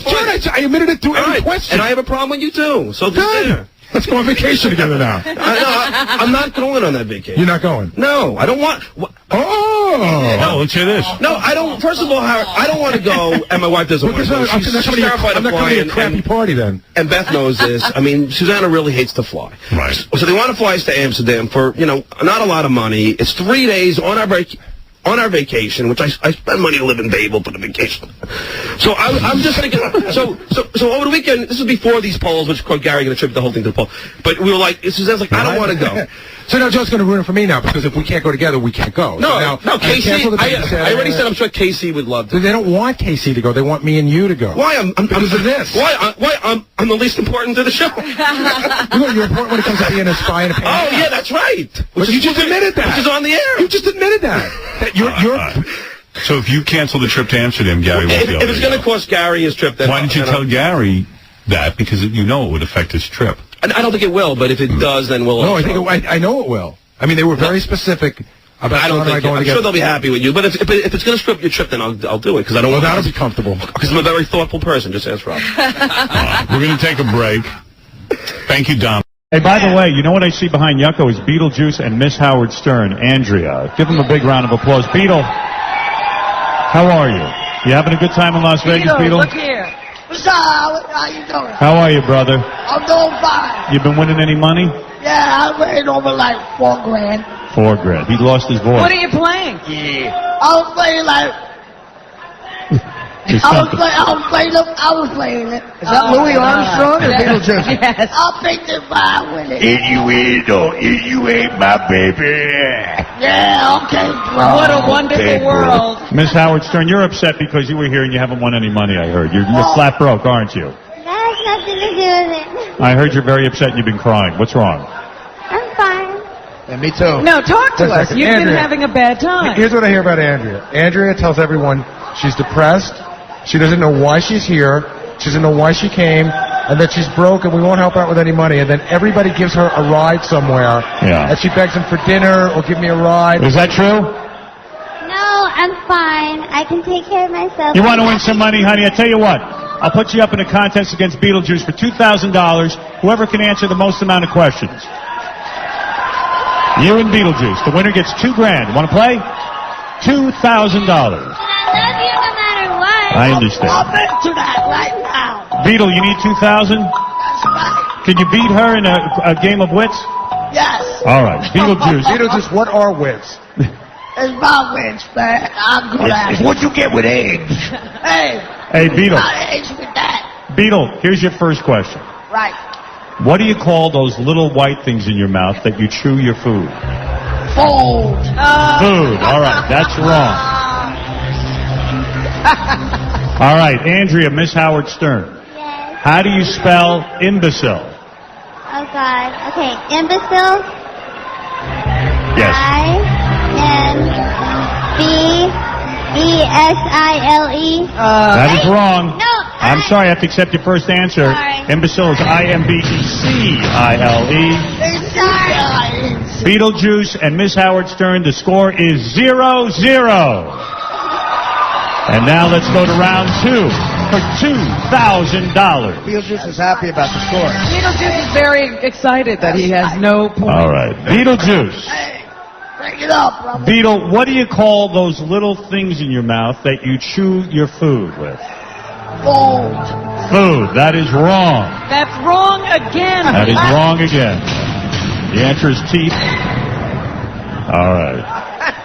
admitted it through every question. And I have a problem with you too. So there. Let's go on vacation together now. I'm not going on that vacation. You're not going? No, I don't want. Oh, let's hear this. No, I don't. First of all, Howard, I don't want to go, and my wife doesn't want to go. She's terrified I'm not of coming to a flying. crappy party then. And Beth knows this. I mean, Susanna really hates to fly. Right. So they want to fly us to Amsterdam for, not a lot of money. It's 3 days on our break. On our vacation, which I spend money to live in Babel, but a vacation. So I'm just thinking. So over the weekend, this was before these polls, which Gary going to attribute the whole thing to the poll. But we were like, Suzanne's like, I don't want to go. So now Joe's going to ruin it for me now because if we can't go together, we can't go. No, Casey. I already said I'm sure Casey would love to. They don't want Casey to go. They want me and you to go. Why? Because of this. Why? I'm the least important to the show. You're important when it comes to being a spy and a pain. Oh yeah, that's right. But you just admitted that. Which is on the air. You just admitted that. So if you cancel the trip to Amsterdam, Gary won't be able to. If it's going to cost Gary his trip, then why didn't you tell Gary that? Because it would affect his trip. I don't think it will, but if it does, then we'll. No, I know it will. I mean, they were very specific about. I don't think. I'm sure they'll be happy with you. But if it's going to screw up your trip, then I'll do it because I don't. Well, that'll be comfortable. Because I'm a very thoughtful person. Just ask Rob. We're going to take a break. Thank you, Dom. Hey, by the way, you know what I see behind Yucko is Beetlejuice and Miss Howard Stern, Andrea. Give them a big round of applause. Beetle, how are you? You having a good time in Las Vegas, Beetle? Look here. What's up? How you doing? How are you, brother? I'm doing fine. You been winning any money? Yeah, I made over like $4 grand. $4 grand. He lost his voice. What are you playing? Yeah. I was playing like... I was playing it. Is that Louis Armstrong or Beetlejuice? Yes. I'll think if I win it. You ain't my baby. Yeah, okay, bro. What a wonderful world. Miss Howard Stern, you're upset because you were here and you haven't won any money, I heard. You're flat broke, aren't you? That has nothing to do with it. I heard you're very upset and you've been crying. What's wrong? I'm fine. Yeah, me too. No, talk to us. You've been having a bad time. Here's what I hear about Andrea. Andrea tells everyone she's depressed. She doesn't know why she's here. She doesn't know why she came. And that she's broke and we won't help her out with any money. And then everybody gives her a ride somewhere. Yeah. And she begs them for dinner or give me a ride. Is that true? No, I'm fine. I can take care of myself. You want to win some money, honey? I tell you what. I'll put you up in a contest against Beetlejuice for $2,000. Whoever can answer the most amount of questions. You and Beetlejuice. The winner gets $2 grand. Want to play? $2,000. I understand. I'm into that right now. Beetle, you need 2,000? That's right. Can you beat her in a game of wits? Yes. All right. Beetlejuice. Beetlejuice, what are wits? It's my wins, man. I'm good at it. What you get with eggs? Hey, Beetle. not eggs with that. Beetle, here's your first question. Right. What do you call those little white things in your mouth that you chew your food? Fold. Food. All right. That's wrong. All right. Andrea, Miss Howard Stern. Yes. How do you spell imbecile? Oh, God. Okay. Imbecile. Yes. I-N-B-E-S-I-L-E. That is wrong. No. I'm sorry. I have to accept your first answer. Sorry. Imbecile is I-M-B-E-C-I-L-E. Sorry. Beetlejuice and Miss Howard Stern. The score is 0-0. And now let's go to round 2 for $2,000. Beetlejuice is happy about the score. Beetlejuice is very excited that he has no point. All right. Beetlejuice. Bring it up, brother. Beetle, what do you call those little things in your mouth that you chew your food with? Fold. Food. That is wrong. That's wrong again. That is wrong again. The answer is teeth. All right.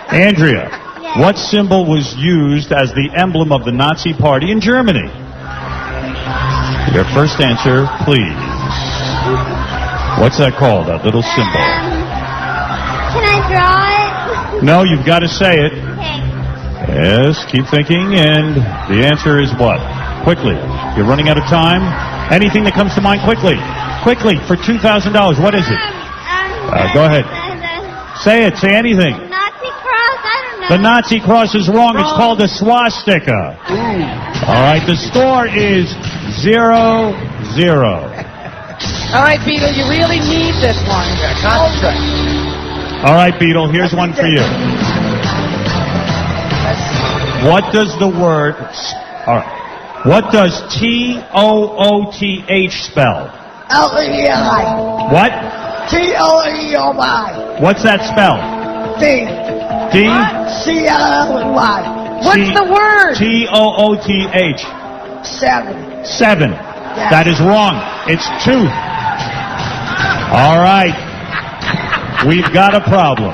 Andrea, what symbol was used as the emblem of the Nazi Party in Germany? Your first answer, please. What's that called, that little symbol? Can I draw it? No, you've got to say it. Okay. Yes, keep thinking, and the answer is what? Quickly. You're running out of time. Anything that comes to mind, quickly. Quickly, for $2,000. What is it? Go ahead. Say it. Say anything. Nazi cross? I don't know. The Nazi cross is wrong. It's called a swastika. All right, the score is 0-0. All right, Beetle, you really need this one. All right, Beetle, here's one for you. What does the word... All right. What does T-O-O-T-H spell? L-E-I. What? T-O-E-O-Y. What's that spell? D. D? C-L-L-Y. What's the word? T-O-O-T-H. 7. 7. That is wrong. It's tooth. All right. We've got a problem.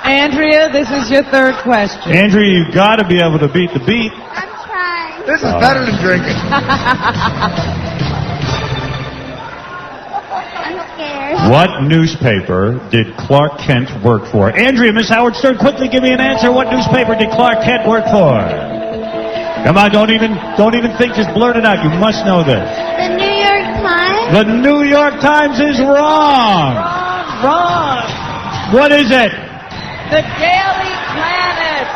Andrea, this is your third question. Andrea, you've got to be able to beat the beat. I'm trying. This is better than drinking. I'm scared. What newspaper did Clark Kent work for? Andrea, Miss Howard Stern, quickly give me an answer. What newspaper did Clark Kent work for? Come on, don't even think, just blurt it out. You must know this. The New York Times? The New York Times is wrong. Wrong. What is it? The Daily Planet.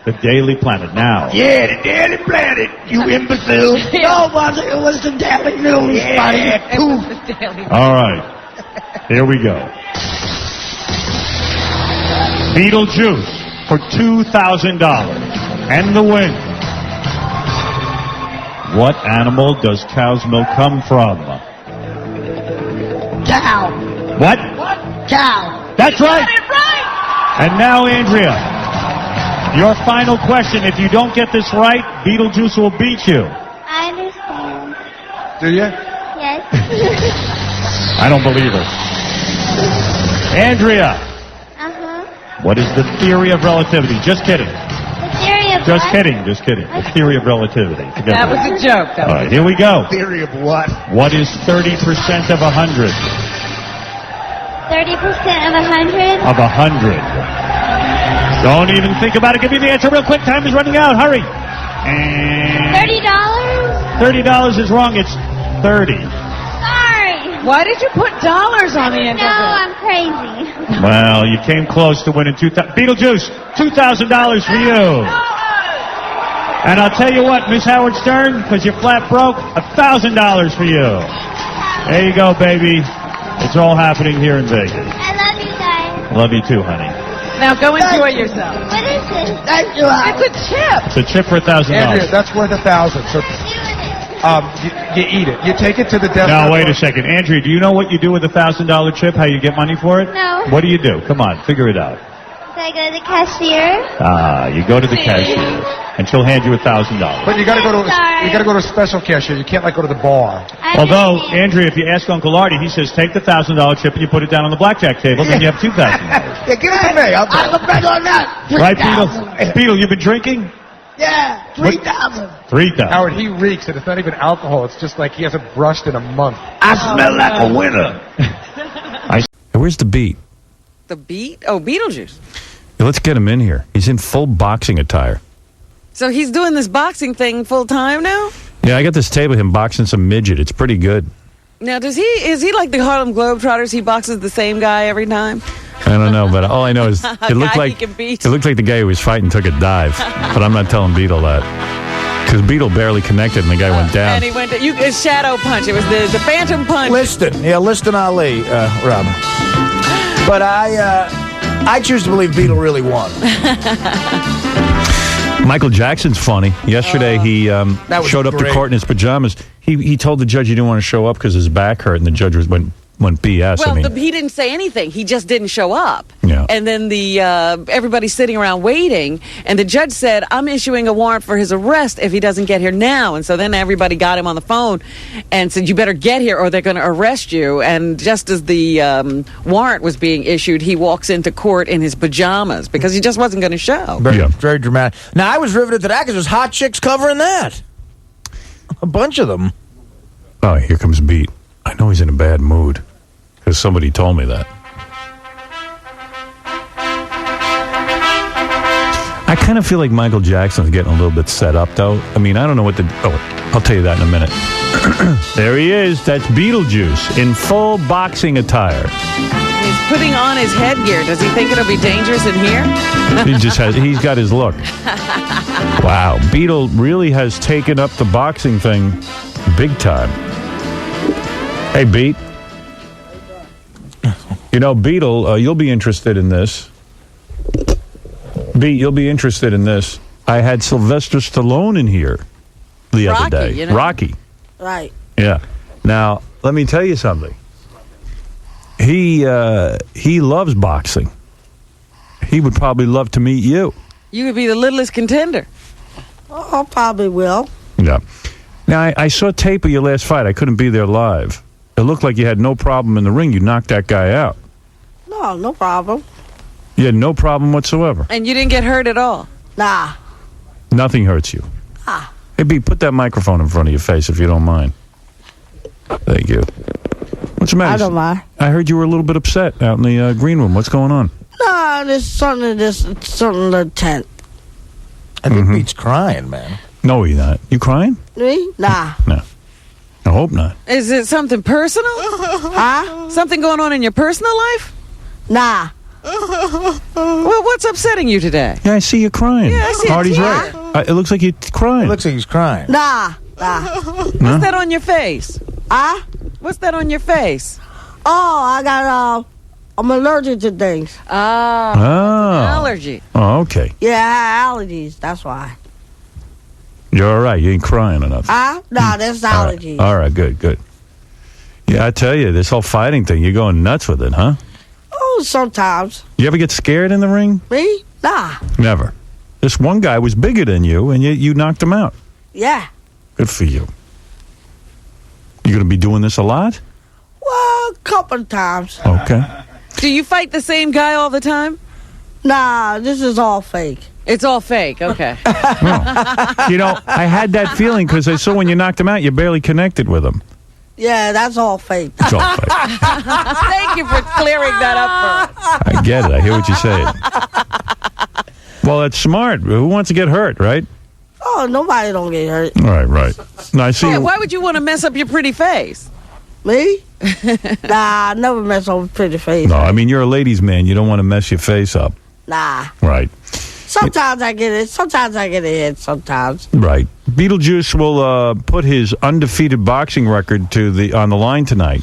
The Daily Planet. Now. Yeah, the Daily Planet, you imbecile. No, but it was the Daily News. Yeah, it was the Daily Planet. All right. Here we go. Beetlejuice for $2,000. And the win. What animal does cow's milk come from? Cow. What? Cow. That's right. And now, Andrea, your final question. If you don't get this right, Beetlejuice will beat you. I understand. Do you? Yes. I don't believe it. Andrea, Uh-huh. what is the theory of relativity? Just kidding. The theory of Just what? kidding. Just kidding. The theory of relativity. That was a joke. All right, here we go. Theory of what? What is 30% of 100? 30% of 100? Of 100. Don't even think about it. Give me the answer real quick. Time is running out. Hurry. And $30? $30 is wrong. It's 30. Sorry. Why did you put dollars on the end No, of it? I'm crazy. Well, you came close to winning Beetlejuice, $2,000 for you. And I'll tell you what, Miss Howard Stern, because you're flat broke, $1,000 for you. There you go, baby. It's all happening here in Vegas. I love you guys. Love you too, honey. Now go enjoy yourself. What is this? Thank you, It's a chip. It's a chip for $1,000. Andrea, that's worth $1,000. So, you eat it. You take it to the desk. Now, wait a second. Andrea, do you know what you do with a $1,000 chip? How you get money for it? No. What do you do? Come on, figure it out. Do I go to the cashier? You go to the cashier, and she'll hand you $1,000. But you got to go to Sorry. you got to go to a special cashier. You can't go to the bar. Although, Andrea, if you ask Uncle Artie, he says take the $1,000 chip and you put it down on the blackjack table, then you have $2,000. Yeah, give it to me. I'll bet on that. Right, Beetle? Beetle, you've been drinking? Yeah, 3,000. 3,000. Howard, he reeks, and it's not even alcohol. It's just like he hasn't brushed in a month. I smell like a winner. Where's the beat? The beat? Oh, Beetlejuice. Let's get him in here. He's in full boxing attire. So he's doing this boxing thing full time now? Yeah, I got this tape of him boxing some midget. It's pretty good. Now, is he like the Harlem Globetrotters? He boxes the same guy every time? I don't know, but all I know is it looked Guy like he can beat. it looked like the guy who was fighting took a dive. But I'm not telling Beetle that because Beetle barely connected and the guy went down. And he went to a shadow punch. It was the phantom punch. Liston Ali, Robin. But I choose to believe Beetle really won. Michael Jackson's funny. Yesterday he showed up to great. court in his pajamas. He told the judge he didn't want to show up because his back hurt, and the judge went BS. Well, I mean, he didn't say anything. He just didn't show up. Yeah. And then everybody's sitting around waiting, and the judge said, I'm issuing a warrant for his arrest if he doesn't get here now. And so then everybody got him on the phone and said, you better get here or they're going to arrest you. And just as the warrant was being issued, he walks into court in his pajamas because he just wasn't going to show. Very dramatic. Now, I was riveted to that because there's hot chicks covering that. A bunch of them. oh, here comes Beat. I know he's in a bad mood because somebody told me that. kind of feel like Michael Jackson's getting a little bit set up, though. I mean, I don't know what the... Oh, I'll tell you that in a minute. There he is. That's Beetlejuice in full boxing attire. He's putting on his headgear. Does he think it'll be dangerous in here? He's got his look. Wow. Beetle really has taken up the boxing thing big time. Hey, Beat. You know, Beetle, you'll be interested in this. Beat, you'll be interested in this. I had Sylvester Stallone in here the other day. You know? Rocky. Right. Yeah. Now, let me tell you something. He loves boxing. He would probably love to meet you. You would be the littlest contender. Oh, I probably will. Yeah. Now, I saw tape of your last fight. I couldn't be there live. It looked like you had no problem in the ring. You knocked that guy out. No problem. You had no problem whatsoever. And you didn't get hurt at all? Nah. Nothing hurts you. Ah. Hey, B, put that microphone in front of your face if you don't mind. Thank you. What's the matter? I don't mind. I heard you were a little bit upset out in the green room. What's going on? Nah, there's something to tent. I think Beat's crying, man. No, he's not. You crying? Me? Nah. No. I hope not. Is it something personal? Huh? Something going on in your personal life? Nah. Well, what's upsetting you today? Yeah, I see you crying. Yeah, I see Artie's it. right. It looks like you're crying. It looks like he's crying. Nah. What's that on your face? Huh? What's that on your face? Oh, I got, I'm allergic to things. Oh. Allergy. Oh, okay. Yeah, I have allergies. That's why. You're all right. You ain't crying enough. Huh? Nah, that's allergies. All right, good. Yeah, I tell you, this whole fighting thing, you're going nuts with it, huh? Oh, sometimes. You ever get scared in the ring? Me? Nah. Never. This one guy was bigger than you, and you knocked him out. Yeah. Good for you. You going to be doing this a lot? Well, a couple of times. Okay. Do you fight the same guy all the time? Nah, this is all fake. It's all fake, okay. You know, I had that feeling because I saw when you knocked him out, you barely connected with him. Yeah, that's all fake. It's all fake. Thank you for clearing that up for us. I get it. I hear what you're saying. Well, that's smart. Who wants to get hurt, right? Oh, nobody don't get hurt. Right. No, I see. Yeah, why would you want to mess up your pretty face? Me? Nah, I never mess up with pretty face. No, I mean, you're a ladies' man. You don't want to mess your face up. Nah. Right. Sometimes I get it. Sometimes I get a hit. Sometimes. Right. Beetlejuice will put his undefeated boxing record on the line tonight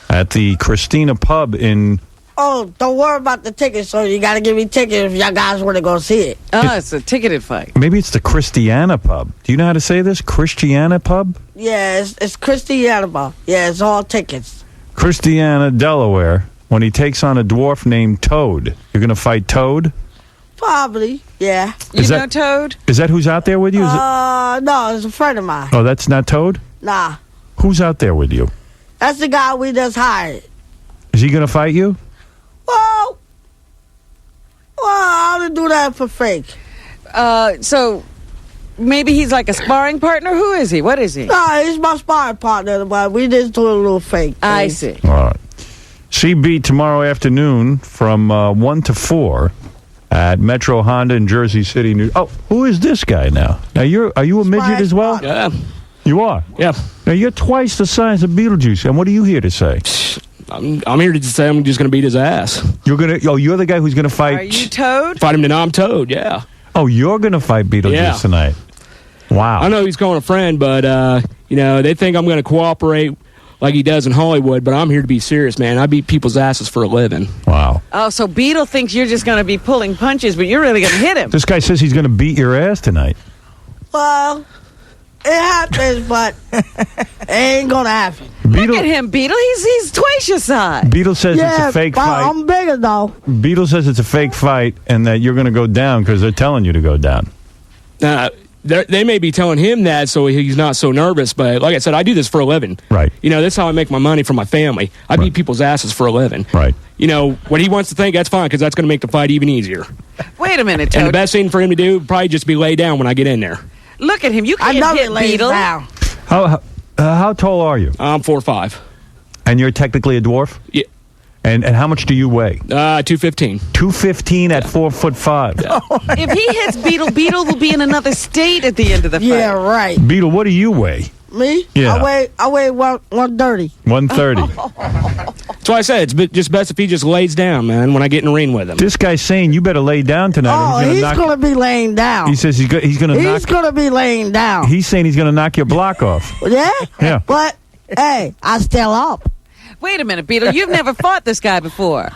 at the Christina Pub in... Oh, don't worry about the tickets, so you got to give me tickets if y'all guys want to go see it. Oh, it's a ticketed fight. Maybe it's the Christiana Pub. Do you know how to say this? Christiana Pub? Yeah, it's Christiana. Yeah, it's all tickets. Christiana, Delaware, when he takes on a dwarf named Toad. You're going to fight Toad? Probably, yeah. You know Toad? Is that who's out there with you? No, it's a friend of mine. Oh, that's not Toad? Nah. Who's out there with you? That's the guy we just hired. Is he going to fight you? Well, I don't do that for fake. So maybe he's like a sparring partner? Who is he? What is he? Nah, he's my sparring partner, but we just do a little fake. I see. All right. CB tomorrow afternoon from 1 to 4 at Metro Honda in Jersey City, New... Oh, who is this guy now? Now, are you a midget as well? Yeah. You are? Yeah. Now, you're twice the size of Beetlejuice, and what are you here to say? I'm here to say I'm just going to beat his ass. You're the guy who's going to fight... Are you Toad? Fight him to I'm Toad, yeah. Oh, you're going to fight Beetlejuice tonight? Wow. I know he's calling a friend, but, they think I'm going to cooperate like he does in Hollywood, but I'm here to be serious, man. I beat people's asses for a living. Wow. Oh, so Beetle thinks you're just going to be pulling punches, but you're really going to hit him. This guy says he's going to beat your ass tonight. Well, it happens, but it ain't going to happen. Look at him, Beetle. He's twice your size. Beetle says it's a fake fight. I'm bigger, though. Beetle says it's a fake fight and that you're going to go down because they're telling you to go down. They may be telling him that so he's not so nervous, but like I said, I do this for a living. Right. That's how I make my money for my family. I beat people's asses for a living. Right. What he wants to think, that's fine, because that's going to make the fight even easier. Wait a minute, Toad. And the best thing for him to do would probably just be lay down when I get in there. Look at him. You can't hit Beetle. Down. How tall are you? I'm 4'5". And you're technically a dwarf? Yeah. And how much do you weigh? 215. 215 at 4'5". If he hits Beetle, Beetle will be in another state at the end of the fight. Yeah, right. Beetle, what do you weigh? Me? Yeah. I weigh 130. 130. That's why I said it's just best if he just lays down, man, when I get in the ring with him. This guy's saying you better lay down tonight. Oh, or he's knock- going to be laying down. He says he's going to knock. He's going to be laying down. He's saying he's going to knock your block off. Yeah? Yeah. But, hey, I still up. Wait a minute, Beetle. You've never fought this guy before.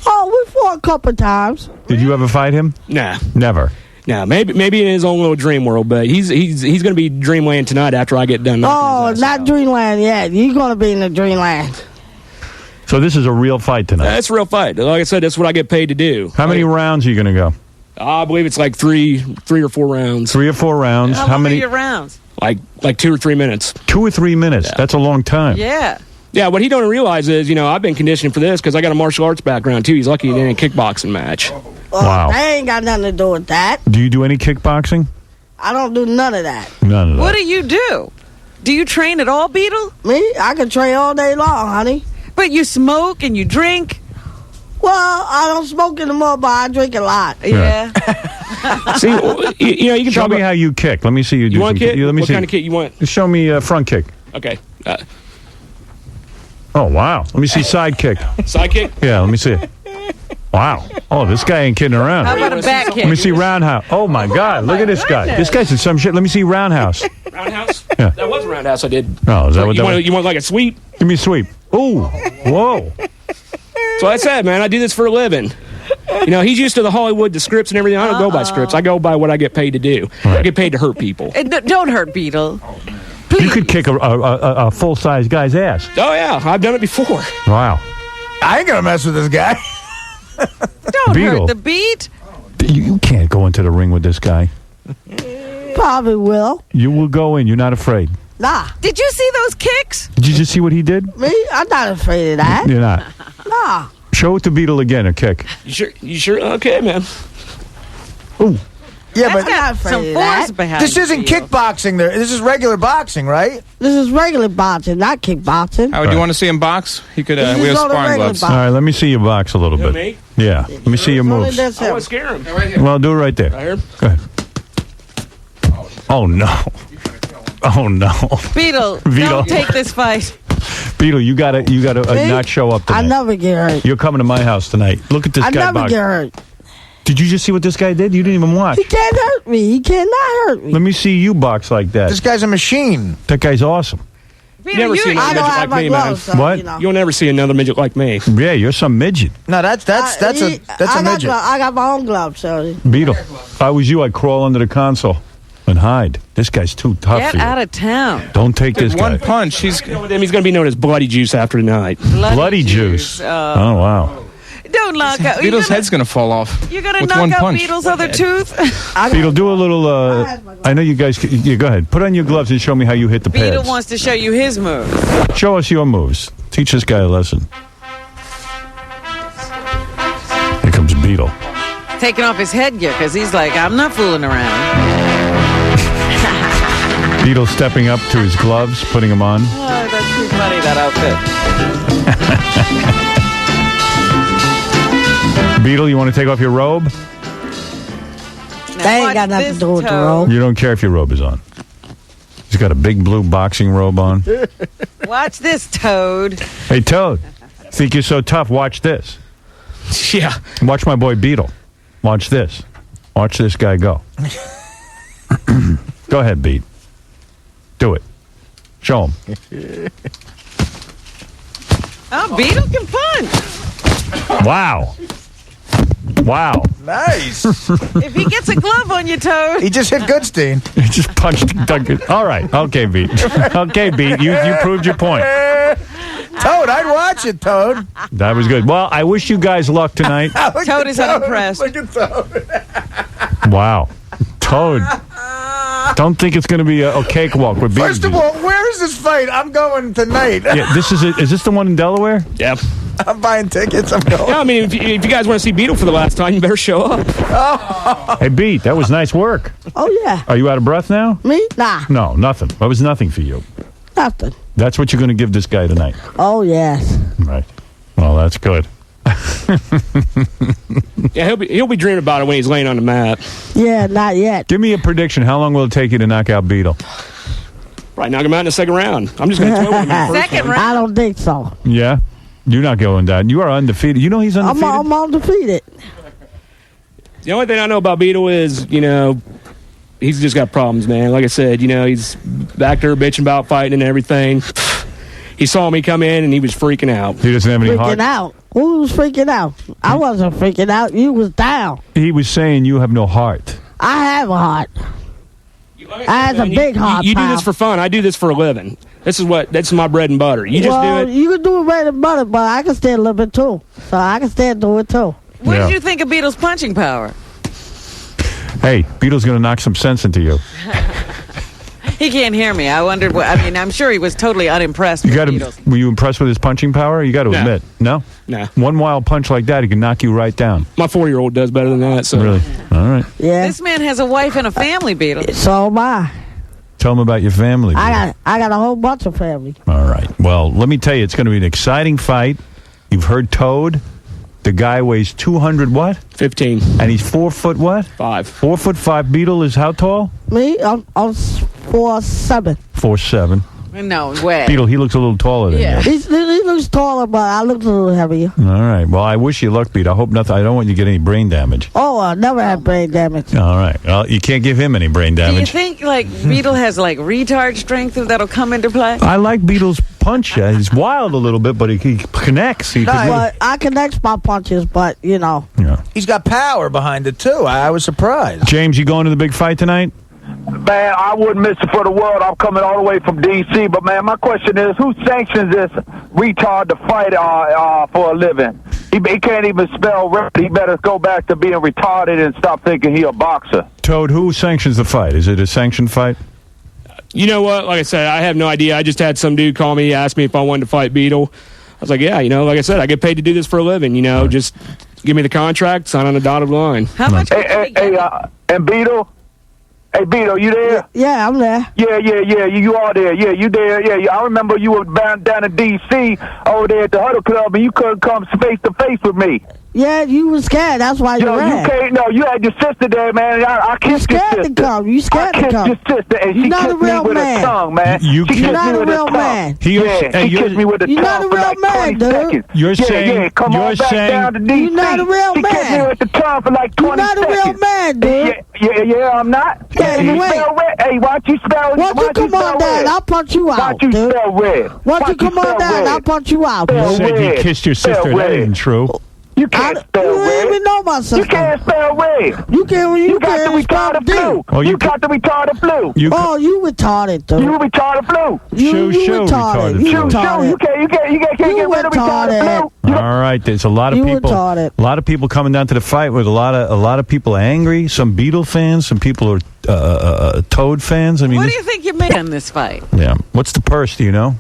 Oh, we fought a couple times. Did you ever fight him? Nah. Never. Nah, maybe in his own little dream world, but he's going to be dreamland tonight after I get done. Oh, not Dreamland yet. You're going to be in the Dreamland. So this is a real fight tonight. That's a real fight. Like I said, that's what I get paid to do. How many rounds are you going to go? I believe it's like three or 4 rounds. 3 or 4 rounds. How long are your rounds? Like 2 or 3 minutes. 2 or 3 minutes. Yeah. That's a long time. Yeah. Yeah, what he don't realize is, I've been conditioning for this because I got a martial arts background, too. He's lucky he didn't kickboxing match. Wow. That ain't got nothing to do with that. Do you do any kickboxing? I don't do none of that. None of that. What do you do? Do you train at all, Beetle? Me? I can train all day long, honey. But you smoke and you drink? Well, I don't smoke anymore, but I drink a lot. Yeah. See, you can show talk me about how you kick. Let me see you do You want some kick? Let me What see. kind of kick you want? Show me a front kick. Okay. Oh, wow. Let me see side kick. Side kick? Yeah, let me see it. Wow. Oh, this guy ain't kidding around. How about a back kick? Let me see roundhouse. Oh, my God. Look at this guy. This guy's in some shit. Let me see roundhouse. Roundhouse? Yeah. That was a roundhouse I did. Oh, is that what that was? You want like a sweep? Give me a sweep. Ooh. Whoa. So I said, man, I do this for a living. He's used to the Hollywood, the scripts and everything. I don't go by scripts. I go by what I get paid to do. Right. I get paid to hurt people. Don't hurt Beetle. You could kick a full-size guy's ass. Oh, yeah. I've done it before. Wow. I ain't gonna mess with this guy. Don't Beetle. hurt the beat. You can't go into the ring with this guy. Probably will. You will go in. You're not afraid. Nah. Did you see those kicks? Did you just see what he did? Me? I'm not afraid of that. You're not. Nah. Show it to Beetle again, a kick. You sure? Okay, man. Ooh. Yeah, That's but got some force behind this isn't Beetle. kickboxing. This is regular boxing, right? This is regular boxing, not kickboxing. Howard, do you want to see him box? He could. This We is have all the sparring regular gloves. All right, let me see you box a little bit. Me? Yeah. Let me see your moves. I want to scare him. Well, do it right there. Right here? Go ahead. Oh, no. Oh, no. Beetle, Beetle. don't take this fight. Beetle, you gotta Me? not show up I tonight. never get hurt. You're coming to my house tonight. Look at this I guy never box. get hurt. Did you just see what this guy did? You didn't even watch. He can't hurt me. He cannot hurt me. Let me see you box like that. This guy's a machine. That guy's awesome. You never see I another don't midget have like my me, man. gloves, so, What? you know. You'll never see another midget like me. Yeah, you're some midget. No, that's a midget. I got my own gloves, so. Beetle, if I was you, I'd crawl under the console and hide. This guy's too tough Get for you. out of town. Don't take this guy. One punch. He's With him, he's going to be known as Bloody Juice after tonight. Bloody juice. Oh, wow. Don't knock out. Beetle's head's gonna fall off. You're gonna with knock one out punch. Beetle's other tooth. Beetle, do a little, I know you guys, yeah, go ahead. Put on your gloves and show me how you hit the Beetle pads. wants to show you his move. Show us your moves. Teach this guy a lesson. Here comes Beetle. Taking off his headgear because he's like, I'm not fooling around. Beetle stepping up to his gloves, putting them on. Oh, that's too funny, that outfit. Beetle, you want to take off your robe? That ain't got nothing to do with the robe. You don't care if your robe is on. He's got a big blue boxing robe on. Watch this, Toad. Hey, Toad, think you're so tough? Watch this. Yeah. Watch my boy Beetle. Watch this. Watch this guy go. Go ahead, Beat. Do it. Show him. Oh, Beetle can punch. Wow. Wow. Nice. If he gets a glove on you, Toad. He just hit Goodstein. He just punched Duncan. All right. Okay, Beat. Okay, Beat. You proved your point. Toad, I'd watch it, Toad. That was good. Well, I wish you guys luck tonight. Toad is unimpressed. Look at Toad. Wow. Toad. Don't think it's going to be a cakewalk with Beat. First of all, where is this fight? I'm going tonight. Yeah, this is it. Is this the one in Delaware? Yep. I'm buying tickets. I'm going. Yeah, I mean, if you guys want to see Beetle for the last time, you better show up. Hey, Beat, that was nice work. Oh, yeah. Are you out of breath now? Me? Nah, No, nothing. That was nothing for you. nothing. That's what you're going to give this guy tonight. Oh, yes. Right. Well, Well, that's good. Yeah, he'll be dreaming about it when he's laying on the mat. Yeah, not yet. Give me a prediction. How long will it take you to knock out Beetle? Probably knock him out in the second round. I'm just going to throw him in the first Second round. I don't think so. Yeah? You're not going down. You are undefeated. You know he's undefeated? I'm undefeated. The only thing I know about Beetle is, he's just got problems, man. Like I said, he's back there bitching about fighting and everything. He saw me come in and he was freaking out. He doesn't have any heart? Freaking out? Who was freaking out? I wasn't freaking out. You was down. He was saying you have no heart. I have a heart. I have a big heart. You do this for fun. I do this for a living. That's my bread and butter. You just do it. You can do it bread and butter, but I can stand a little bit too. So I can stand do it too. What did you think of Beetle's punching power? Hey, Beetle's going to knock some sense into you. He can't hear me. I wondered I'm sure he was totally unimpressed with Beetle's. Were you impressed with his punching power? You got to admit. No? No. One wild punch like that, he can knock you right down. My 4-year-old does better than that. So. Really? All right. Yeah. This man has a wife and a family, Beetle. So am I. Tell him about your family. I got a whole bunch of family. All right. Well, let me tell you, it's going to be an exciting fight. You've heard Toad. The guy weighs 200 what? 15. And he's 4 foot what? 5. 4'5". Beetle is how tall? Me? I'm 4'7". 4'7". No way. Beetle, he looks a little taller than you. He looks taller, but I look a little heavier. All right. Well, I wish you luck, Beetle. I hope nothing. I don't want you to get any brain damage. Oh, I never had brain damage. All right. Well, you can't give him any brain Do you damage. think Beetle has retard strength that'll come into play? I like Beetle's punch. He's wild a little bit, but he connects. But I connect my punches, but Yeah. He's got power behind it, too. I was surprised. James, you going to the big fight tonight? Man, I wouldn't miss it for the world. I'm coming all the way from D.C. But, man, my question is, who sanctions this retard to fight for a living? He can't even spell right. He better go back to being retarded and stop thinking he a boxer. Toad, who sanctions the fight? Is it a sanctioned fight? You know what? Like I said, I have no idea. I just had some dude call me, ask me if I wanted to fight Beetle. I was like, yeah, like I said, I get paid to do this for a living. Just give me the contract, sign on a dotted line. How much? And Beetle? Hey, Beetle, you there? Yeah, I'm there. Yeah, you are there. Yeah, you there. Yeah, I remember you were down in D.C. over there at the Huddle Club, and you couldn't come face to face with me. Yeah, you was scared. That's why you ran. You can't. No, you had your sister there, man. I kissed your sister. You scared to come. You scared to come. I kissed your sister, and she kissed me with her tongue, man. You're not a real man. She kissed me with her tongue. You're not a real man, dude. You're saying. Come on back down to D.C. You're not a real man. She kissed me with the tongue for like 20 seconds. You're not a real man, dude. Yeah, I'm not. Yeah, you ain't. Hey, why don't you spell? Why don't you come on down? I'll punch you out, dude. Why don't you spell red? Why don't you come on down? I'll punch you out. You said you kissed your sister. That isn't true. You can't spell red. You don't even know my sister. You can't spell red. You got the retarded flu. Oh, you got the retarded flu. You retarded, dude. You retarded flu. You retarded. You can't get rid of retarded flu. All right, there's a lot of people. A lot of people coming down to the fight with a lot of people angry. Some Beetle fans, some people are Toad fans. I mean, what do you think you made on this fight? Yeah. What's the purse? Do you know?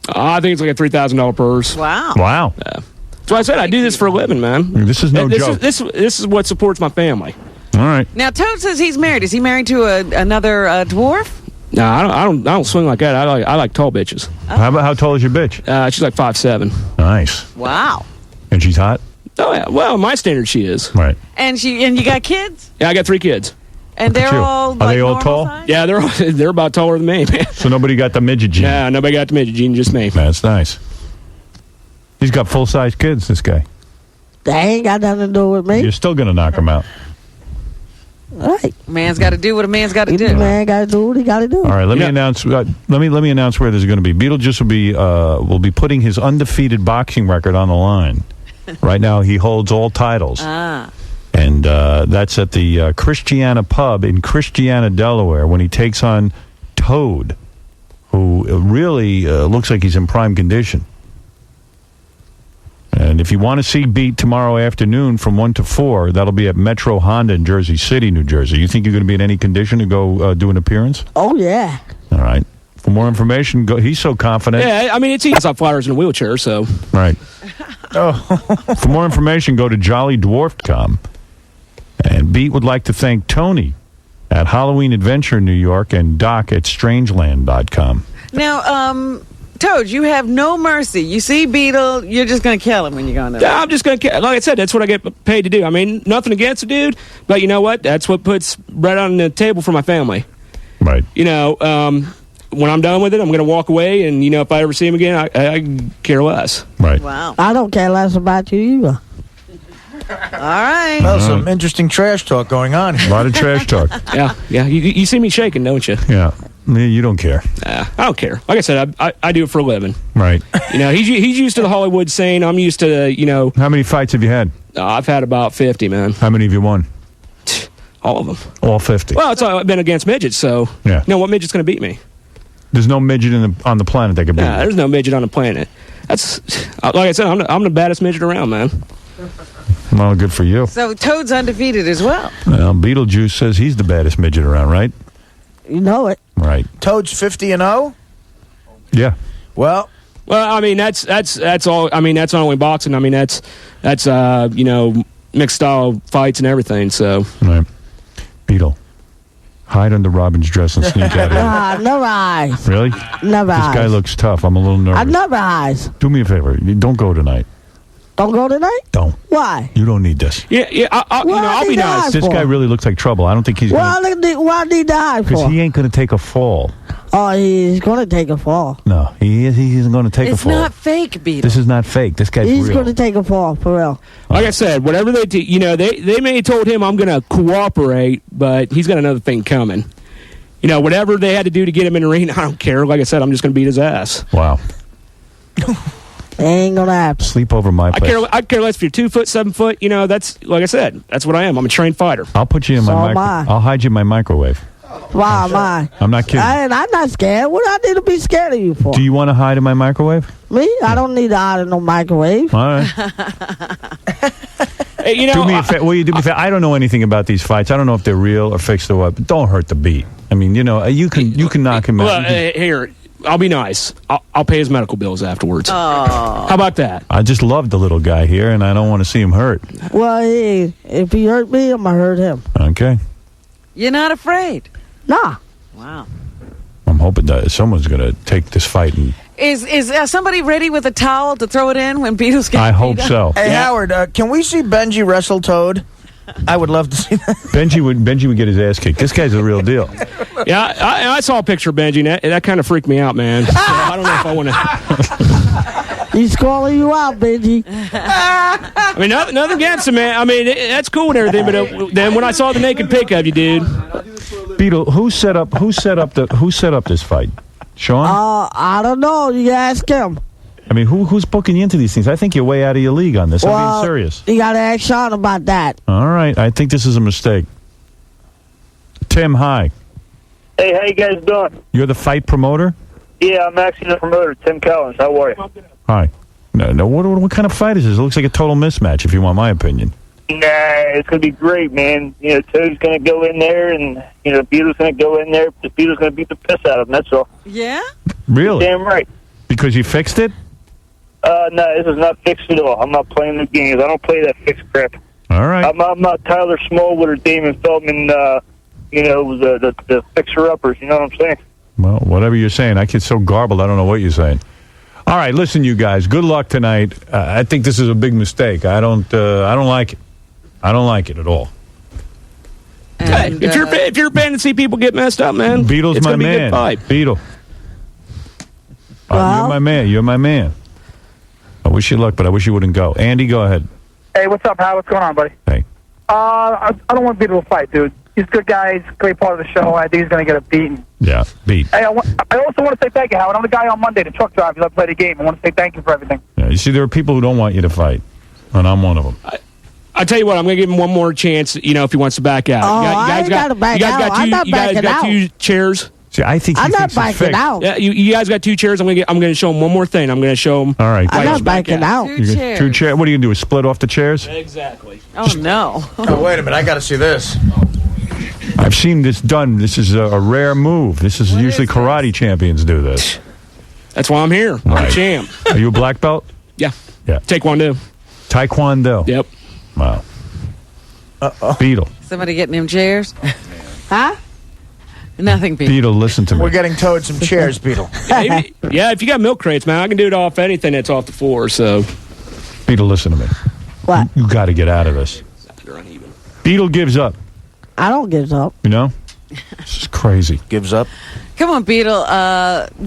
I think it's like a $3,000 purse. Wow. Wow. Yeah. That's why I said I do this for a living, man. This is no joke. This is what supports my family. All right. Now Toad says he's married. Is he married to another dwarf? No, I don't swing like that. I like tall bitches. How tall is your bitch? She's like 5'7". Nice. Wow. And she's hot? Oh yeah. Well, my standard she is. Right. And you got kids? Yeah, I got 3 kids. And they're all Are they all tall? Size? Yeah, they're about taller than me, man. So nobody got the midget gene? Yeah, nobody got the midget gene, just me. That's nice. He's got full-size kids, this guy. They ain't got nothing to do with me. You're still going to knock him out. Right. Man's got to do what a man's got to do. Man got to do what he got to do. All right, let me announce. Let me announce where this is going to be. Beetlejuice will be putting his undefeated boxing record on the line. Right now, he holds all titles. And that's at the Christiana Pub in Christiana, Delaware, when he takes on Toad, who really looks like he's in prime condition. And if you want to see Beat tomorrow afternoon from 1 to 4, that'll be at Metro Honda in Jersey City, New Jersey. You think you're going to be in any condition to go do an appearance? Oh, yeah. All right. For more information, he's so confident. Yeah, I mean, it's easy. It's flowers in a wheelchair, so. Right. For more information, go to jollydwarf.com. And Beat would like to thank Tony at Halloween Adventure in New York and Doc at Strangeland.com. Now, Toad, you have no mercy. You see Beetle, you're just going to kill him when you go in there. I'm just going to, like I said, that's what I get paid to do. I mean, nothing against the dude, but you know what? That's what puts bread on the table for my family. Right. You know, when I'm done with it, I'm going to walk away, and, you know, if I ever see him again, I care less. Right. Wow. I don't care less about you either. All right. Well, some interesting trash talk going on here. A lot of trash talk. Yeah. You see me shaking, don't you? Yeah. You don't care. I don't care. Like I said, I do it for a living. Right. You know, he's used to the Hollywood scene. I'm used to, you know. How many fights have you had? I've had about 50, man. How many have you won? All of them. All 50. Well, it's all, I've been against midgets, so yeah. You know what midget's going to beat me? There's no midget on the planet that can beat you. There's no midget on the planet. That's like I said, I'm the baddest midget around, man. Well, good for you. So Toad's undefeated as well. Well, Beetlejuice says he's the baddest midget around, right? You know it. Right. Toad's 50-0? Yeah. Well, I mean that's all. I mean that's not only boxing. I mean that's you know, mixed style fights and everything. So right. Beetle, hide under Robin's dress and sneak out of here. Never eyes. Really? Never This eyes. guy looks tough. I'm a little nervous. I never eyes. Do me a favor. Don't go tonight. Don't go tonight? Don't. Why? You don't need this. Yeah. I'll be nice. This guy really looks like trouble. I don't think he's Why going I need to hide because for? he ain't going to take a fall. Oh, he's going to take a fall. No, he isn't going to take a It's fall. not fake, Beetle. This is not fake. This guy's He's real. going to take a fall, for real. Like I said, whatever they do, you know, they may have told him I'm going to cooperate, but he's got another thing coming. You know, whatever they had to do to get him in the ring, I don't care. Like I said, I'm just going to beat his ass. Wow. Ain't going to happen. Sleep over my place. I care less if you're 2 foot, 7 foot. You know, that's like I said, that's what I am. I'm a trained fighter. I'll put you in So my am I. I'll hide you in my microwave. Why am I? I'm not kidding. I'm not scared. What do I need to be scared of you for? Do you want to hide in my microwave? Me? I don't need to hide in no microwave. All right. Hey, you know, do me a favor. Will you do me a favor? I don't know anything about these fights. I don't know if they're real or fixed or what. But don't hurt the beat. I mean, you know, you can knock him out. Well, here, I'll be nice. I'll pay his medical bills afterwards. Oh. How about that? I just love the little guy here, and I don't want to see him hurt. Well, if he hurt me, I'm going to hurt him. Okay. You're not afraid? Nah. Wow. I'm hoping that someone's going to take this fight. And Is somebody ready with a towel to throw it in when Beetle's getting I hope beat up? so. Hey, Howard, can we see Benji wrestle Toad? I would love to see that. Benji would get his ass kicked. This guy's a real deal. Yeah, I saw a picture of Benji, and that kind of freaked me out, man. So I don't know if I want to. He's calling you out, Benji. I mean, nothing against him, man. I mean, that's cool and everything, but then when I saw the naked pic of you, dude. Beetle, who set up this fight? Sean? I don't know. You ask him. I mean, who's booking you into these things? I think you're way out of your league on this. I'm being serious. You got to ask Sean about that. All right. I think this is a mistake. Tim, hi. Hey, how you guys doing? You're the fight promoter? Yeah, I'm actually the promoter, Tim Collins. How are you? Hi. No. What kind of fight is this? It looks like a total mismatch, if you want my opinion. Nah, it's going to be great, man. You know, Toad's going to go in there, and, you know, Beetle's going to go in there. The Beetle's going to beat the piss out of him, that's all. Yeah? Really? Damn right. Because you fixed it? No, this is not fixed at all. I'm not playing the games. I don't play that fixed crap. All right. I'm not Tyler Smallwood or Damon Feldman, you know, the fixer-uppers. You know what I'm saying? Well, whatever you're saying. I get so garbled, I don't know what you're saying. All right, listen, you guys. Good luck tonight. I think this is a big mistake. I don't like it. I don't like it at all. And, if you're a fan to see people get messed up, man, Beetle's it's my gonna be a good man. fight. Beetle. You're my man. You're my man. I wish you luck, but I wish you wouldn't go. Andy, go ahead. Hey, what's up, Hal? What's going on, buddy? Hey. I don't want Beetle to fight, dude. He's a good guy. He's a great part of the show. I think he's going to get a beating. Yeah, beat. Hey, I also want to say thank you, Howard. I'm the guy on Monday, the truck driver. I played the game. I want to say thank you for everything. Yeah, you see, there are people who don't want you to fight, and I'm one of them. I tell you what, I'm going to give him one more chance. You know, if he wants to back out. Oh, you I ain't gotta back out. I'm not You guys backing got out. 2 chairs. See, I think he I'm not thinks it's backing fixed. out. Yeah, you guys got 2 chairs. I'm gonna show him one more thing. I'm going to show him. All right. I'm not backing out. You got 2 chairs. What are you going to do? Split off the chairs? Exactly. Oh, no. Oh, wait a minute. I got to see this. I've seen this done. This is a rare move. This is usually karate champions do this. That's why I'm here. I'm a Right. champ. Are you a black belt? Yeah. Yeah. Taekwondo. Taekwondo. Yep. Wow. Beetle. Somebody getting him chairs? Huh? Nothing, Pete. Beetle, listen to me. We're getting Toad some chairs, Beetle. Yeah, if you got milk crates, man, I can do it off anything that's off the floor. So, Beetle, listen to me. What? You got to get out of this. Beetle gives up. I don't give up. You know? This is crazy. Gives up. Come on, Beetle.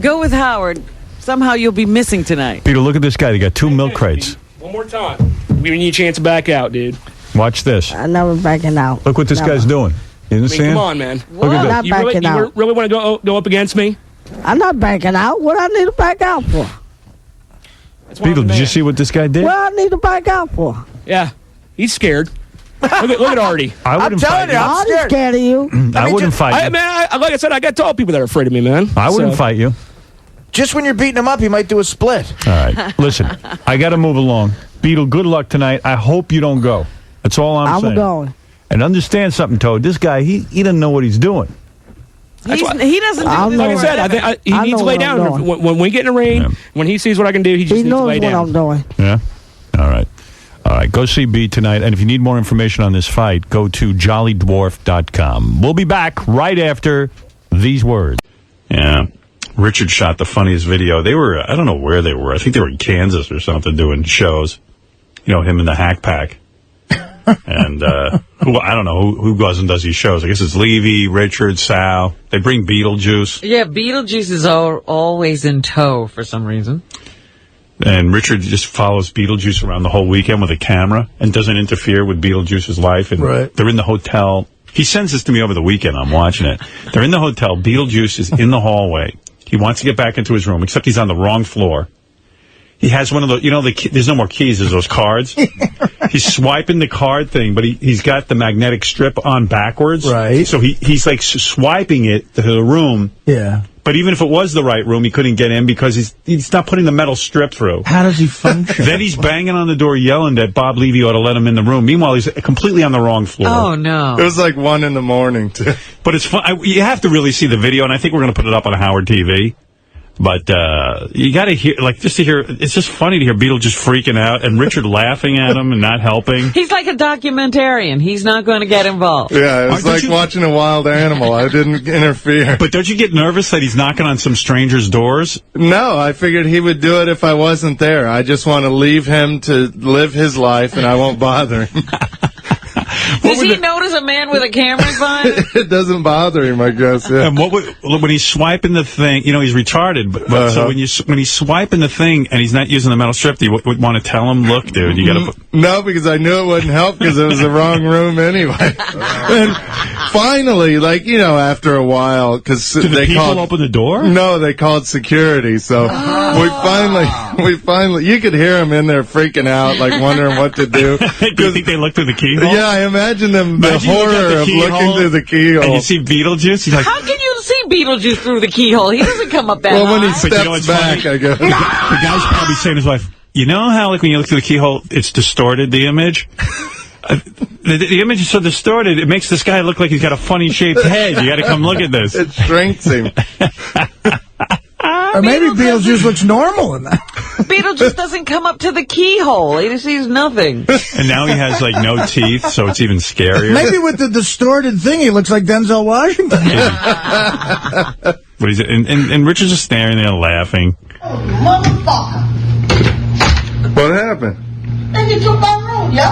Go with Howard. Somehow you'll be missing tonight. Beetle, look at this guy. They got 2 milk crates. one more time. We're giving you a chance to back out, dude. Watch this. I'm never backing out. Look what this guy's doing. You understand? Come on, man. Look at Not this. backing out. You really want to go up against me? I'm not backing out. What I need to back out for? Beetle, did you see what this guy did? What I need to back out for? Yeah, he's scared. Look at Artie. I wouldn't fight you. I'm scared of you. I wouldn't fight you. Man, like I said, I got tall people that are afraid of me, man. I wouldn't fight you. Just when you're beating him up, he might do a split. All right. Listen, I got to move along. Beetle, good luck tonight. I hope you don't go. That's all I'm saying. I'm going. And understand something, Toad. This guy, he doesn't know what he's doing. He doesn't do this. Like I said, he needs to lay down. When we get in the rain, when he sees what I can do, he just needs to lay down. He knows what I'm doing. Yeah? All right. All right. Go see B tonight. And if you need more information on this fight, go to jollydwarf.com. We'll be back right after these words. Yeah. Richard shot the funniest video. They were, I don't know where they were. I think they were in Kansas or something doing shows. You know, him and the Hack Pack. And I don't know who goes and does these shows. I guess it's Levy, Richard, Sal. They bring Beetlejuice. Yeah, Beetlejuice is always in tow for some reason. And Richard just follows Beetlejuice around the whole weekend with a camera and doesn't interfere with Beetlejuice's life. And they're in the hotel. He sends this to me over the weekend. I'm watching it. They're in the hotel. Beetlejuice is in the hallway. He wants to get back into his room, except he's on the wrong floor. He has one of those, you know, there's no more keys, there's those cards. He's swiping the card thing, but he's got the magnetic strip on backwards. Right. So he's like swiping it to the room. Yeah. But even if it was the right room, he couldn't get in because he's not putting the metal strip through. How does he function? Then he's banging on the door yelling that Bob Levy ought to let him in the room. Meanwhile, he's completely on the wrong floor. Oh, no. It was like 1 a.m, too. But it's fun. You have to really see the video, and I think we're going to put it up on Howard TV. But you got to hear, just to hear, it's just funny to hear Beetle just freaking out and Richard laughing at him and not helping. He's like a documentarian. He's not going to get involved. Yeah, it's like watching a wild animal. I didn't interfere. But don't you get nervous that he's knocking on some stranger's doors? No, I figured he would do it if I wasn't there. I just want to leave him to live his life, and I won't bother him. Does he notice a man with a camera behind him? It doesn't bother him, I guess. Yeah. And when he's swiping the thing, you know, he's retarded. But so when he's swiping the thing and he's not using the metal strip, you would want to tell him, look, dude, you got to put... No, because I knew it wouldn't help because it was the wrong room anyway. And finally, after a while, because they people open the door? No, they called security. So we finally, you could hear him in there freaking out, wondering what to do. Do you think they looked through the keyhole? Yeah, I imagine the horror of looking through the keyhole. And you see Beetlejuice? He's like, how can you see Beetlejuice through the keyhole? He doesn't come up that high. Well, when he steps back, I guess. The guy's probably saying to his wife, you know how, when you look through the keyhole, it's distorted, the image? The image is so distorted, it makes this guy look like he's got a funny-shaped head. You got to come look at this. It shrinks him. Or maybe Beetlejuice looks normal in that. Beetlejuice doesn't come up to the keyhole. He sees nothing. And now he has, no teeth, so it's even scarier. Maybe with the distorted thing, he looks like Denzel Washington. But and Richard's just staring there laughing. Motherfucker. What happened? They took my room, yo.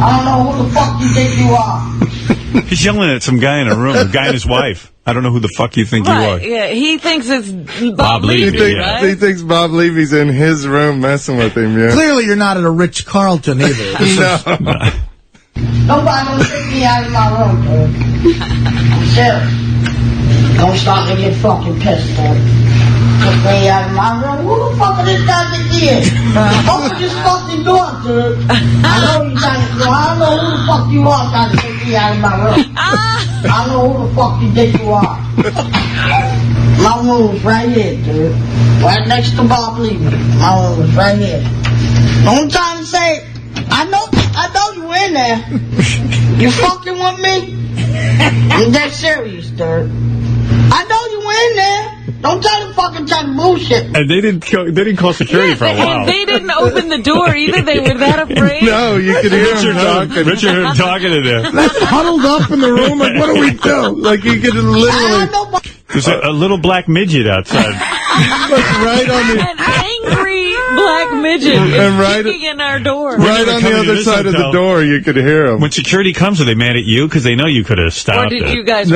I don't know who the fuck you think you are. He's yelling at some guy in a room, a guy and his wife. I don't know who the fuck you think you are. Yeah, he thinks it's Bob Levy, right? He thinks Bob Levy's in his room messing with him, yeah. Clearly you're not at a Ritz-Carlton either. No. Nobody gonna take me out of my room, dude. I'm serious. Don't start to get fucking pissed, dude. Took me out of my room. Who the fuck are this guy think he is? Open this fucking door, dude. I know you trying to go. I don't know who the fuck you are trying to take me out of my room. I know who the fuck you think you are. My room's right here, dude. Right next to Bob Levy. My room's right here. Don't try to say, I know you in there. You fucking with me? I'm dead serious, dude. I know you in there. Don't try to fucking tell bullshit. And they didn't call security for a while. And they didn't open the door either. They were that afraid. No, you could hear him talking. Richard heard him talking in there. That's huddled up in the room. Like, what do we do? Like, you could literally... There's a little black midget outside. Right on the... An angry black midget is kicking in our door. Right on the other side of the door, you could hear him. When security comes, are they mad at you? Because they know you could have stopped it. Or did you guys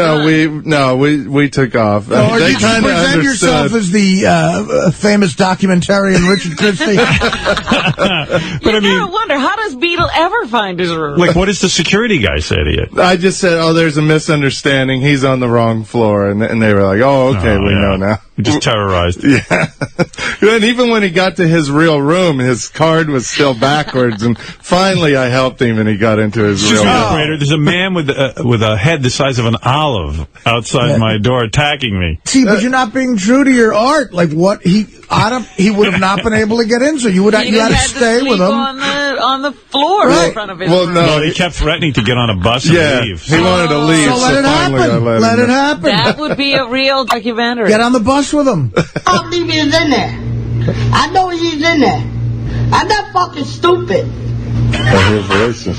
we took off. Or They you kind of present yourself as the famous documentarian Richard Christie. But I mean, I wonder, how does Beetle ever find his room? like, what does the security guy say to you? I just said, there's a misunderstanding. He's on the wrong floor. And they were like, okay, we know now. You just terrorized. Yeah. And even when he got to his real room, his card was still backwards. And finally, I helped him, and he got into his real room. Operator, there's a man with a head the size of an olive outside my door attacking me. See, but you're not being true to your art. Like, what he would have not been able to get in, so you had to stay with him. On the floor in front of his room. No, he kept threatening to get on a bus and leave. He wanted to leave, so let it happen. Let it happen. That would be a real documentary. Get on the bus with him. I believe he's in there. I know he's in there. I'm not fucking stupid. I hear voices.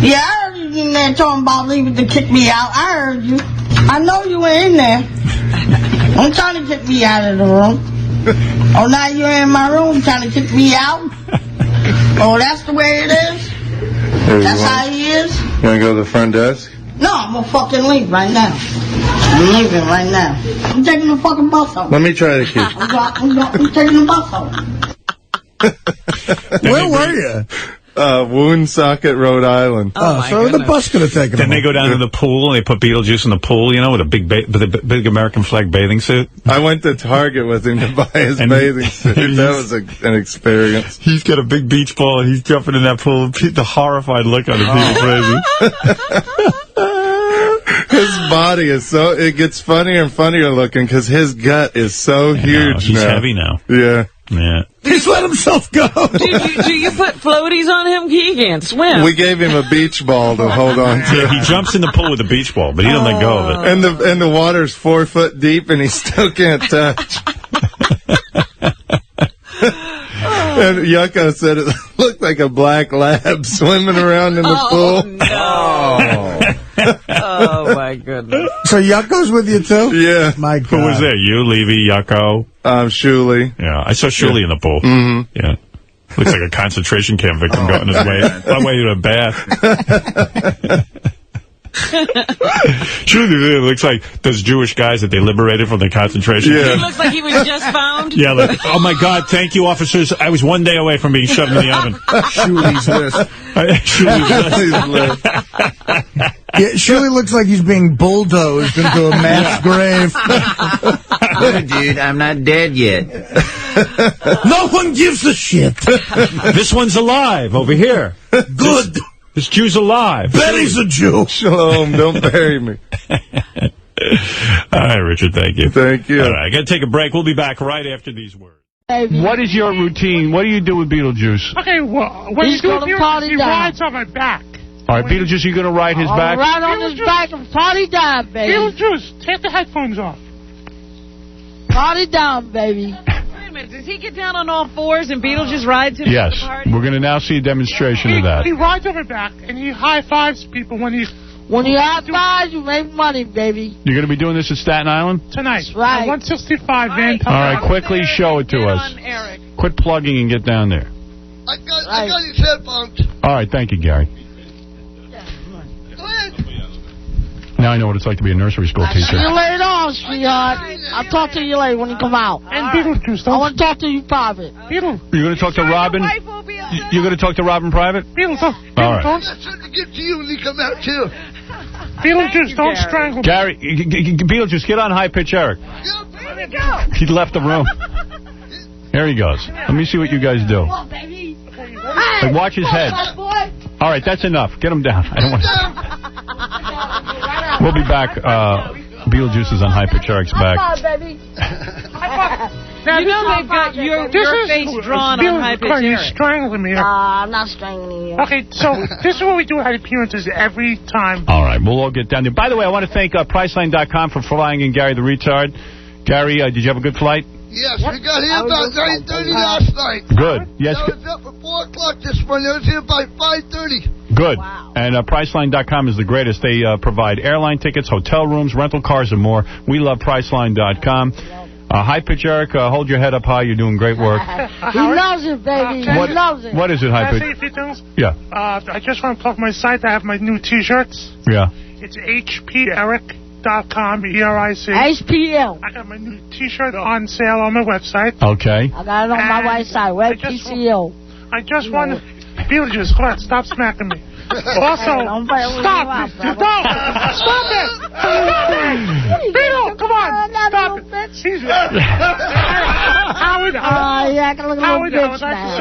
Yeah, I heard you in there talking about leaving to kick me out. I heard you. I know you were in there. Don't try to kick me out of the room. Oh, now you're in my room trying to kick me out? Oh, that's the way it is? That's how he is? You want to go to the front desk? No, I'm gonna fucking leave right now. I'm leaving right now. I'm taking the fucking bus home. Let me try to keep. I'm taking the bus home. Where were you? Woonsocket, Rhode Island. So the bus could have taken Then him. they go down to the pool and they put Beetlejuice in the pool, with a big American flag bathing suit. I went to Target with him to buy his bathing suit. That was an experience. He's got a big beach ball and he's jumping in that pool. The horrified look on his people's faces. His body is it gets funnier and funnier looking because his gut is so huge He's now. heavy now. Yeah. Yeah. He's let himself go. Do you put floaties on him? He can't swim. We gave him a beach ball to hold on to. Yeah, he jumps in the pool with a beach ball, but he doesn't let go of it. And the water's 4 foot deep, and he still can't touch. And Yucko said it looked like a black lab swimming around in the pool. No. Oh, my goodness. So Yucko's with you, too? Yeah. My God. Who was there? You, Levy, Yucko? Shuley. Yeah, I saw Shuley in the pool. Mm-hmm. Yeah. Looks like a concentration camp victim going his way to a bath. Shuley looks like those Jewish guys that they liberated from the concentration camp. He looks like he was just found. Yeah, like, oh my God, thank you, officers. I was 1 day away from being shoved in the oven. Shuley's list. Shuley's list. Yeah, Shuley looks like he's being bulldozed into a mass grave. Dude, I'm not dead yet. No one gives a shit. This one's alive over here. Good. This Jew's alive. Betty's a Jew. Shalom, don't bury me. All right, Richard, thank you. Thank you. All right, I got to take a break. We'll be back right after these words. What is your routine? What do you do with Beetlejuice? Okay, well, when you do Beetlejuice, he rides on my back. All right, Beetlejuice, you going to ride his back? Right on his back and party down, baby. Beetlejuice, take the headphones off. Party down, baby. Wait a minute, does he get down on all fours and Beetlejuice rides him to Yes. the party? We're going to now see a demonstration of that. He rides on my back, and he high-fives people when he... When you high-five, you make money, baby. You're going to be doing this at Staten Island? Tonight. Right. 165 Van All right, quickly show it to us. Quit plugging and get down there. I got his headphones. All right, thank you, Gary. Go ahead. Now I know what it's like to be a nursery school See teacher. you later on, sweetheart. I'll talk to you later when you come out. And Beetlejuice, I want to talk to you private. Beetle. You're going to talk to Robin? You're going to talk to Robin private? Beetle, don't. All right. That's something to get to you when you come out, too. Beetlejuice, don't strangle me. Gary, Beetlejuice, get on high-pitch Eric. Where'd he go? He left the room. Here he goes. Let me see what you guys do. Hey, watch his head. All right, that's enough. Get him down. I don't want. We'll be back. Beetlejuice is on high-pitch Eric's back. Now, you know they've got your face drawn on high-pitch Eric. He's strangling me. I'm not strangling you. Okay, so this is what we do at appearances every time. All right, we'll all get down there. By the way, I want to thank Priceline.com for flying in Gary the Retard. Gary, did you have a good flight? Yes, we got here about 9:30 last night. Good. Yes. I was up at 4 o'clock this morning. I was here by 5:30. Good. Wow. And Priceline.com is the greatest. They provide airline tickets, hotel rooms, rental cars, and more. We love Priceline.com. High Pitch Eric, hold your head up high. You're doing great work. He loves it, baby. He loves it. What is it, High Can I say Pitch? a few things? Yeah. I just want to plug my site. I have my new T-shirts. Yeah. It's hperic.com, E-R-I-C. HPL. I got my new T-shirt on sale on my website. Okay. I got it on my right side. Where PCO? I just want to... Beetlejuice, come on, stop smacking me. Also, stop it. Stop it. Beetle, come on. Stop it. Howard, yeah, I can look at a little bitch now.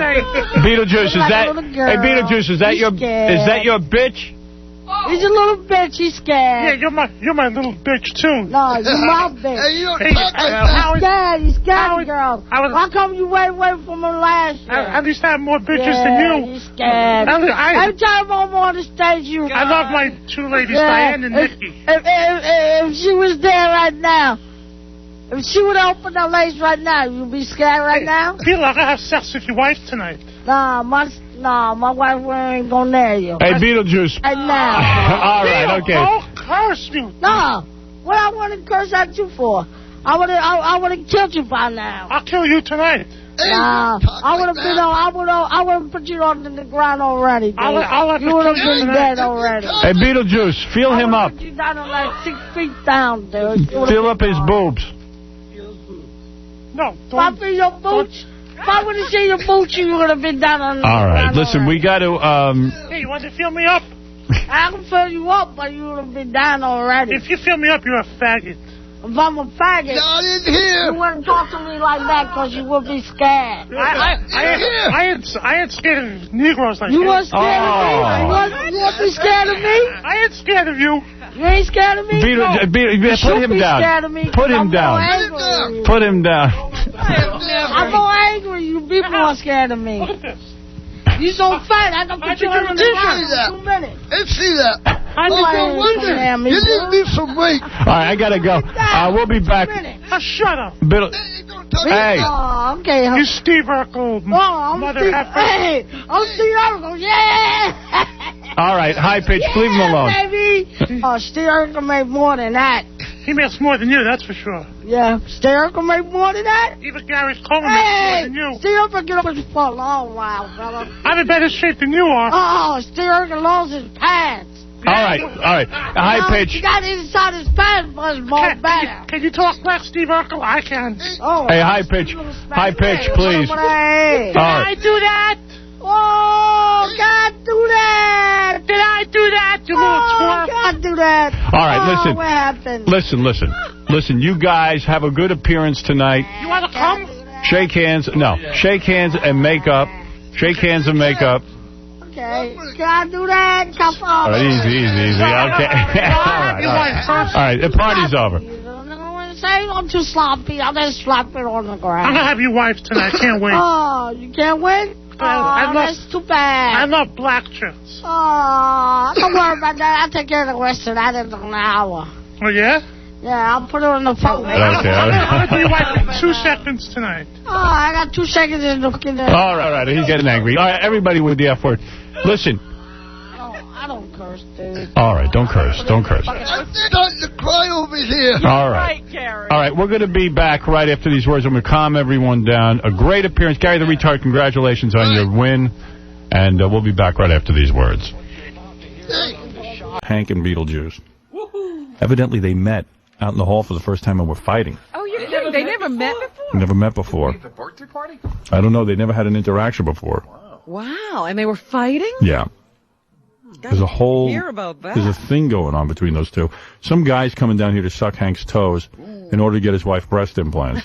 Beetlejuice, hey, Beetlejuice, is that your bitch? He's a little bitch. He's scared. Yeah, you're my little bitch too. No, you're my bitch. Hey, you don't talk like that. He's scared, girl. How come you wait from him last year? At least I have more bitches yeah, than you. He's scared. Every time I'm on the stage, you. I love my two ladies, Diane and Nikki. If she was there right now, if she would open her legs right now, you'd be scared right now? Feel like I have sex with your wife tonight. Nah, my wife ain't gonna near you. Hey, Beetlejuice. Right now. All right, okay. Oh, curse you. No. What I want to curse at you for? I would have killed you by now. I'll kill you tonight. Nah, I would have been on. I would have put you on the ground already. Dude. You would have been dead already. Hey, Beetlejuice, feel him up. Put you down on like 6 feet down, dude. Feel up his boobs. No, if I feel your boots, if I would have seen your boots, you would have been down on the All right, ground listen, already. we got to. Hey, you want to feel me up? I can fill you up, but you would have been down already. If you fill me up, you're a faggot. If I'm a faggot, not in here. You wouldn't talk to me like that because you would be scared. I ain't scared of Negroes like you. You weren't scared of me? You wouldn't be scared of me? I ain't scared of you. You ain't scared of me? Put him down. Put him down. Put him down. I'm more angry. You people are scared of me. You so fat, I can put you on the ground in 2 minutes. Let's see that. You need to lose some weight. All right, I got to go. We'll be back. Shut up. Hey. Oh, okay. You Steve Urkel, mother heifer. Hey, I'm Steve Urkel, yeah. All right, High Pitch, leave him alone. Baby. Steve Urkel made more than that. He makes more than you, that's for sure. Yeah, Steve Urkel made more than that. Even Gary Coleman makes more than you. Steve Urkel get up for a long while, brother. I'm in better shape than you are. Oh, Steve Urkel lost his pants. All right. High Pitch. He got inside his pants, but it's more better. Can you talk like Steve Urkel? I can. Oh, hey, High Pitch, please. Did I do that? Oh, God, do that. Did I do that, you little twerp? God, do that. All right, listen. What happened? Listen, you guys have a good appearance tonight. You want to come? Shake hands. No, shake hands and make up. Shake hands and make up. Okay. Can I do that? Come on. All right, easy. Okay. All right, the party's over. Say I'm too sloppy. I'll just slap it on the ground. I'm going to have your wife tonight. Can't wait. Oh, you can't wait? That's too bad. I love black chicks. Oh, don't worry about that. I'll take care of the rest of that in an hour. Oh, yeah? Yeah, I'll put it on the phone. Okay. I'm going to be your wife in 2 seconds tonight. Oh, I got 2 seconds in the... All right. He's getting angry. All right, everybody with the F word. Listen. I don't curse, dude. All right, don't curse. I'm starting to cry over here. All right. All right, we're going to be back right after these words. I'm going to calm everyone down. A great appearance. Gary the Retard, congratulations on your win. And we'll be back right after these words. Hank and Beetlejuice. Evidently, they met out in the hall for the first time and were fighting. Oh, you're kidding. They never met before? Never met before. The birthday party? I don't know. They never had an interaction before. Wow, and they were fighting? Yeah. There's a whole, hear about that. there's a thing going on between those two. Some guy's coming down here to suck Hank's toes in order to get his wife breast implants.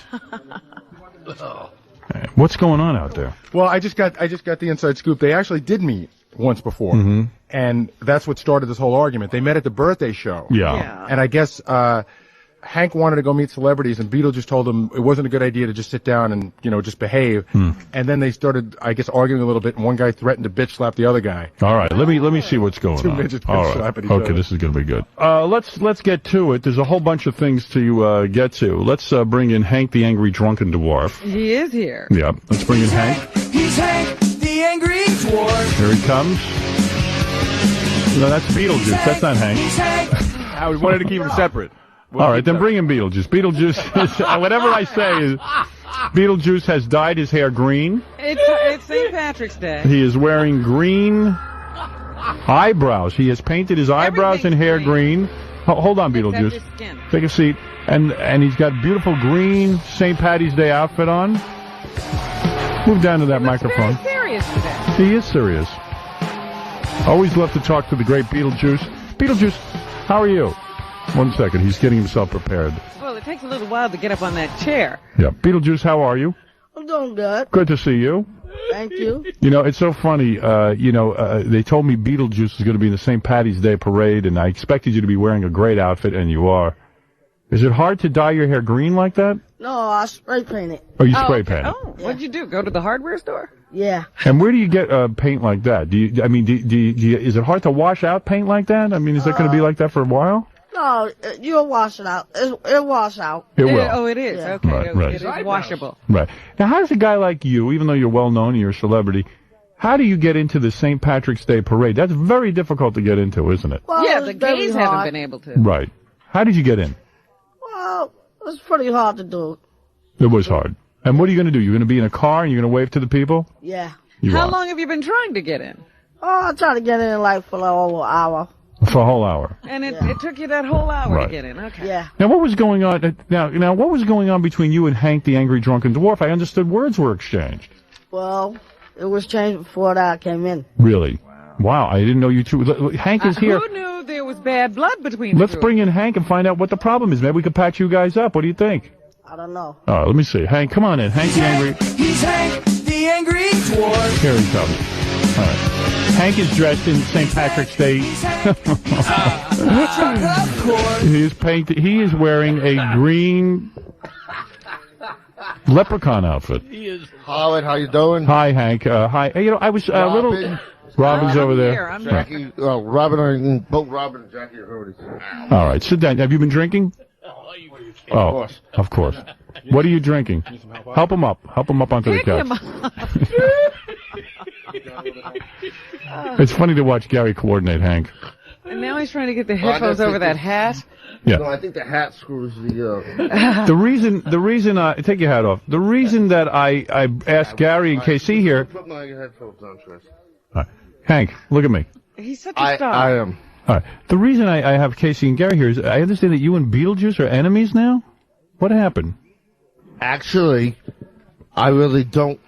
What's going on out there? Well, I just got the inside scoop. They actually did meet once before, and that's what started this whole argument. They met at the birthday show. Yeah. And I guess Hank wanted to go meet celebrities, and Beetle just told him it wasn't a good idea to just sit down and, just behave. And then they started, I guess, arguing a little bit, and one guy threatened to bitch slap the other guy. All right, let me see what's going Two on. midgets All bitch right. slapping each Okay, other. this is going to be good. Let's get to it. There's a whole bunch of things to get to. Let's bring in Hank the Angry Drunken Dwarf. He is here. Yeah, let's bring in Hank. He's Hank, the Angry Dwarf. Here he comes. No, that's Beetlejuice. That's not Hank. I wanted to keep them separate. All right, then bring in Beetlejuice. Beetlejuice, is, whatever I say is, Beetlejuice has dyed his hair green. It's St. Patrick's Day. He is wearing green eyebrows. He has painted his eyebrows and hair green. Hold on, Beetlejuice. Except his skin. Take a seat. And he's got beautiful green St. Patty's Day outfit on. Move down to that microphone. Very serious today. He is serious. Always love to talk to the great Beetlejuice. Beetlejuice, how are you? 1 second. He's getting himself prepared. Well, it takes a little while to get up on that chair. Yeah. Beetlejuice, how are you? I'm doing good. Good to see you. Thank you. It's so funny. They told me Beetlejuice is going to be in the St. Patty's Day parade, and I expected you to be wearing a great outfit, and you are. Is it hard to dye your hair green like that? No, I spray paint it. Oh, you spray paint it. Oh, what'd you do? Go to the hardware store? Yeah. And where do you get paint like that? Is it hard to wash out paint like that? I mean, is it going to be like that for a while? No, you'll wash it out. It'll wash out. It will. Oh, it is. Yeah. Okay. Right. It is washable. Right. Now, how does a guy like you, even though you're well known and you're a celebrity, how do you get into the St. Patrick's Day parade? That's very difficult to get into, isn't it? Well, Yeah, it's the very gays haven't hard. been able to. Right. How did you get in? Well, it's pretty hard to do. It was hard. And what are you going to do? You're going to be in a car and you're going to wave to the people? Yeah. How long have you been trying to get in? Oh, I try to get in like for like over an hour. For a whole hour. And it took you that whole hour Right. to get in. Okay. Yeah. Now, what was going on? Now, what was going on between you and Hank the Angry Drunken Dwarf? I understood words were exchanged. Well, it was changed before that I came in. Really? Wow, I didn't know you two. Hank is here. Who knew there was bad blood between Let's the two? bring in Hank and find out what the problem is. Maybe we could patch you guys up. What do you think? I don't know. All right, let me see. Hank, come on in. Hank the Angry. He's Hank, the Angry Dwarf. Here he comes. All right. Hank is dressed in St. Patrick's Day. Of course. He is painted. He is wearing a green leprechaun outfit. Howard, how you doing? Hi, Hank. Hi. Hey, I was a little. Robin's over there. I'm Jackie, Robin, both Robin and Jackie are already. All right, sit down. Have you been drinking? Oh, of course. What are you drinking? Help him up. Help him up onto the Pick couch. him up. It's funny to watch Gary coordinate Hank. And now he's trying to get the headphones over that hat. Yeah. No, I think the hat screws the. The reason, take your hat off. The reason that I asked Gary and KC here. Put my headphones on, Trace. Hank, look at me. He's such a star. I am. All right. The reason I have Casey and Gary here is I understand that you and Beetlejuice are enemies now? What happened? Actually, I really don't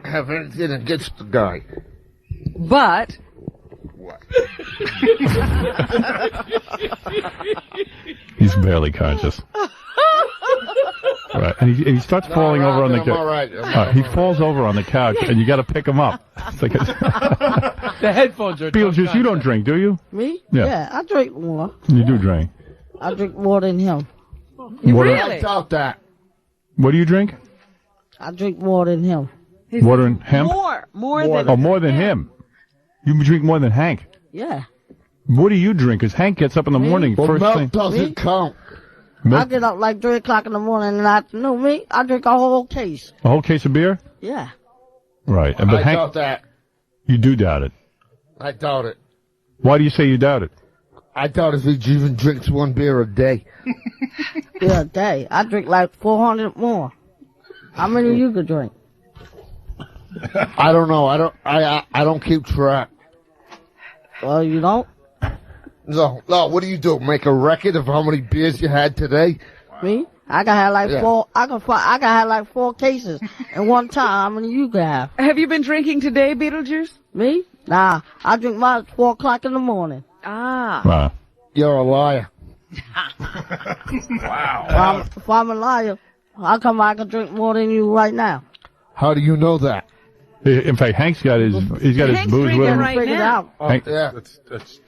have anything against the guy. But He's barely conscious. Right. And he starts falling over on the couch. all right. He falls over on the couch, and you got to pick him up. It's like The headphones are. Beetlejuice, you don't drink, do you? Me? Yeah. I drink more. You do drink. I drink more than him. I doubt that. What do you drink? I drink more than him. Water and hemp? more than. Oh, more than him. You drink more than Hank. Yeah. What do you drink? Because Hank gets up in the morning Well, first milk thing. doesn't count. Milk? I get up like 3 o'clock in the morning and afternoon. Me, I drink a whole case. A whole case of beer? Yeah. Right. But I Hank, doubt that. you do doubt it. I doubt it. Why do you say you doubt it? I doubt if he even drinks one beer a day. Yeah, a day. I drink like 400 more. How many you could drink? I don't know. I don't keep track. Well, you don't? No. What do you do? Make a record of how many beers you had today? Me? I can have like Yeah. 4. I can have like 4 cases in one time. How many you can have? Have you been drinking today, Beetlejuice? Me? Nah. I drink mine at 4 o'clock in the morning. Ah. Wow. You're a liar. If I'm a liar, how come I can drink more than you right now? How do you know that? In fact, Hank's got his booze with him. Right now. Hank, That's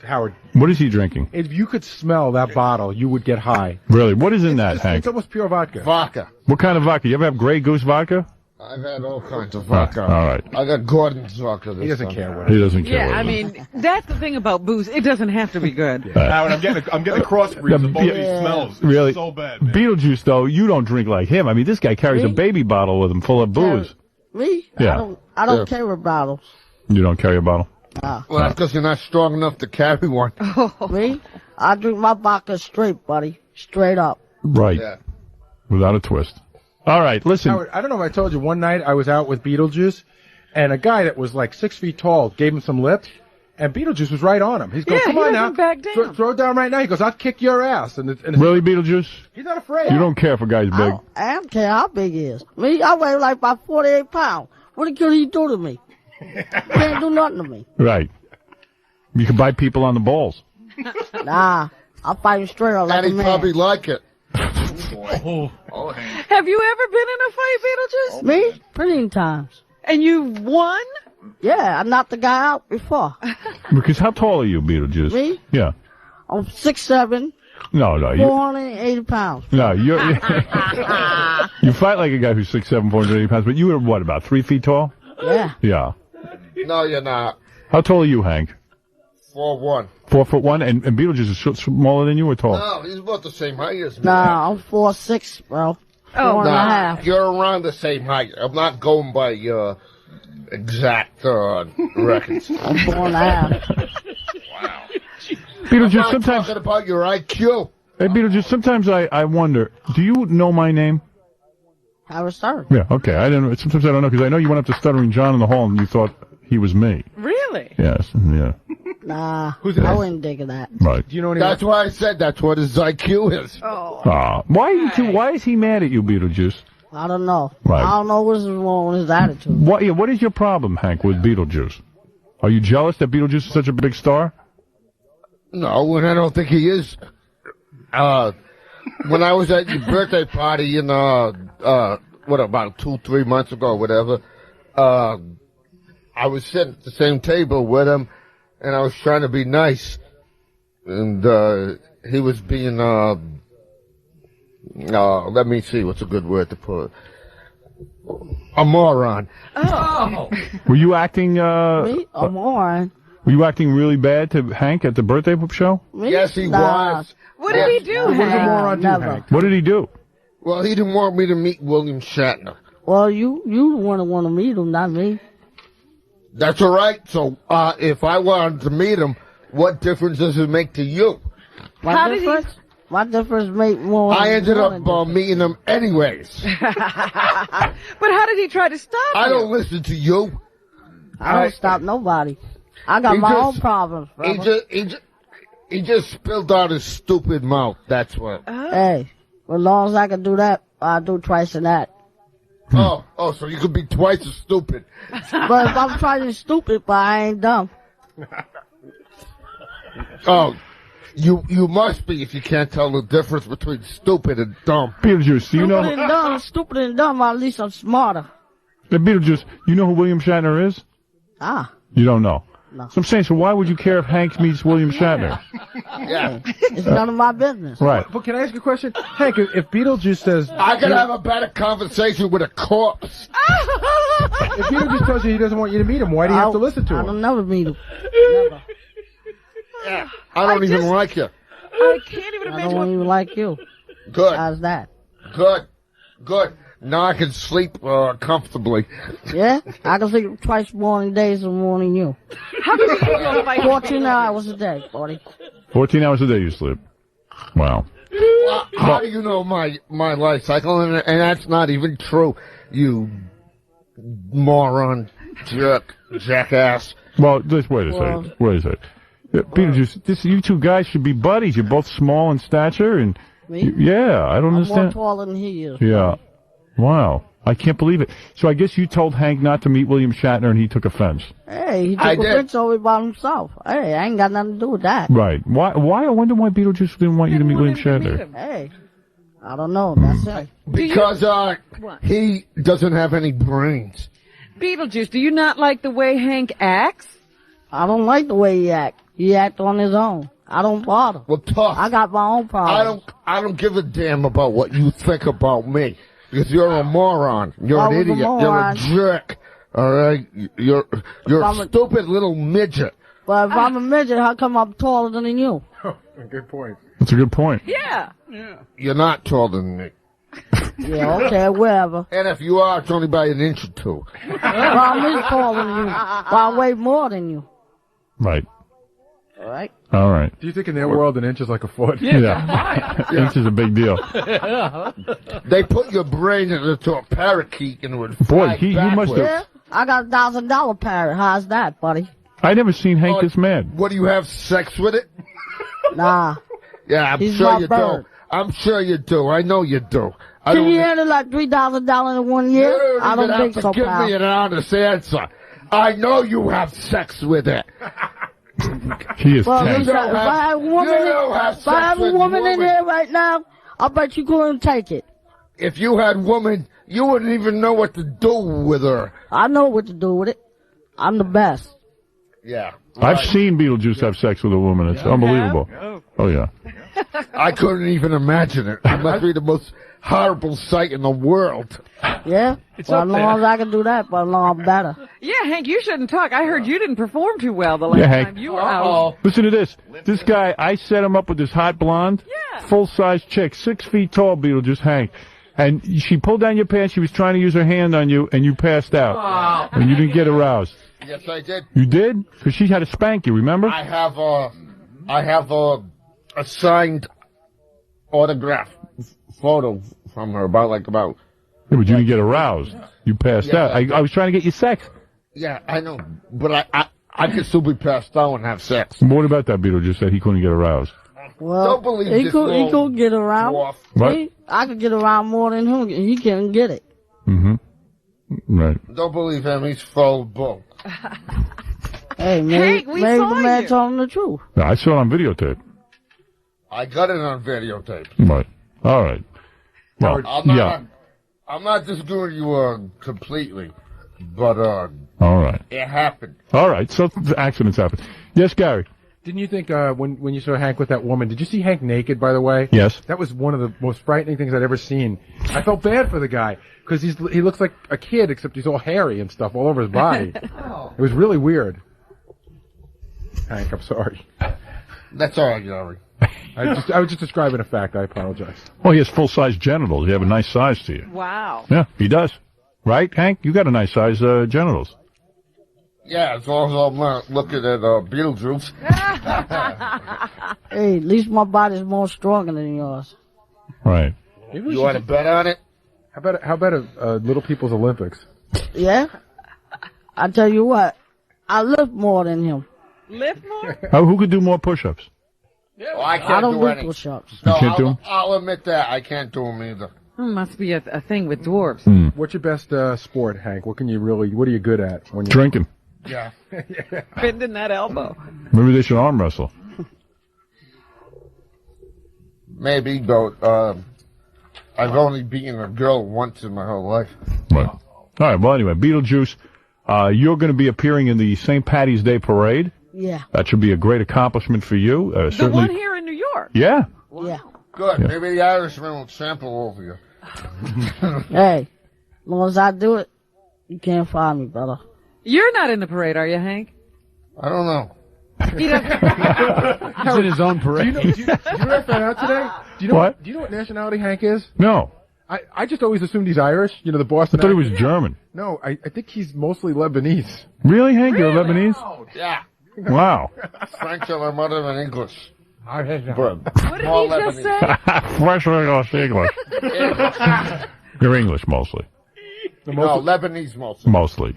Howard. what is he drinking? If you could smell that bottle, you would get high. Really? What is in that, Hank? It's almost pure vodka. Vodka. What kind of vodka? You ever have Grey Goose vodka? I've had all kinds of vodka. All right. I got Gordon's vodka. He doesn't care what. He doesn't care. Yeah, what I it is. mean, that's the thing about booze. It doesn't have to be good. Howard, I'm getting a crossbreed of both these smells. It's Really? so bad, man. Beetlejuice, though, you don't drink like him. I mean, this guy carries a baby bottle with him full of booze. Me? Yeah. I don't carry bottles. You don't carry a bottle? Well, that's because you're not strong enough to carry one. Me? I drink my vodka straight, buddy. Straight up. Right. Yeah. Without a twist. All right, listen. Howard, I don't know if I told you, one night I was out with Beetlejuice, and a guy that was like 6 feet tall gave him some lips, and Beetlejuice was right on him. He's going, Yeah, come he on now. doesn't back down. Throw it down right now. He goes, I'll kick your ass. And Really, Beetlejuice? He's not afraid. You don't care if a guy's big. I don't care how big he is. Me, I weigh like about 48 pounds. What could he do to me? Can't do nothing to me. Right. You can bite people on the balls. Nah, I'll fight him straight up like And a he'd man. probably like it. Have you ever been in a fight, Beetlejuice? Me? Plenty times. And you won? Yeah, I knocked the guy out before. Because how tall are you, Beetlejuice? Me? Yeah. I'm 6'7", No, 480 pounds. No, you're, you fight like a guy who's 6'7", 480 pounds, but you were, what, about 3 feet tall? Yeah. Yeah. No, you're not. How tall are you, Hank? 4'1". 4'1", and Beetlejuice is smaller than you or tall? No, he's about the same height as me. Nah, I'm 4'6", bro. Oh, 4.5. You're around the same height. I'm not going by your exact records. I'm 4.5. Beetlejuice, I'm sometimes... talking about your IQ. Hey, Beetlejuice, sometimes I wonder, do you know my name? Howard Stern. Yeah, okay. I don't know. Sometimes I don't know, because I know you went up to Stuttering John in the hall and you thought he was me. Really? Yes, yeah. Nah, Who's I that? wouldn't dig of that. Right. Do you know anyone? That's why I said that's what his IQ is. Oh. Why is he mad at you, Beetlejuice? I don't know. Right. I don't know what's wrong with his attitude. What is your problem, Hank, with Beetlejuice? Are you jealous that Beetlejuice is such a big star? No, and I don't think he is. When I was at your birthday party in, about 2-3 months ago, whatever, I was sitting at the same table with him, and I was trying to be nice. And, he was being, let me see, what's a good word to put? A moron. Oh. Were you acting, Me? A moron. were you acting really bad to Hank at the birthday show? Me? Yes, he Nah. was. What did he do, What does a Hank? moron do, Never. Hank? What did he do? Well, he didn't want me to meet William Shatner. Well, you the one that want to meet him, not me. That's all right. So, if I wanted to meet him, what difference does it make to you? How did he- What difference make more? I ended up difference. meeting him anyways. But how did he try to stop you? I don't listen to you. I don't stop nobody. I got He my just- own problems, brother. He just spilled out his stupid mouth. That's what. Hey, as long as I can do that, I'll do twice in that. Oh, so you could be twice as stupid. But if I'm trying to be stupid, but I ain't dumb. Oh, you must be if you can't tell the difference between stupid and dumb. Beetlejuice, do you know? Stupid and dumb, at least I'm smarter. Beetlejuice, you know who William Shatner is? Ah. You don't know. No. So I'm saying, so why would you care if Hank meets William Shatner? Yeah. It's none of my business. Right. But can I ask you a question? Hank, if Beetlejuice says... I could have a better conversation with a corpse. If Beetlejuice tells you he doesn't want you to meet him, why do you have to listen to I him? don't never meet him. Never. Yeah. I don't even like you. I can't even I imagine. don't even like you. Good. How's that? Good. Now I can sleep comfortably. Yeah? I can sleep twice more days than more than you. How can you go fight 14 hours a day, buddy. 14 hours a day you sleep. Wow. How do you know my life cycle? And that's not even true. You moron, jackass. Well, just wait a second. Wait a second. Beetlejuice, you two guys should be buddies. You're both small in stature, and Me? yeah, I don't I'm understand. more taller than he is. Yeah. Wow. I can't believe it. So I guess you told Hank not to meet William Shatner, and he took offense. Hey, he took I a did. picture over by himself. Hey, I ain't got nothing to do with that. Right. Why? I wonder why Beetlejuice didn't want you to meet William Shatner. Hey, I don't know. That's it. Because he doesn't have any brains. Beetlejuice, do you not like the way Hank acts? I don't like the way he act. He act on his own. I don't bother. Well, tough. I got my own problems. I don't give a damn about what you think about me. Because you're a moron. You're an idiot. You're a jerk. All right? You're a stupid little midget. But if I'm a midget, how come I'm taller than you? Good point. That's a good point. Yeah. You're not taller than me. Yeah, okay, whatever. And if you are, it's only by an inch or two. Well, I'm taller than you. Well, I weigh more than you. Right. All right. All right. Do you think in their world an inch is like a foot? Yeah. Inch is a big deal. They put your brain into a parakeet and it would Boy, fly you must backwards. have. I got a $1,000 parrot. How's that, buddy? I never seen Hank this mad. What, do you have sex with it? Nah. Yeah, I'm He's sure my you bird. do. I'm sure you do. I know you do. Can you handle like $3,000 in 1 year? You I don't even think have so, to give pal. me an honest answer. I know you have sex with it. He is Well, tank. listen, if I had a woman, if I have a woman in there right now, I bet you couldn't take it. If you had woman, you wouldn't even know what to do with her. I know what to do with it. I'm the best. Yeah. I've seen Beetlejuice have sex with a woman. It's unbelievable. Oh, yeah. I couldn't even imagine it. It must be the most horrible sight in the world. Yeah? Well, as long as I can do that, but as long as I'm better. Yeah, Hank, you shouldn't talk. I heard you didn't perform too well the last Yeah, Hank. time you were out. Listen to this. This guy, I set him up with this hot blonde, full-size chick, 6 feet tall, Beetlejuice, Hank. And she pulled down your pants. She was trying to use her hand on you, and you passed out. And you didn't get aroused. Yes, I did. You did? Because she had to spank you, remember? I have a signed autograph photo from her about. Yeah, but you didn't get aroused. You passed out. I was trying to get you sex. Yeah, I know, but I could still be passed out and have sex. What about that? Beetlejuice said he couldn't get aroused. Well, Don't believe he this could get around. What? See? I could get around more than him. He can't get it. Mm-hmm. Right. Don't believe him. He's full of bull. Hey, maybe the man told him the truth. No, I saw it on videotape. I got it on videotape. Right. All right. Well, I'm not disagreeing with you completely, but all right. it happened. All right. So accidents happen. Yes, Gary. Didn't you think when you saw Hank with that woman, did you see Hank naked, by the way? Yes. That was one of the most frightening things I'd ever seen. I felt bad for the guy, because he looks like a kid, except he's all hairy and stuff all over his body. It was really weird. Hank, I'm sorry. That's all right, Gary. I was just describing a fact. I apologize. Well, he has full-size genitals. You have a nice size to you. Wow. Yeah, he does. Right, Hank? You got a nice size genitals. Yeah, as long as I'm not looking at Beetlejuice. Hey, at least my body's more stronger than yours. Right. You want to bet on it? How about a Little People's Olympics? Yeah? I tell you what, I lift more than him. Lift more? Who could do more push-ups? Well, I can't I don't do do any. push-ups. No, You can't do 'em? I'll admit that. I can't do them either. Must be a thing with dwarves. What's your best sport, Hank? What are you good at? When you Drinking. Yeah. Bending that elbow. Maybe they should arm wrestle. Maybe, but I've only beaten a girl once in my whole life. Right. All right. Well, anyway, Beetlejuice, you're going to be appearing in the St. Patty's Day Parade. Yeah. That should be a great accomplishment for you. The Certainly. one here in New York. Yeah. Yeah. Good. Yeah. Maybe the Irishman will trample over you. Hey, as long as I do it, you can't find me, brother. You're not in the parade, are you, Hank? I don't know. He doesn't. He's in his own parade. Did you ever find out today? Do you know What? Do you know what nationality Hank is? No. I just always assumed he's Irish. You know, the Boston. I thought he was accent. German. No, I think he's mostly Lebanese. Really, Hank? You're Lebanese? Yeah. Wow. French are mother than English. What did he just say? Fresh English. You're English mostly. No, Lebanese mostly. Mostly.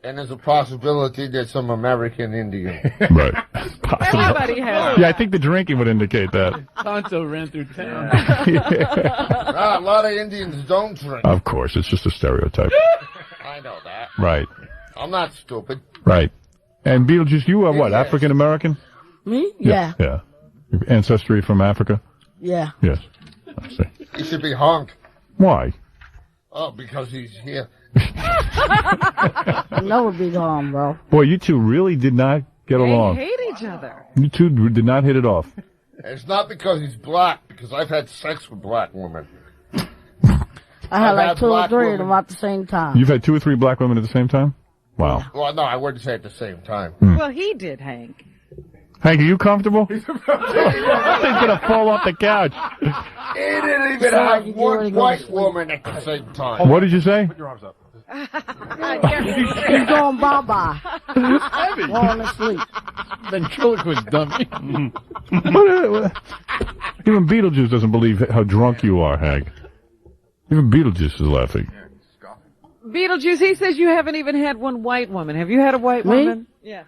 And there's a possibility there's some American Indian. Right. Everybody has. Yeah, I think the drinking would indicate that. Tonto ran through town. A lot of Indians don't drink. Of course, it's just a stereotype. I know that. Right. I'm not stupid. Right. And Beetlejuice, you are what, African American? Me? Yeah. Yeah. Ancestry from Africa? Yeah. Yes. I see. You should be hung. Why? Oh, because he's here. Never be gone, bro. Boy, you two really did not get along. They hate each other. You two did not hit it off. It's not because he's black, because I've had sex with black women. I had I've like had 2 or black 3 of women. them at the same time. You've had 2 or 3 black women at the same time? Wow. Well, no, I wouldn't say at the same time. Well, he did, Hank. Hank, are you comfortable? He's gonna fall off the couch. He didn't even have one white woman at the same time. What did you say? Put your arms up. He's going bye-bye. Falling asleep. Ventriloquist dummy. Even Beetlejuice doesn't believe how drunk you are, Hank. Even Beetlejuice is laughing. Beetlejuice, he says you haven't even had one white woman. Have you had a white Me? woman? Yeah.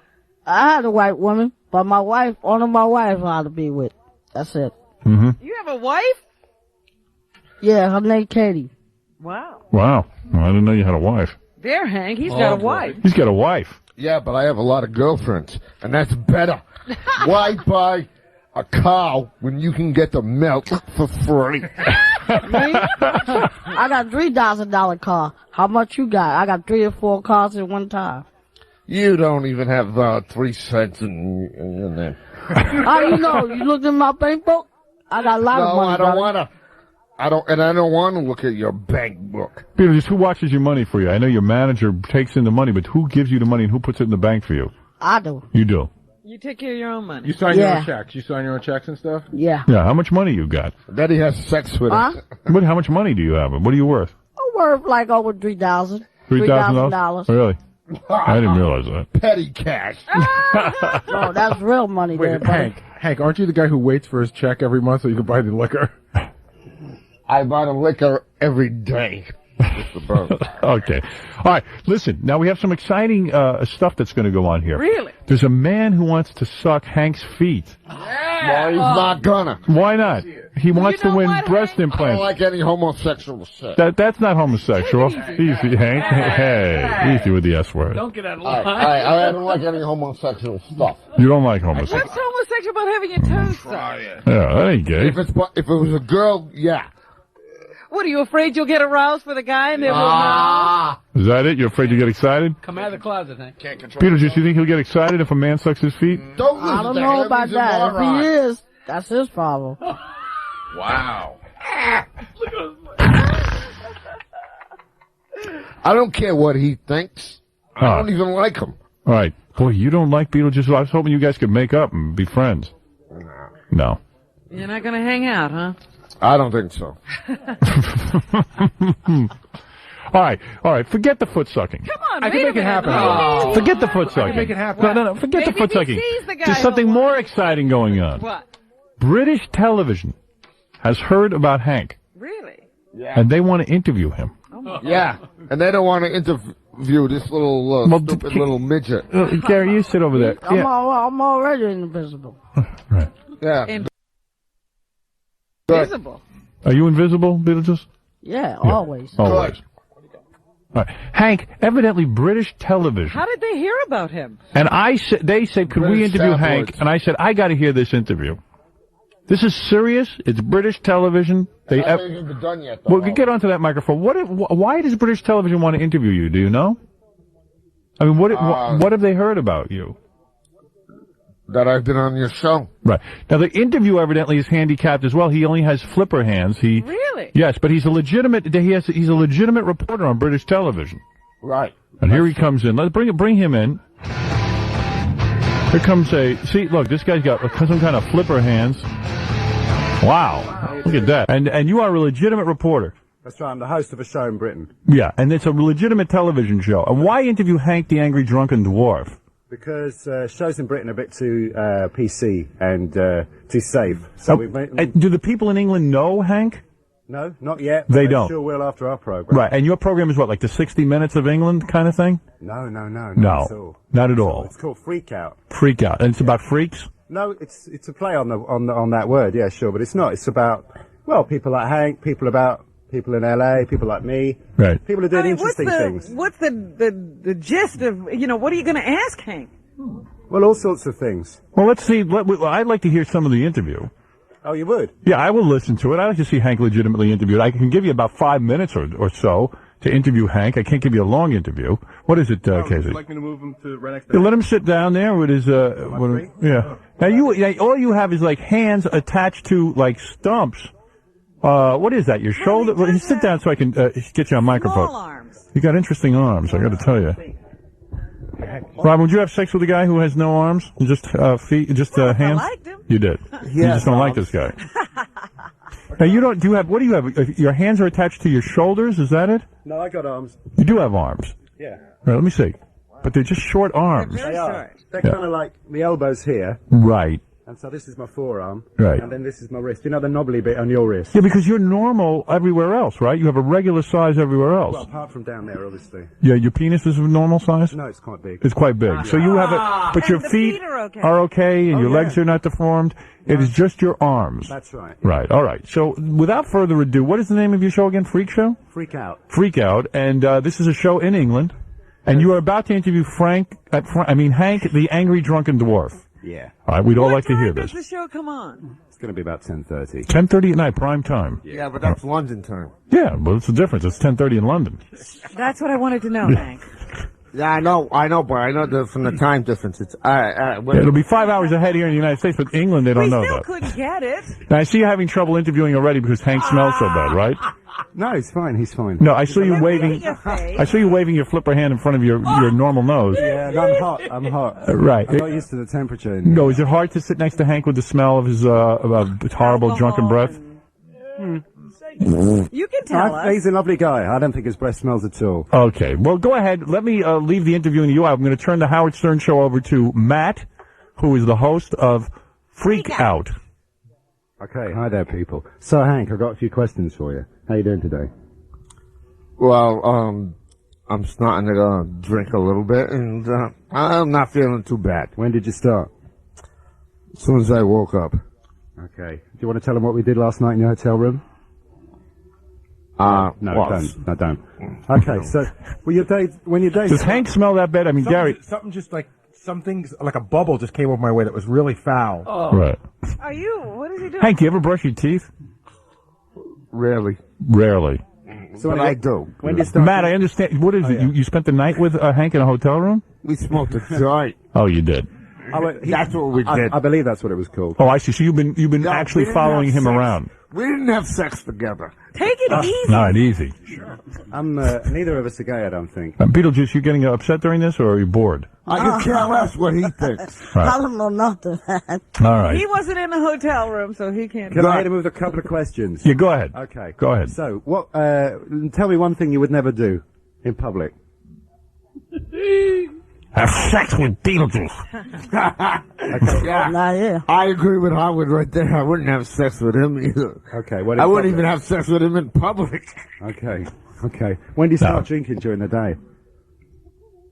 I had a white woman, but my wife, only my wife I had to be with. That's it. Mm-hmm. You have a wife? Yeah, her name Katie. Wow. Wow. Well, I didn't know you had a wife. There, Hank, he's got a wife. He's got a wife. Yeah, but I have a lot of girlfriends, and that's better. Why buy a cow when you can get the milk for free? I got $3,000 car. How much you got? I got 3 or 4 cars at one time. You don't even have 3 cents in there. How you know? You looked in my bank book? I got a lot of No, money. I don't brother. want to. I don't want to look at your bank book. Beetlejuice, who watches your money for you? I know your manager takes in the money, but who gives you the money and who puts it in the bank for you? I do. You do. You take care of your own money. You sign your own checks. You sign your own checks and stuff? Yeah. Yeah, how much money you got? Daddy has sex with Huh? But how much money do you have? What are you worth? I'm worth like over $3,000. $3,000? Really? I didn't realize that. Petty cash. No, that's real money there, Wait, buddy. Hank, aren't you the guy who waits for his check every month so you can buy the liquor? I buy the liquor every day. Mr. Burns. Okay. All right. Listen, now we have some exciting stuff that's going to go on here. Really? There's a man who wants to suck Hank's feet. Well, he's not gonna. Why not? He wants to win breast I don't implants. like any homosexual sex. That's not homosexual. Easy, Hank. Hey, easy with the S word. Don't get out of All line. right, I don't like any homosexual stuff. You don't like homosexual. What's homosexual about having your toes sucked? Yeah, that ain't gay. If it was a girl, yeah. What, are you afraid you'll get aroused for the guy and they will know? Is that it? You're afraid you get excited? Come out of the closet, Hank. Can't control. Beetlejuice, you think he'll get excited if a man sucks his feet? Don't listen I don't to know him. about He's a that. If moron. he is, that's his problem. Wow. I don't care what he thinks. I don't even like him. All right. Boy, you don't like Beetlejuice. I was hoping you guys could make up and be friends. No. You're not going to hang out, huh? I don't think so. All right. Forget the foot sucking. Come on, I can make it happen. Oh. Forget the foot sucking. make it happen. No. Forget the Maybe foot he sucking. sees the guy There's who something wants- more exciting going on. What? British television has heard about Hank, Really? and they want to interview him. Yeah, and they don't want to interview this little Well, stupid little midget. Gary, you sit over there. Yeah. I'm already invisible. Right. Yeah. Invisible. Are you invisible, Beetlejuice? Yeah, always. Always. All right. Hank, evidently British television. How did they hear about him? And they said, could we British interview tabloids. Hank? And I said, I got to hear this interview. This is serious. It's British television. I haven't even been done yet, though. Well, get onto that microphone. Why does British television want to interview you? Do you know? I mean, what have they heard about you? That I've been on your show. Right. Now, the interview evidently is handicapped as well. He only has flipper hands. Really? Yes, but he's a legitimate reporter on British television. Right. And here he comes in. Let's bring him in. Here comes look, this guy's got some kind of flipper hands. Wow. Look at that. And you are a legitimate reporter. That's right, I'm the host of a show in Britain. Yeah, and it's a legitimate television show. And why interview Hank the Angry Drunken Dwarf? Because shows in Britain are a bit too PC and too safe. So we've made, do the people in England know Hank? no, not yet. They but don't. Sure will after our program. Right, and your program is what, like the 60 Minutes of England kind of thing? No, No, not at all. not at all. It's called Freak Out. Freak Out. And it's about freaks? No, it's a play on that word. Yeah, sure, but it's not. It's about people like Hank, people in LA, people like me. Right. People are doing interesting things. What's the gist of, what are you going to ask Hank? Well, all sorts of things. Well, let's see. I'd like to hear some of the interview. Oh, you would? Yeah, I will listen to it. I like to see Hank legitimately interviewed. I can give you about 5 minutes or so to interview Hank. I can't give you a long interview. What is it, Casey? Would you like me to move him to right next to Yeah, let him sit down there with his, yeah. Now all you have is like hands attached to like stumps. What is that? Your shoulder? Well, sit down so I can get you on microphone. Small arms. You got interesting arms, I got to tell you. Rob, would you have sex with a guy who has no arms, just feet, just hands? I liked him. You did. You just don't like this guy. Now you don't. Do you have? What do you have? Your hands are attached to your shoulders. Is that it? No, I got arms. You do have arms. Yeah. All right, let me see. But they're just short arms. They are. They're Yeah. kind of like the elbows here. Right. And so this is my forearm. Right. And then this is my wrist. You know the knobbly bit on your wrist? Yeah, because you're normal everywhere else, right? You have a regular size everywhere else. Well, apart from down there, obviously. Yeah, your penis is a normal size? No, it's quite big. It's quite big. So you have it, but your feet are okay and your legs are not deformed. It is just your arms. That's right. Right, all right. So without further ado, what is the name of your show again? Freak Show? Freak Out. Freak Out. And this is a show in England. And you are about to interview Hank, the angry drunken dwarf. Yeah. All right, we'd all like to hear Does this. the show come on? It's going to be about 10:30. 10:30 at night, prime time. Yeah, but that's London time. Yeah, well, it's the difference. It's 10:30 in London. That's what I wanted to know, Yeah. Hank. Yeah, I know, but I know from the time difference. It's Yeah, it'll be 5 hours ahead here in the United States, but England, they don't know that. Couldn't get it. Now, I see you having trouble interviewing already because Hank smells so bad, right? No, he's fine. He's fine. No, I saw you waving. I saw you waving your flipper hand in front of your normal nose. Yeah, and I'm hot. I'm hot. Right. I'm not used to the temperature. In No, is it hard to sit next to Hank with the smell of his horrible drunken breath? You can tell us. He's a lovely guy. I don't think his breath smells at all. Okay, well, go ahead. Let me leave the interviewing to you. I'm going to turn the Howard Stern Show over to Matt, who is the host of Freak Out. Okay, hi there, people. So, Hank, I've got a few questions for you. How you doing today? Well, I'm starting to drink a little bit, and I'm not feeling too bad. When did you start? As soon as I woke up. Okay. Do you want to tell them what we did last night in your hotel room? No, don't. No, don't. Okay, so when your day Does Hank smell that bad? I mean, Gary. Something just like like a bubble just came over my way that was really foul. Right. Are you? What is he doing? Hank, do you ever brush your teeth? Rarely. Rarely. So But I do. When do you start? Matt, I understand. What is it? You spent the night with Hank in a hotel room? We smoked a joint. Oh, you did. That's what we did. I believe that's what it was called. Oh, I see. So you've been No, actually we didn't following have him sex. around. We didn't have sex together. Take it easy. All right, easy. I'm neither of us are gay, I don't think. Beetlejuice, you getting upset during this, or are you bored? I could care less what he thinks. Right. I don't know nothing. All right. He wasn't in the hotel room, so he can't. Can I hit him with a couple of questions? Yeah, go ahead. Okay. Go ahead. So, what? Tell me one thing you would never do in public. Have sex with Beetlejuice. Okay. Yeah. Not here. I agree with Howard right there. I wouldn't have sex with him either. Okay. What? I wouldn't even have sex with him in public. Okay. Okay. When do you start drinking during the day?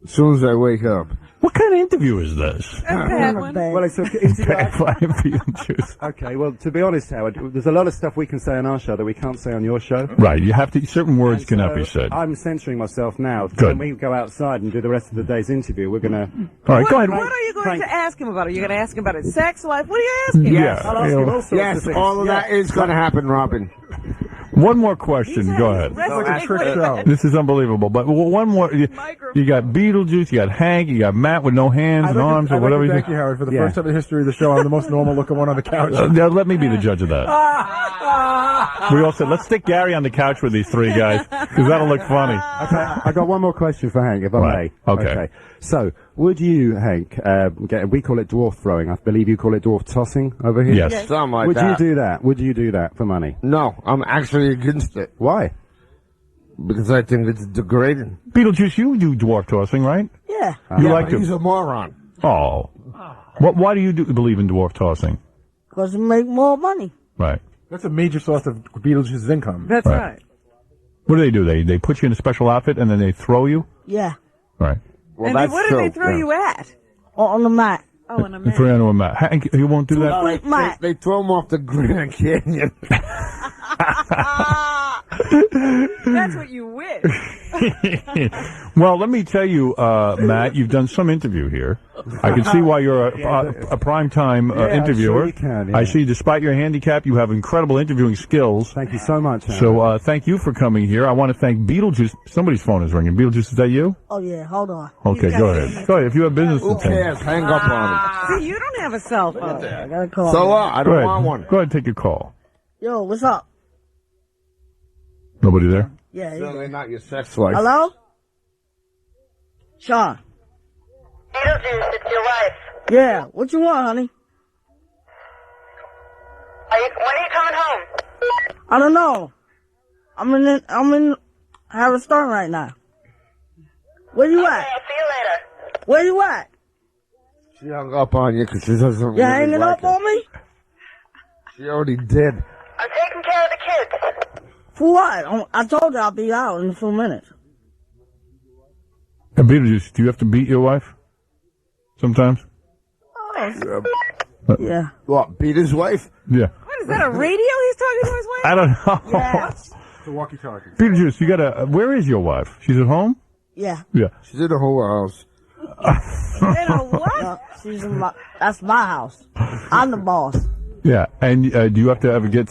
As soon as I wake up. What kind of interview is this? Well, it's Beetlejuice. Okay, well, to be honest, Howard, there's a lot of stuff we can say on our show that we can't say on your show. Right. You have to. Certain words cannot be said. I'm censoring myself now. Good. When we go outside and do the rest of the day's interview, we're going to... All right, go ahead. What are you going to ask him about? Are you going to ask him about his sex life? What are you asking? Yeah. I'll ask him all sorts of Yes, things. all of that is going to happen, Robin. One more question. Go ahead. This is unbelievable. But one more. You got Beetlejuice, you got Hank, you got Matt with no hands and arms or whatever. Thank you, Howard. For the first time in the history of the show, I'm the most normal looking one on the couch. Now, let me be the judge of that. We all said, let's stick Gary on the couch with these three guys, because that'll look funny. Okay, I got one more question for Hank, if I may. Okay. So, would you, Hank, we call it dwarf throwing. I believe you call it dwarf tossing over here? Yes. Something like Would that. you do that? Would you do that for money? No, I'm actually against it. Why? Because I think it's degrading. Beetlejuice, you do dwarf tossing, right? Yeah. You Yeah, like but to. he's a moron. Oh. Why do you believe in dwarf tossing? Because you make more money. Right. That's a major source of Beetlejuice's income. That's right. What do? They put you in a special outfit and then they throw you? Yeah. Right. Well, And that's what do true. they throw you at? On the mat. Oh, in a They minute. throw you onto a mat. Hank, you won't do that? No, they throw him off the Grand Canyon. That's what you wish. Well, let me tell you, Matt, you've done some interview here. I can see why you're a primetime interviewer. Sure you can, yeah. I see, despite your handicap, you have incredible interviewing skills. Thank you so much. So thank you for coming here. I want to thank Beetlejuice. Somebody's phone is ringing. Beetlejuice, is that you? Oh, yeah, hold on. Okay, go ahead. Go ahead. If you have business to Who cares? Hang up on See, you don't have a cell phone. I got a call. So what? I Go don't ahead. want one. Go ahead and take your call. Yo, what's up? Nobody there? Yeah. Certainly not your sex life. Hello? Sean. Beetlejuice, it's your wife. Yeah, what you want, honey? When are you coming home? I don't know. I'm in Harris Stone right now. Where you at? I'll see you later. Where you at? She hung up on you because she doesn't You really hanging like up on me? She already did. I'm taking care of the kids. For what? I told you I'll be out in a few minutes. And Beetlejuice, do you have to beat your wife? Sometimes? Yeah. What, beat his wife? Yeah. What, is that a radio he's talking to his wife? I don't know. Yes. The walkie-talkie. Beetlejuice, you gotta, where is your wife? She's at home? Yeah. Yeah. She's in the whole house. What? No, she's in that's my house. I'm the boss. Yeah. And do you have to ever get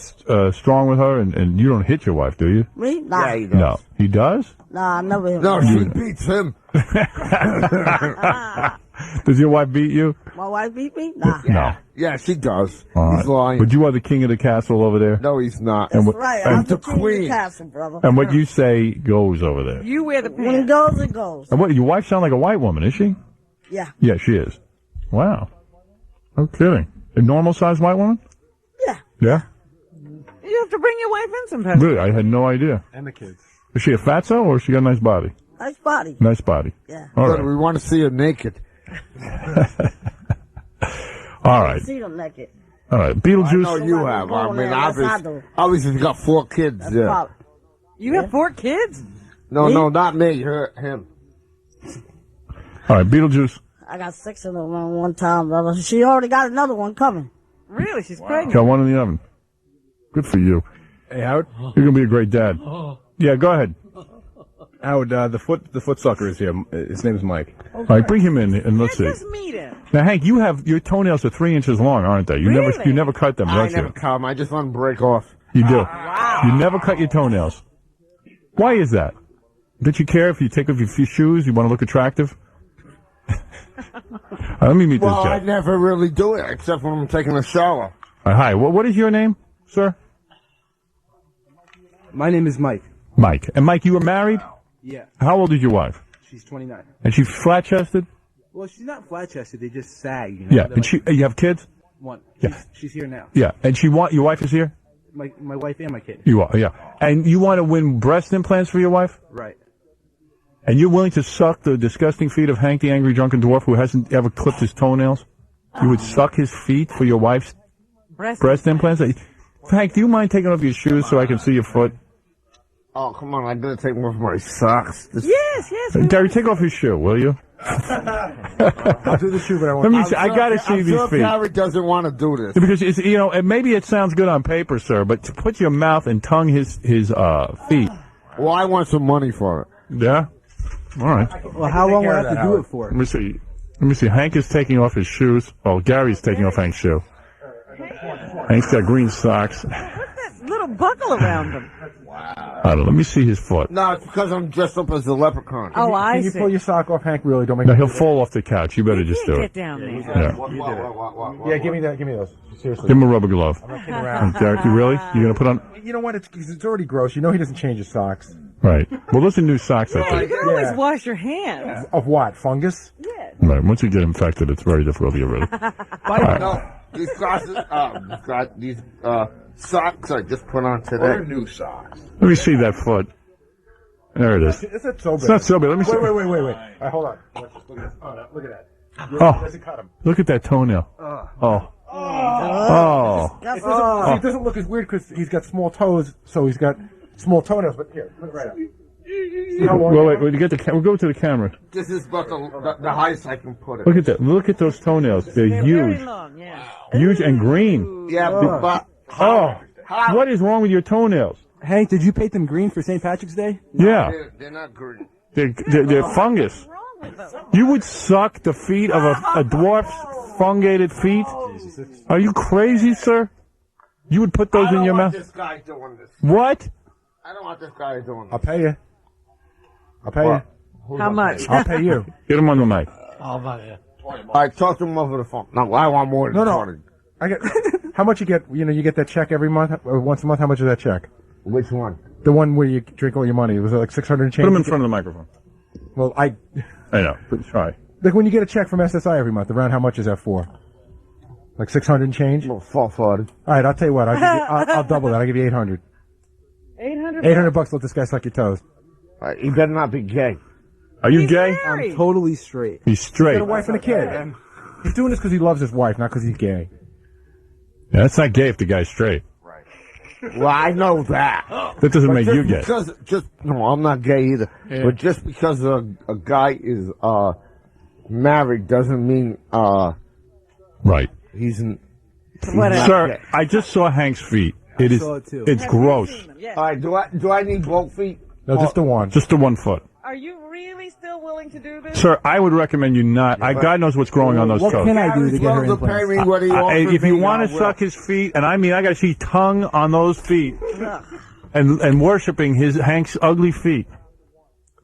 strong with her? And you don't hit your wife, do you? Me? Nah. Yeah, he does. No. He does? Nah, I never hit No, my she wife. beats him. Does your wife beat you? My wife beat me? Nah. No. Yeah, she does. All He's right. lying. But you are the king of the castle over there? No, he's not. And That's what- right. and- I'm the the king of the queen. castle, brother. And what you say goes over there. You wear the When it pants. goes, it goes. And what, your wife sounds like a white woman, is she? Yeah. Yeah, she is. Wow. No kidding. A normal-sized white woman? Yeah. Yeah? You have to bring your wife in sometimes. Really? I had no idea. And the kids. Is she a fatso or she got a nice body? Nice body. Nice body. Yeah. All Good, right. we want to see her naked. All right. See them naked. All right. I know Beetlejuice. you have. I mean, Yes, I do. obviously you got 4 kids. That's Yeah. probably. You have 4 kids? No, Me? no, not me. Him. All right. Beetlejuice. I got 6 of them at one time, brother. She already got another one coming. Really? She's pregnant. Got one in the oven. Good for you. Hey, Howard. You're going to be a great dad. Yeah, go ahead. Howard, the foot sucker is here. His name is Mike. All right, bring him in and let's see. Just meet him. Now, Hank, your toenails are 3 inches long, aren't they? You Really? never cut them, I don't never you? come. I just want to break off. You do. Wow. You never cut your toenails. Why is that? Don't you care if you take off your few shoes? You want to look attractive? Let me meet Well, this I guy. never really do it except when I'm taking a shower. Hi. What is your name, sir? My name is Mike. Mike. And Mike, you were married? Yeah. How old is your wife? She's 29. And she's flat-chested? Well, she's not flat-chested. They just sag, you know? Yeah. They're And you have kids? one. Yeah. She's here now. Yeah. And your wife is here? My wife and my kid. You are, yeah. And you want to win breast implants for your wife? Right. And you're willing to suck the disgusting feet of Hank the Angry Drunken Dwarf who hasn't ever clipped his toenails? You would suck his feet for your wife's breast implants? Hank, do you mind taking off your shoes so I can see your foot? Oh, come on. I gotta take off my socks. Yes. Gary, take off his shoe, will you? I'll do the shoe, but I Let want me see. I got to see these feet. Gary doesn't want to do this. Because it's, and maybe it sounds good on paper, sir, but to put your mouth and tongue his feet. Well, I want some money for it. Yeah? All right. Well, how long will I have to do it for? Let me see. Hank is taking off his shoes. Well, Gary's taking off Hank's shoe. Hank's got green socks. What's that little buckle around him? I don't know. Let me see his foot. No, it's because I'm dressed up as a leprechaun. Oh, I Can you see. pull your sock off, Hank? Really? Don't make No, me he'll do it. fall off the couch. You better just do Get it. down there. Yeah. Yeah, give me that. Give me those. Seriously. Give him a rubber glove. I'm not kidding around. Derek, you really? You're going to put on? You know what? It's already gross. You know he doesn't change his socks. Right. Well, those are new socks, I You think. can always Yeah. wash your hands. Of what? Fungus? Right. Once you get infected, it's very difficult to get rid of. No, these socks I just put on today. Or new socks. Let me see that foot. There it is. It's not so big. It's not so big. Let me see. Wait. All right, hold on. Look at this. Oh, no, look at that. Oh, Doesn't cut him. look at that toenail. Oh. It doesn't look as weird because he's got small toes, so he's got small toenails. But here, put it right up. See how long? Wait. We'll go to the camera. This is about the highest I can put it. Look at that. Look at those toenails. They're Very huge. long, yeah. Huge and green. Yeah, but Oh. What is wrong with your toenails? Hank, did you paint them green for St. Patrick's Day? Yeah. they're not green. They're fungus. You would suck the feet of a dwarf's fungated feet? Are you crazy, sir? You would put those in your mouth? This guy doing this. What? I don't want this guy doing this. I'll pay you. I'll pay you. How much? I'll pay you. Get him on the mic. All right, talk to him over the phone. No, I want more than 20. I get. How much you get? You know, you get that check every month, or once a month. How much is that check? Which one? The one where you drink all your money. Was it like 600 and change? Put him in front of the microphone. Well, I know. Try. Like when you get a check from SSI every month, around how much is that for? Like 600 and change? Well, 440. All right, I'll tell you what. I'll double that. I'll give you 800. 800. 800 bucks. Let this guy suck your toes. All right, he better not be gay. Are you gay? I'm totally straight. He's straight. He's got a wife and a kid. He's doing this because he loves his wife, not because he's gay. Yeah, that's not gay if the guy's straight. Well, I know that. That doesn't But make just you gay. No, I'm not gay either. Yeah. But just because a guy is married doesn't mean right. He's not Sir, gay. I just saw Hank's feet. It is. saw it too. It's gross. All right, do I need both feet? No, just the one. Just the 1 foot. Are you really still willing to do this? Sir, I would recommend you not. God knows what's growing on those toes. What can I do to get her implants? If you want to suck his feet, and I mean, I got to see tongue on those feet, and worshiping Hank's ugly feet,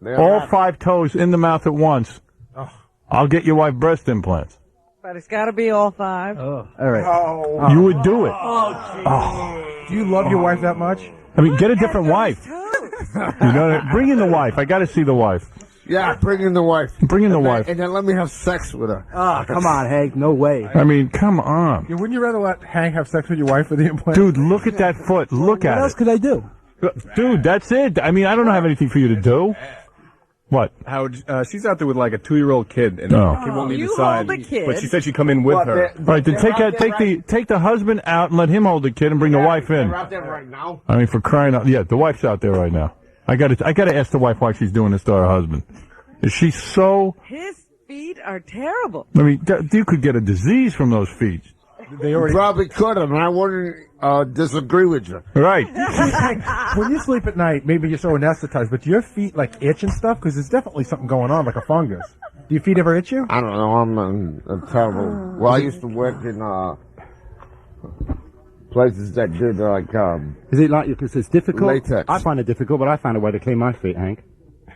all 5 toes in the mouth at once. I'll get your wife breast implants. But it's got to be all 5. All right. You would do it. Do you love your wife that much? I mean, get a different wife. You know, bring in the wife. I got to see the wife. Yeah, bring in the wife. Bring in the wife. And then let me have sex with her. Oh, come on, Hank. No way. I mean, come on. Yeah, wouldn't you rather let Hank have sex with your wife with the implant? Dude, look at that foot. Look at it. What else could I do? Dude, that's it. I mean, I don't have anything for you to do. What? Howard, she's out there with like a 2-year-old kid, and Oh. the kid won't leave You the side. hold the kid. But she said she'd come in with her. All right, then take the husband out and let him hold the kid and bring the wife in. They're out there right now. I mean, for crying out, the wife's out there right now. I got to ask the wife why she's doing this to her husband. Is she so? His feet are terrible. I mean, you could get a disease from those feet. They already probably could have, and I wouldn't disagree with you. Right. When you sleep at night, maybe you're so anesthetized, but do your feet like itch and stuff? Because there's definitely something going on, like a fungus. Do your feet ever itch you? I don't know. I'm terrible. Well, I used to work in places that did like Is it like because it's difficult? latex. I find it difficult, but I found a way to clean my feet, Hank.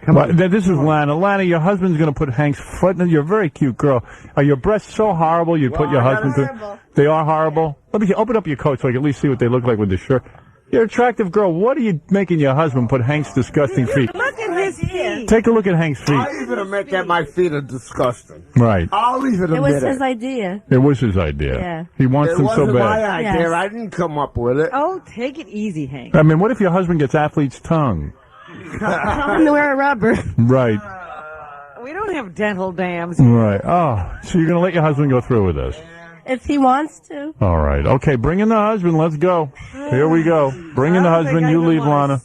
Well, this is Lana. Lana, your husband's going to put Hank's foot in. You're a very cute girl. Are your breasts so horrible you put your husband through? They are horrible? Let me open up your coat so I can at least see what they look like with the shirt. You're an attractive girl. What are you making your husband put Hank's disgusting feet? Look at his feet. Take a look at Hank's feet. I'll even admit that my feet are disgusting. Right. I'll even It was admit his idea. It was his idea. Yeah. He wants It them so wasn't my bad. idea. Yes. I didn't come up with it. Oh, take it easy, Hank. I mean, what if your husband gets athlete's tongue? Tell him to wear a rubber. Right. We don't have dental dams. Right. Oh, so you're going to let your husband go through with this? If he wants to. All right. Okay, bring in the husband. Let's go. Here we go. Bring in the husband. You leave, Lana.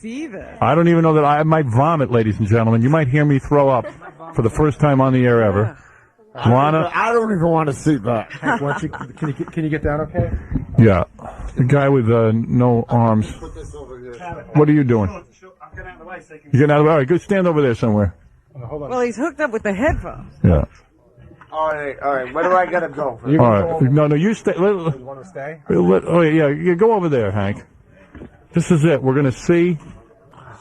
I don't even know that I might vomit, ladies and gentlemen. You might hear me throw up for the first time on the air ever. Lana? I don't even want to see that. Hank, can you get down okay? Yeah. The guy with no arms. What are you doing? You getting out of the way? All right, go stand over there somewhere. Well, he's hooked up with the headphones. Yeah. All right. Where do I gotta go? All right. No, you stay. You want to stay? Yeah, go over there, Hank. This is it. We're going to see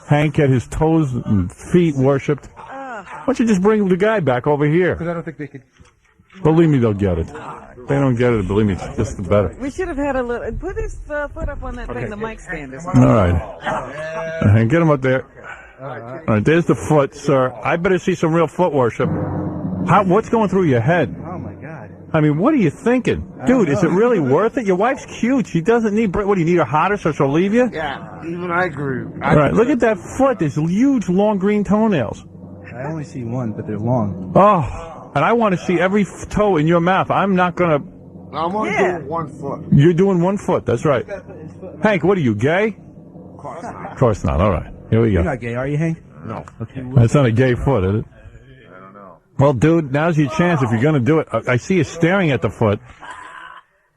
Hank get his toes and feet worshipped. Why don't you just bring the guy back over here? Because I don't think they could. Believe me, they'll get it. If they don't get it, believe me, it's just the better. We should have had a little. Put his foot up on that thing. The mic stand is. All right. And get him up there. All right, there's the foot, sir. I better see some real foot worship. What's going through your head? Oh, my God. I mean, what are you thinking? Dude, is it really worth it? Your wife's cute. She doesn't need... What, do you need her hotter so she'll leave you? Yeah, even I agree. All right, look at that foot. There's huge, long green toenails. I only see one, but they're long. Oh, and I want to see every toe in your mouth. I'm not going to... I'm only doing 1 foot. You're doing 1 foot. That's right. Hank, what are you, gay? Of course not. Of course not. All right. Here we go. You're not gay, are you, Hank? No. Okay. That's not a gay foot, is it? I don't know. Well, dude, now's your chance if you're going to do it. I see you staring at the foot.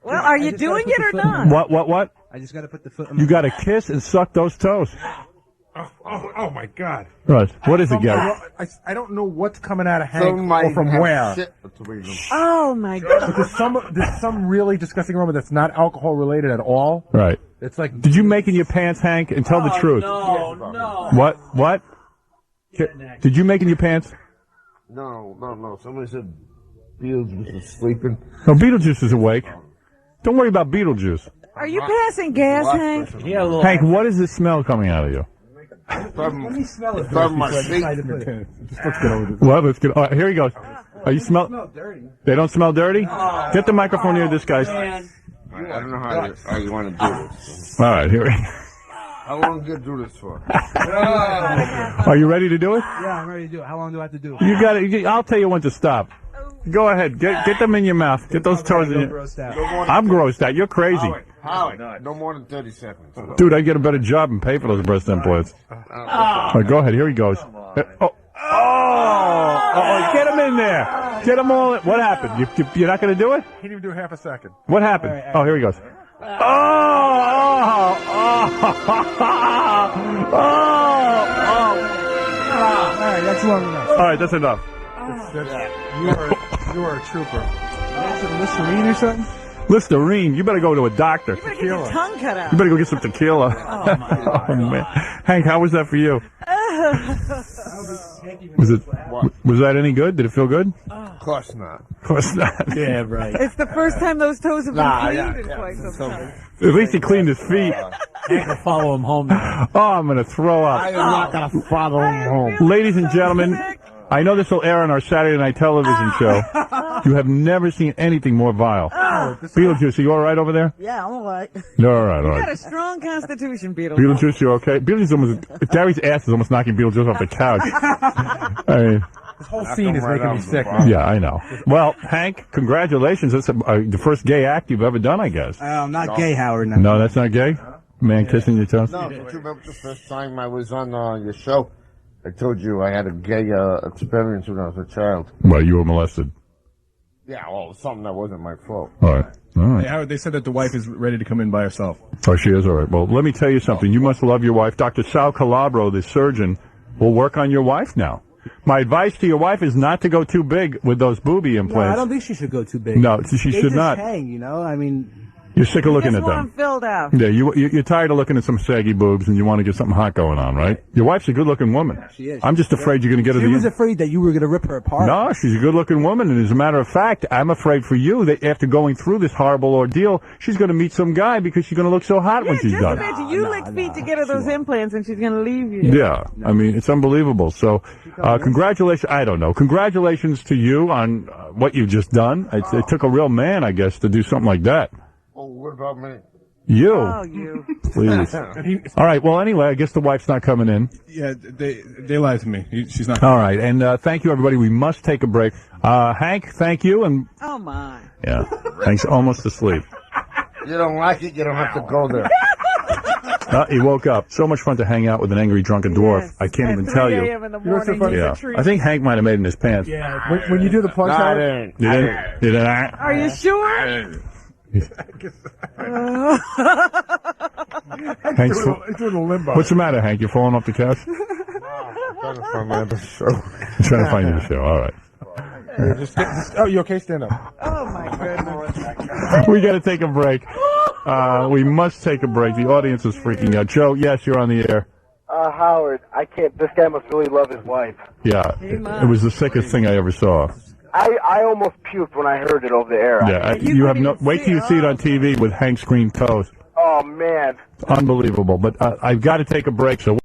Well, are you doing it or not? What? I just got to put the foot. You got to kiss and suck those toes. Oh my God. Russ, what is it, Gary? I don't know what's coming out of Hank Some might or from have where. shit between them. Oh, my But God. there's some really disgusting aroma that's not alcohol related at all. Right. It's like. Did you make in your pants, Hank? And tell the truth. No. What? What? Did you make in your pants? No. Somebody said Beetlejuice was sleeping. No, Beetlejuice is awake. Don't worry about Beetlejuice. Are you passing gas, Hank? Hank, what is the smell coming out of you? Let me smell it. From my feet. Well, let's get. Here he goes. Are you smell? They don't smell dirty. Get the microphone near this guy. I don't know how you want to do this. All right, here. How long do you do this for? Are you ready to do it? Yeah, I'm ready to do it. How long do I have to do it? You got it. I'll tell you when to stop. Go ahead. Get them in your mouth. Get those toes in your. I'm grossed out. You're crazy. Howard, no more than 30 seconds. Dude, I'd get a better job and pay for those breast implants. All right, go ahead. Here he goes. Oh, get him in there. Get them all in. What happened? You're not going to do it? He didn't even do half a second. What happened? Oh, here he goes. All right, that's long enough. All right, that's enough. You are a trooper. That's a Listerine or something? Listerine, you better go to a doctor. Get your tongue cut out. You better go get some tequila. Oh, man. Hank, how was that for you? Was that any good? Did it feel good? Of course not. Of course not. Yeah, right. It's the first time those toes have been cleaned in quite some time. At least he cleaned his feet. I'm gonna follow him home now. Oh, I'm going to throw up. I am not going to follow him home. Ladies and gentlemen, I know this will air on our Saturday night television show. You have never seen anything more vile. Beetlejuice, are you all right over there? Yeah, I'm all right. You're all right, all You right. got a strong constitution, Beetlejuice. Beetlejuice, you okay? Beetlejuice almost, Gary's ass is almost knocking Beetlejuice off the couch. I mean, This whole scene is making me sick. Man. yeah, I know. Well, Hank, congratulations. That's the first gay act you've ever done, I guess. I'm not gay, Howard. No, that's not gay? Man kissing your toes? No, don't you remember the first time I was on your show? I told you I had a gay experience when I was a child. Well, you were molested. Yeah, well, something that wasn't my fault. All right. All right. Hey, Howard, they said that the wife is ready to come in by herself. Oh, she is? All right. Well, let me tell you something. You must love your wife. Dr. Sal Calabro, the surgeon, will work on your wife now. My advice to your wife is not to go too big with those booby No, implants. I don't think she should go too big. No, she They should just not. hang, you know? I mean... You're sick of looking Just at want them. them filled out. Yeah, you're tired of looking at some saggy boobs and you want to get something hot going on, right? Your wife's a good-looking woman. She is. I'm just afraid you're going to get She her was the... afraid that you were going to rip her apart. No, she's a good-looking woman, and as a matter of fact, I'm afraid for you that after going through this horrible ordeal, she's going to meet some guy because she's going to look so hot when she's Just done. imagine you lick feet to get her those implants, and she's going to leave you. Yeah, I mean, it's unbelievable. So, congratulations. I don't know. Congratulations to you on what you've just done. It took a real man, I guess, to do something like that. Oh, what about me? You. Oh, you. Please. All right. Well, anyway, I guess the wife's not coming in. Yeah, they lied to me. She's not. All right. And thank you, everybody. We must take a break. Hank, thank you. And Oh, my. yeah, Hank's almost asleep. You don't like it, you don't have to go there. He woke up. So much fun to hang out with an angry drunken dwarf. Yes. I can't At even 3 tell you. a.m. in the You know what's so morning, funny? he's a Yeah. treat. I think Hank might have made it in his pants. Yeah. When you do the plugs, I Howard, didn't. You didn't? You didn't? Are you sure? Hank's it's doing a limbo. What's the matter, Hank? You're falling off the couch? I'm trying to find my other show. I'm trying to find you the show. All right. Oh, you okay? Stand up. Oh, my goodness. We got to take a break. We must take a break. The audience is freaking out. Joe, yes, you're on the air. Howard, I can't. This guy must really love his wife. Yeah. It was the sickest thing I ever saw. I almost puked when I heard it over the air. Yeah. You have no. Wait till you see it on TV with Hank's green toes. Oh man. Unbelievable. But I've got to take a break. So.